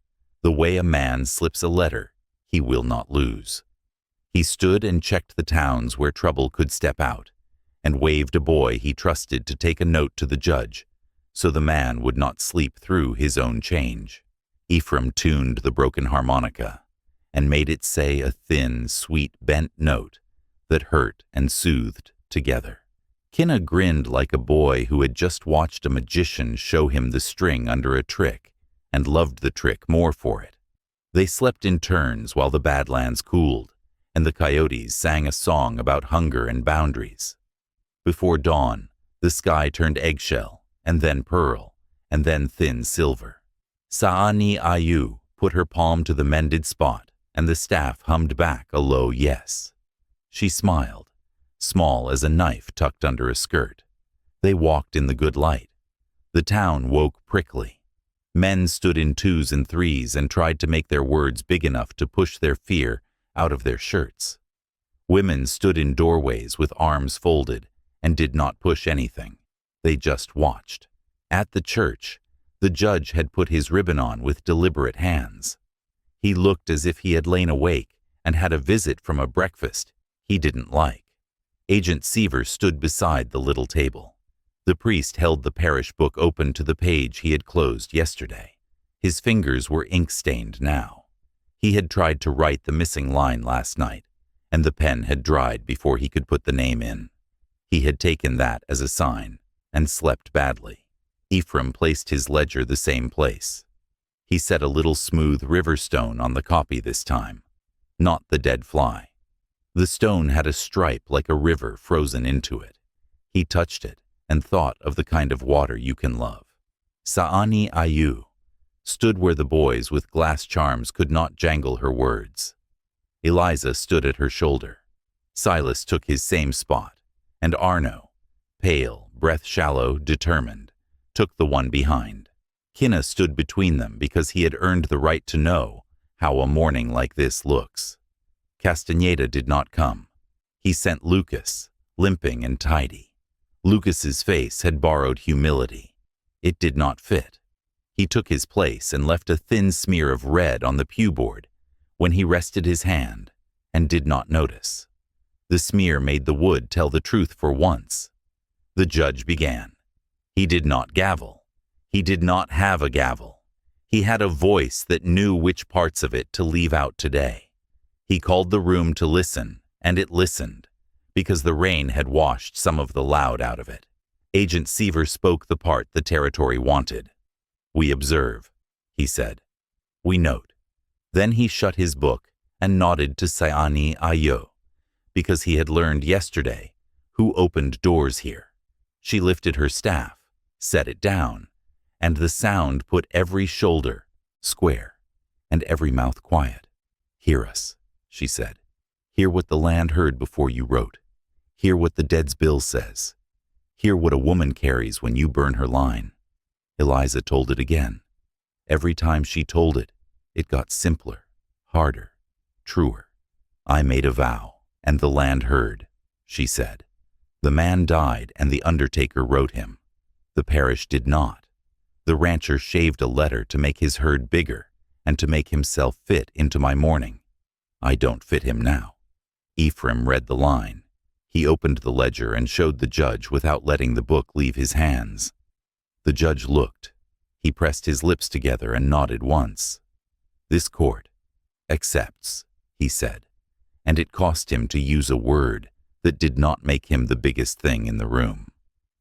[SPEAKER 1] The way a man slips a letter, he will not lose. He stood and checked the towns where trouble could step out, and waved a boy he trusted to take a note to the judge, so the man would not sleep through his own change. Ephraim tuned the broken harmonica, and made it say a thin, sweet, bent note that hurt and soothed together. Kinna grinned like a boy who had just watched a magician show him the string under a trick, and loved the trick more for it. They slept in turns while the Badlands cooled, and the coyotes sang a song about hunger and boundaries. Before dawn, the sky turned eggshell, and then pearl, and then thin silver. Saani Ayu put her palm to the mended spot, and the staff hummed back a low yes. She smiled, small as a knife tucked under a skirt. They walked in the good light. The town woke prickly. Men stood in twos and threes and tried to make their words big enough to push their fear out of their shirts. Women stood in doorways with arms folded and did not push anything. They just watched. At the church, the judge had put his ribbon on with deliberate hands. He looked as if he had lain awake and had a visit from a breakfast he didn't like. Agent Seaver stood beside the little table. The priest held the parish book open to the page he had closed yesterday. His fingers were ink-stained now. He had tried to write the missing line last night, and the pen had dried before he could put the name in. He had taken that as a sign, and slept badly. Ephraim placed his ledger the same place. He set a little smooth river stone on the copy this time, not the dead fly. The stone had a stripe like a river frozen into it. He touched it and thought of the kind of water you can love. Saani Ayu stood where the boys with glass charms could not jangle her words. Eliza stood at her shoulder. Silas took his same spot, and Arno, pale, breath shallow, determined, took the one behind. Kinna stood between them because he had earned the right to know how a morning like this looks. Castaneda did not come. He sent Lucas, limping and tidy. Lucas's face had borrowed humility. It did not fit. He took his place and left a thin smear of red on the pew board when he rested his hand and did not notice. The smear made the wood tell the truth for once. The judge began. He did not gavel. He did not have a gavel. He had a voice that knew which parts of it to leave out today. He called the room to listen, and it listened, because the rain had washed some of the loud out of it. Agent Seaver spoke the part the territory wanted. We observe, he said. We note. Then he shut his book and nodded to Sayani Ayo, because he had learned yesterday who opened doors here. She lifted her staff, set it down, and the sound put every shoulder square and every mouth quiet. "Hear us," she said. "Hear what the land heard before you wrote. Hear what the dead's bill says. Hear what a woman carries when you burn her line." Eliza told it again. Every time she told it, it got simpler, harder, truer. "I made a vow, and the land heard," she said. "The man died, and the undertaker wrote him. The parish did not. The rancher shaved a letter to make his herd bigger and to make himself fit into my mourning. I don't fit him now." Ephraim read the line. He opened the ledger and showed the judge without letting the book leave his hands. The judge looked. He pressed his lips together and nodded once. "This court accepts," he said, and it cost him to use a word that did not make him the biggest thing in the room.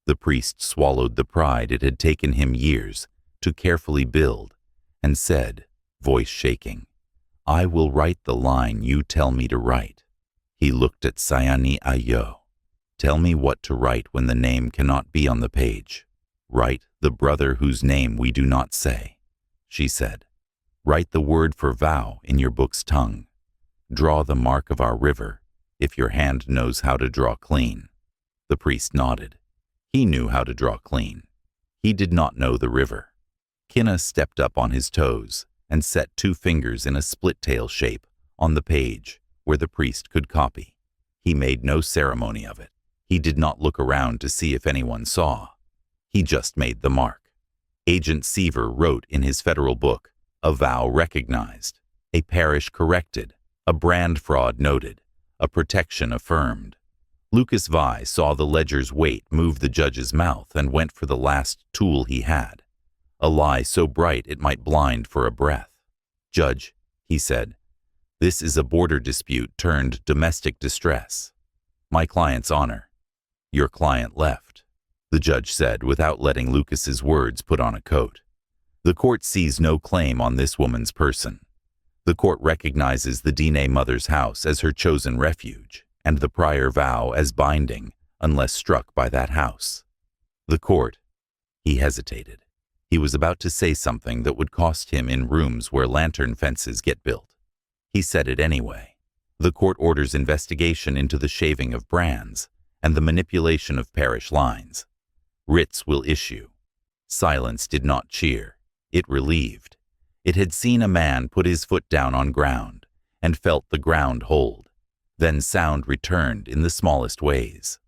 [SPEAKER 1] The priest swallowed the pride it had taken him years to carefully build and said, voice shaking, "I will write the line you tell me to write." He looked at Sayani Ayo. "Tell me what to write when the name cannot be on the page." "Write the brother whose name we do not say," she said. "Write the word for vow in your book's tongue. Draw the mark of our river, if your hand knows how to draw clean." The priest nodded. He knew how to draw clean. He did not know the river. Kinna stepped up on his toes and set 2 fingers in a split-tail shape on the page where the priest could copy. He made no ceremony of it. He did not look around to see if anyone saw. He just made the mark. Agent Seaver wrote in his federal book, a vow recognized, a parish corrected, a brand fraud noted, a protection affirmed. Lucas Vi saw the ledger's weight move the judge's mouth and went for the last tool he had, a lie so bright it might blind for a breath. "Judge," he said, "this is a border dispute turned domestic distress. My client's honor." "Your client left," the judge said without letting Lucas's words put on a coat. "The court sees no claim on this woman's person. The court recognizes the Dine mother's house as her chosen refuge, and the prior vow as binding unless struck by that house. The court—" He hesitated. He was about to say something that would cost him in rooms where lantern fences get built. He said it anyway. "The court orders investigation into the shaving of brands and the manipulation of parish lines. Writs will issue." Silence did not cheer. It relieved. It had seen a man put his foot down on ground and felt the ground hold. Then sound returned in the smallest ways.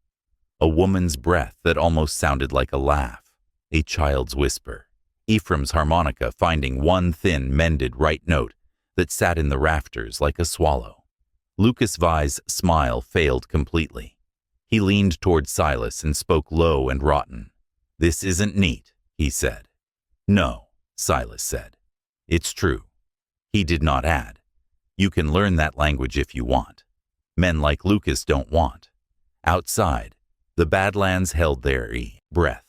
[SPEAKER 1] A woman's breath that almost sounded like a laugh, a child's whisper, Ephraim's harmonica finding one thin, mended right note that sat in the rafters like a swallow. Lucas Vi's smile failed completely. He leaned toward Silas and spoke low and rotten. "This isn't neat," he said. "No," Silas said. "It's true." He did not add, "You can learn that language if you want. Men like Lucas don't want." Outside, the Badlands held their breath,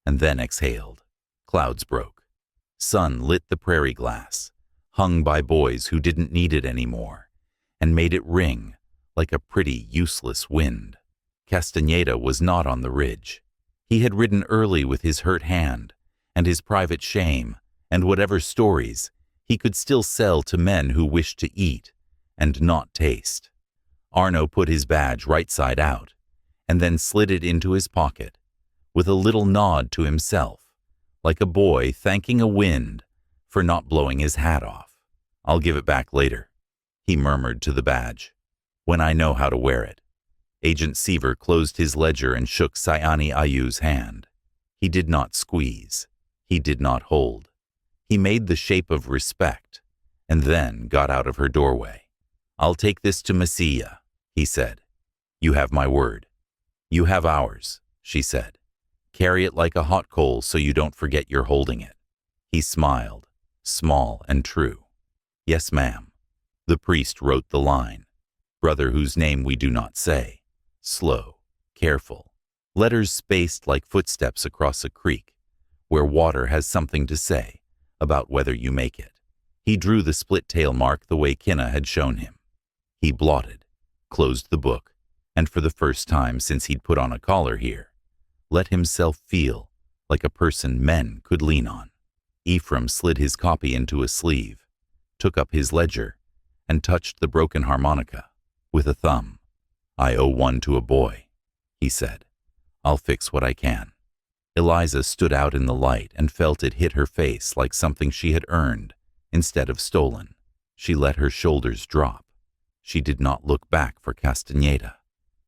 [SPEAKER 1] and then exhaled. Clouds broke. Sun lit the prairie glass, hung by boys who didn't need it anymore, and made it ring like a pretty, useless wind. Castaneda was not on the ridge. He had ridden early with his hurt hand and his private shame and whatever stories he could still sell to men who wished to eat and not taste. Arno put his badge right side out and then slid it into his pocket with a little nod to himself, like a boy thanking a wind for not blowing his hat off. "I'll give it back later," he murmured to the badge, "when I know how to wear it." Agent Seaver closed his ledger and shook Sayani Ayu's hand. He did not squeeze. He did not hold. He made the shape of respect and then got out of her doorway. "I'll take this to Messia," he said. "You have my word." "You have ours," she said. "Carry it like a hot coal so you don't forget you're holding it." He smiled, small and true. "Yes, ma'am." The priest wrote the line, "Brother whose name we do not say." Slow, careful, letters spaced like footsteps across a creek, where water has something to say about whether you make it. He drew the split tail mark the way Kinna had shown him. He blotted, closed the book, and for the first time since he'd put on a collar here, let himself feel like a person men could lean on. Ephraim slid his copy into a sleeve, took up his ledger, and touched the broken harmonica with a thumb. "I owe one to a boy," he said. "I'll fix what I can." Eliza stood out in the light and felt it hit her face like something she had earned instead of stolen. She let her shoulders drop. She did not look back for Castaneda.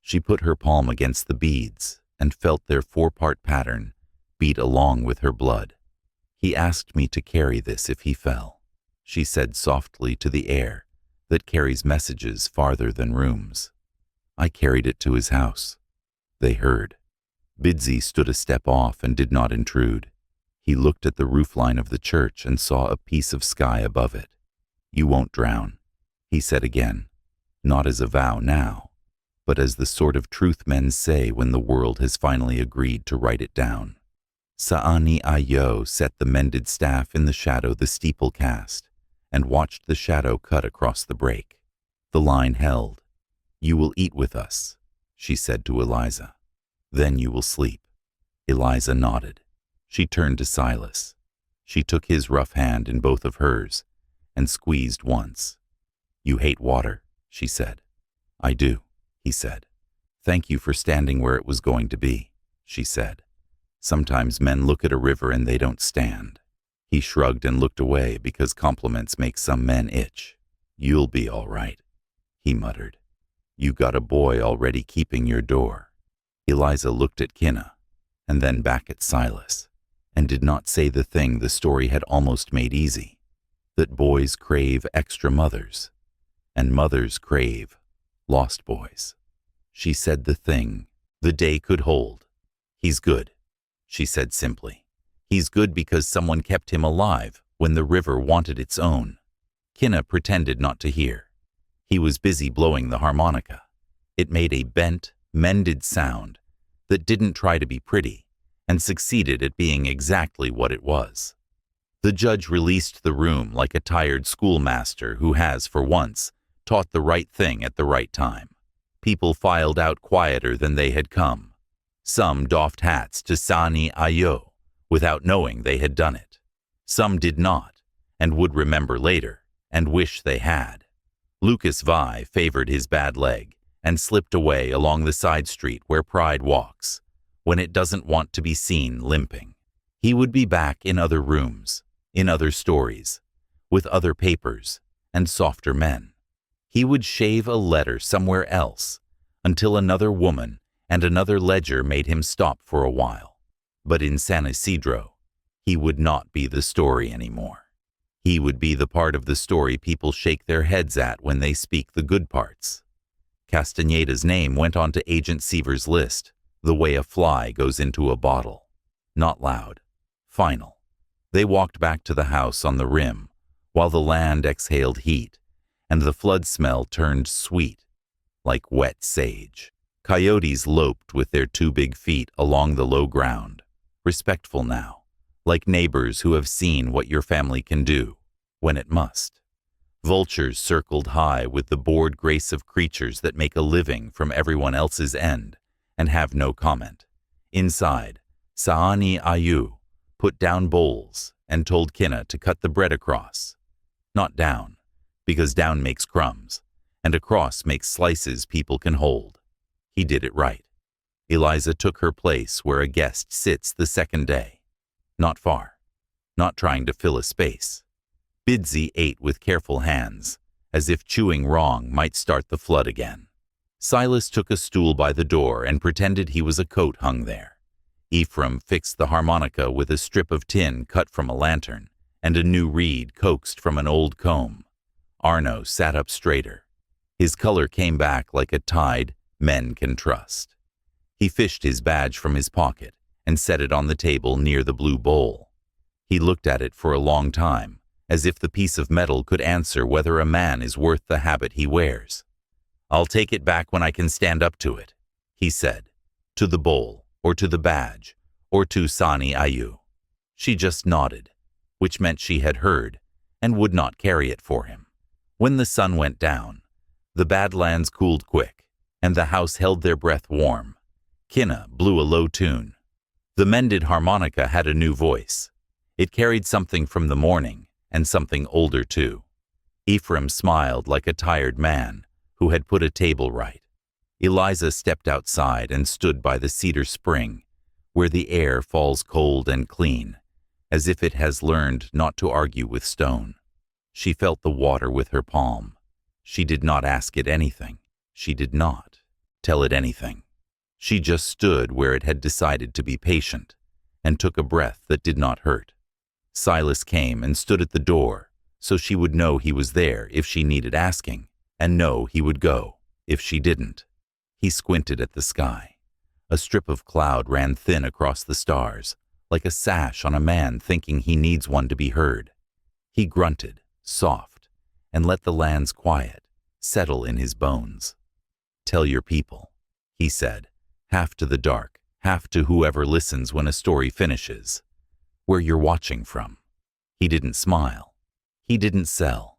[SPEAKER 1] She put her palm against the beads and felt their four-part pattern beat along with her blood. "He asked me to carry this if he fell," she said softly to the air that carries messages farther than rooms. "I carried it to his house." They heard. Bidsy stood a step off and did not intrude. He looked at the roofline of the church and saw a piece of sky above it. "You won't drown," he said again, not as a vow now, but as the sort of truth men say when the world has finally agreed to write it down. Saani Ayo set the mended staff in the shadow the steeple cast and watched the shadow cut across the break. The line held. "You will eat with us," she said to Eliza. "Then you will sleep." Eliza nodded. She turned to Silas. She took his rough hand in both of hers and squeezed once. "You hate water," she said. "I do," he said. "Thank you for standing where it was going to be," she said. "Sometimes men look at a river and they don't stand." He shrugged and looked away because compliments make some men itch. "You'll be all right," he muttered. "You got a boy already keeping your door." Eliza looked at Kinna and then back at Silas and did not say the thing the story had almost made easy, that boys crave extra mothers and mothers crave lost boys. She said the thing the day could hold. "He's good," she said simply. "He's good because someone kept him alive when the river wanted its own." Kinna pretended not to hear. He was busy blowing the harmonica. It made a bent, mended sound that didn't try to be pretty and succeeded at being exactly what it was. The judge released the room like a tired schoolmaster who has, for once, taught the right thing at the right time. People filed out quieter than they had come. Some doffed hats to Sani Ayo without knowing they had done it. Some did not, and would remember later, and wish they had. Lucas Vi favored his bad leg and slipped away along the side street where pride walks, when it doesn't want to be seen limping. He would be back in other rooms, in other stories, with other papers and softer men. He would shave a letter somewhere else until another woman and another ledger made him stop for a while. But in San Isidro, he would not be the story anymore. He would be the part of the story people shake their heads at when they speak the good parts. Castaneda's name went onto Agent Seaver's list, the way a fly goes into a bottle. Not loud. Final. They walked back to the house on the rim, while the land exhaled heat, and the flood smell turned sweet, like wet sage. Coyotes loped with their 2 big feet along the low ground, respectful now, like neighbors who have seen what your family can do, when it must. Vultures circled high with the bored grace of creatures that make a living from everyone else's end and have no comment. Inside, Saani Ayu put down bowls and told Kinna to cut the bread across. Not down, because down makes crumbs, and across makes slices people can hold. He did it right. Eliza took her place where a guest sits the second day. Not far, not trying to fill a space. Bidsy ate with careful hands, as if chewing wrong might start the flood again. Silas took a stool by the door and pretended he was a coat hung there. Ephraim fixed the harmonica with a strip of tin cut from a lantern and a new reed coaxed from an old comb. Arno sat up straighter. His color came back like a tide men can trust. He fished his badge from his pocket and set it on the table near the blue bowl. He looked at it for a long time, as if the piece of metal could answer whether a man is worth the habit he wears. "I'll take it back when I can stand up to it," he said, to the bowl, or to the badge, or to Sani Ayu. She just nodded, which meant she had heard, and would not carry it for him. When the sun went down, the Badlands cooled quick, and the house held their breath warm. Kinna blew a low tune. The mended harmonica had a new voice. It carried something from the morning, and something older too. Ephraim smiled like a tired man who had put a table right. Eliza stepped outside and stood by the cedar spring, where the air falls cold and clean, as if it has learned not to argue with stone. She felt the water with her palm. She did not ask it anything. She did not tell it anything. She just stood where it had decided to be patient, and took a breath that did not hurt. Silas came and stood at the door, so she would know he was there if she needed asking, and know he would go if she didn't. He squinted at the sky. A strip of cloud ran thin across the stars, like a sash on a man thinking he needs one to be heard. He grunted, soft, and let the land's quiet settle in his bones. "Tell your people," he said, half to the dark, half to whoever listens when a story finishes, "where you're watching from." He didn't smile. He didn't sell.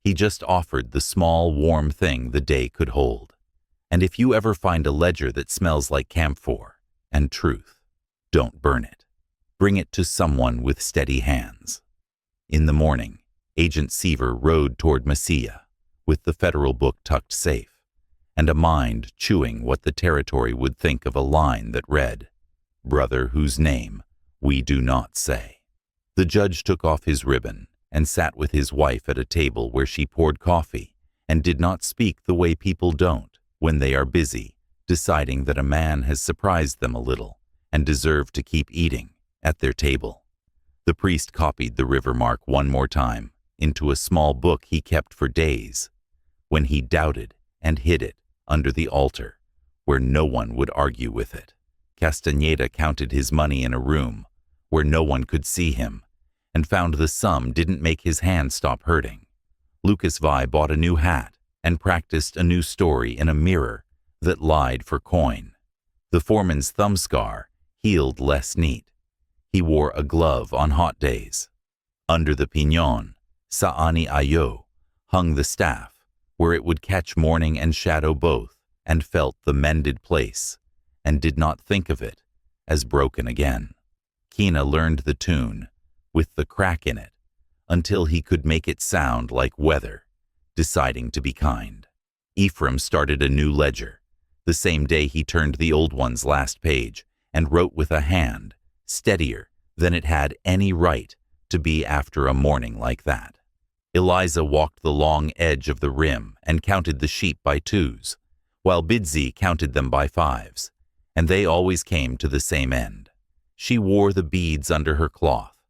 [SPEAKER 1] He just offered the small, warm thing the day could hold. And if you ever find a ledger that smells like camphor and truth, don't burn it. Bring it to someone with steady hands. In the morning, Agent Seaver rode toward Mesilla, with the federal book tucked safe, and a mind chewing what the territory would think of a line that read, "Brother whose name we do not say." The judge took off his ribbon and sat with his wife at a table where she poured coffee and did not speak the way people don't when they are busy, deciding that a man has surprised them a little and deserved to keep eating at their table. The priest copied the river mark one more time into a small book he kept for days, when he doubted, and hid it under the altar, where no one would argue with it. Castaneda counted his money in a room where no one could see him, and found the sum didn't make his hand stop hurting. Lucas Vi bought a new hat and practiced a new story in a mirror that lied for coin. The foreman's thumb scar healed less neat. He wore a glove on hot days. Under the piñon, Saani Ayo hung the staff, where it would catch morning and shadow both, and felt the mended place, and did not think of it as broken again. Kina learned the tune, with the crack in it, until he could make it sound like weather, deciding to be kind. Ephraim started a new ledger, the same day he turned the old one's last page, and wrote with a hand, steadier than it had any right to be after a morning like that. Eliza walked the long edge of the rim and counted the sheep by twos, while Bidzi counted them by fives, and they always came to the same end. She wore the beads under her cloth,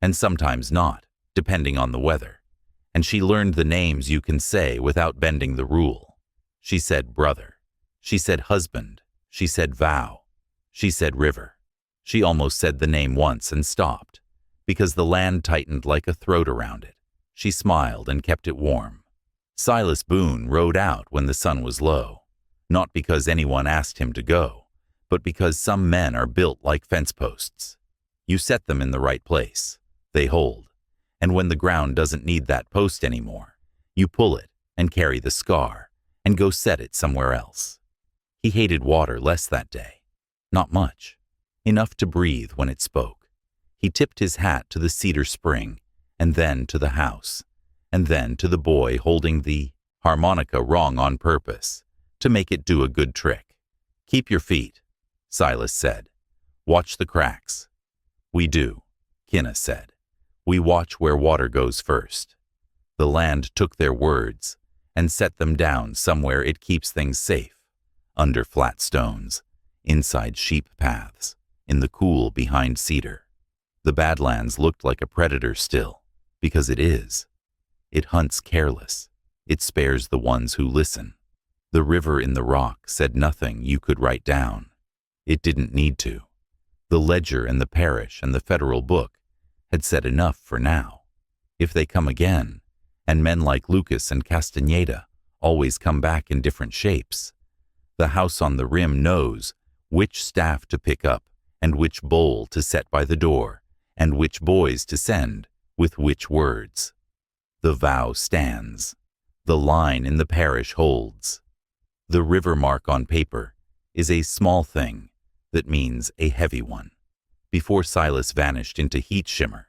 [SPEAKER 1] and sometimes not, depending on the weather, and she learned the names you can say without bending the rule. She said brother. She said husband. She said vow. She said river. She almost said the name once and stopped, because the land tightened like a throat around it. She smiled and kept it warm. Silas Boone rode out when the sun was low, not because anyone asked him to go, but because some men are built like fence posts. You set them in the right place, they hold, and when the ground doesn't need that post anymore, you pull it and carry the scar and go set it somewhere else. He hated water less that day. Not much. Enough to breathe when it spoke. He tipped his hat to the cedar spring, and then to the house, and then to the boy holding the harmonica wrong on purpose, to make it do a good trick. "Keep your feet," Silas said. "Watch the cracks." "We do," Kinna said. "We watch where water goes first." The land took their words and set them down somewhere it keeps things safe, under flat stones, inside sheep paths, in the cool behind cedar. The Badlands looked like a predator still, because it is. It hunts careless. It spares the ones who listen. The river in the rock said nothing you could write down. It didn't need to. The ledger and the parish and the federal book had said enough for now. If they come again, and men like Lucas and Castaneda always come back in different shapes, the house on the rim knows which staff to pick up and which bowl to set by the door and which boys to send with which words. The vow stands. The line in the parish holds. The river mark on paper is a small thing that means a heavy one. Before Silas vanished into heat shimmer,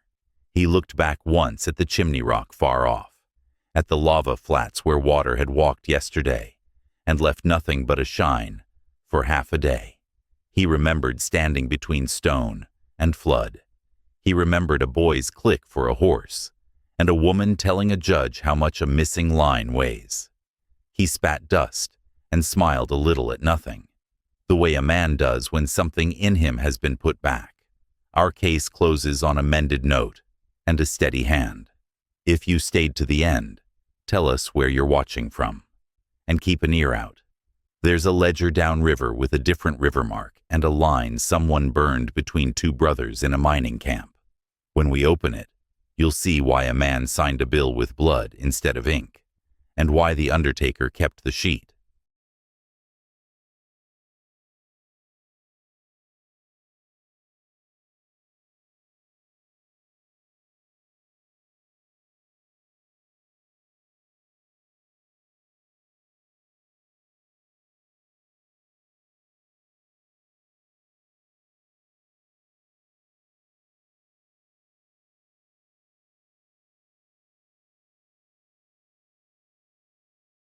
[SPEAKER 1] he looked back once at the chimney rock far off, at the lava flats where water had walked yesterday and left nothing but a shine for half a day. He remembered standing between stone and flood. He remembered a boy's click for a horse and a woman telling a judge how much a missing line weighs. He spat dust and smiled a little at nothing, the way a man does when something in him has been put back. Our case closes on a mended note and a steady hand. If you stayed to the end, tell us where you're watching from. And keep an ear out. There's a ledger downriver with a different river mark and a line someone burned between two brothers in a mining camp. When we open it, you'll see why a man signed a bill with blood instead of ink, and why the undertaker kept the sheet.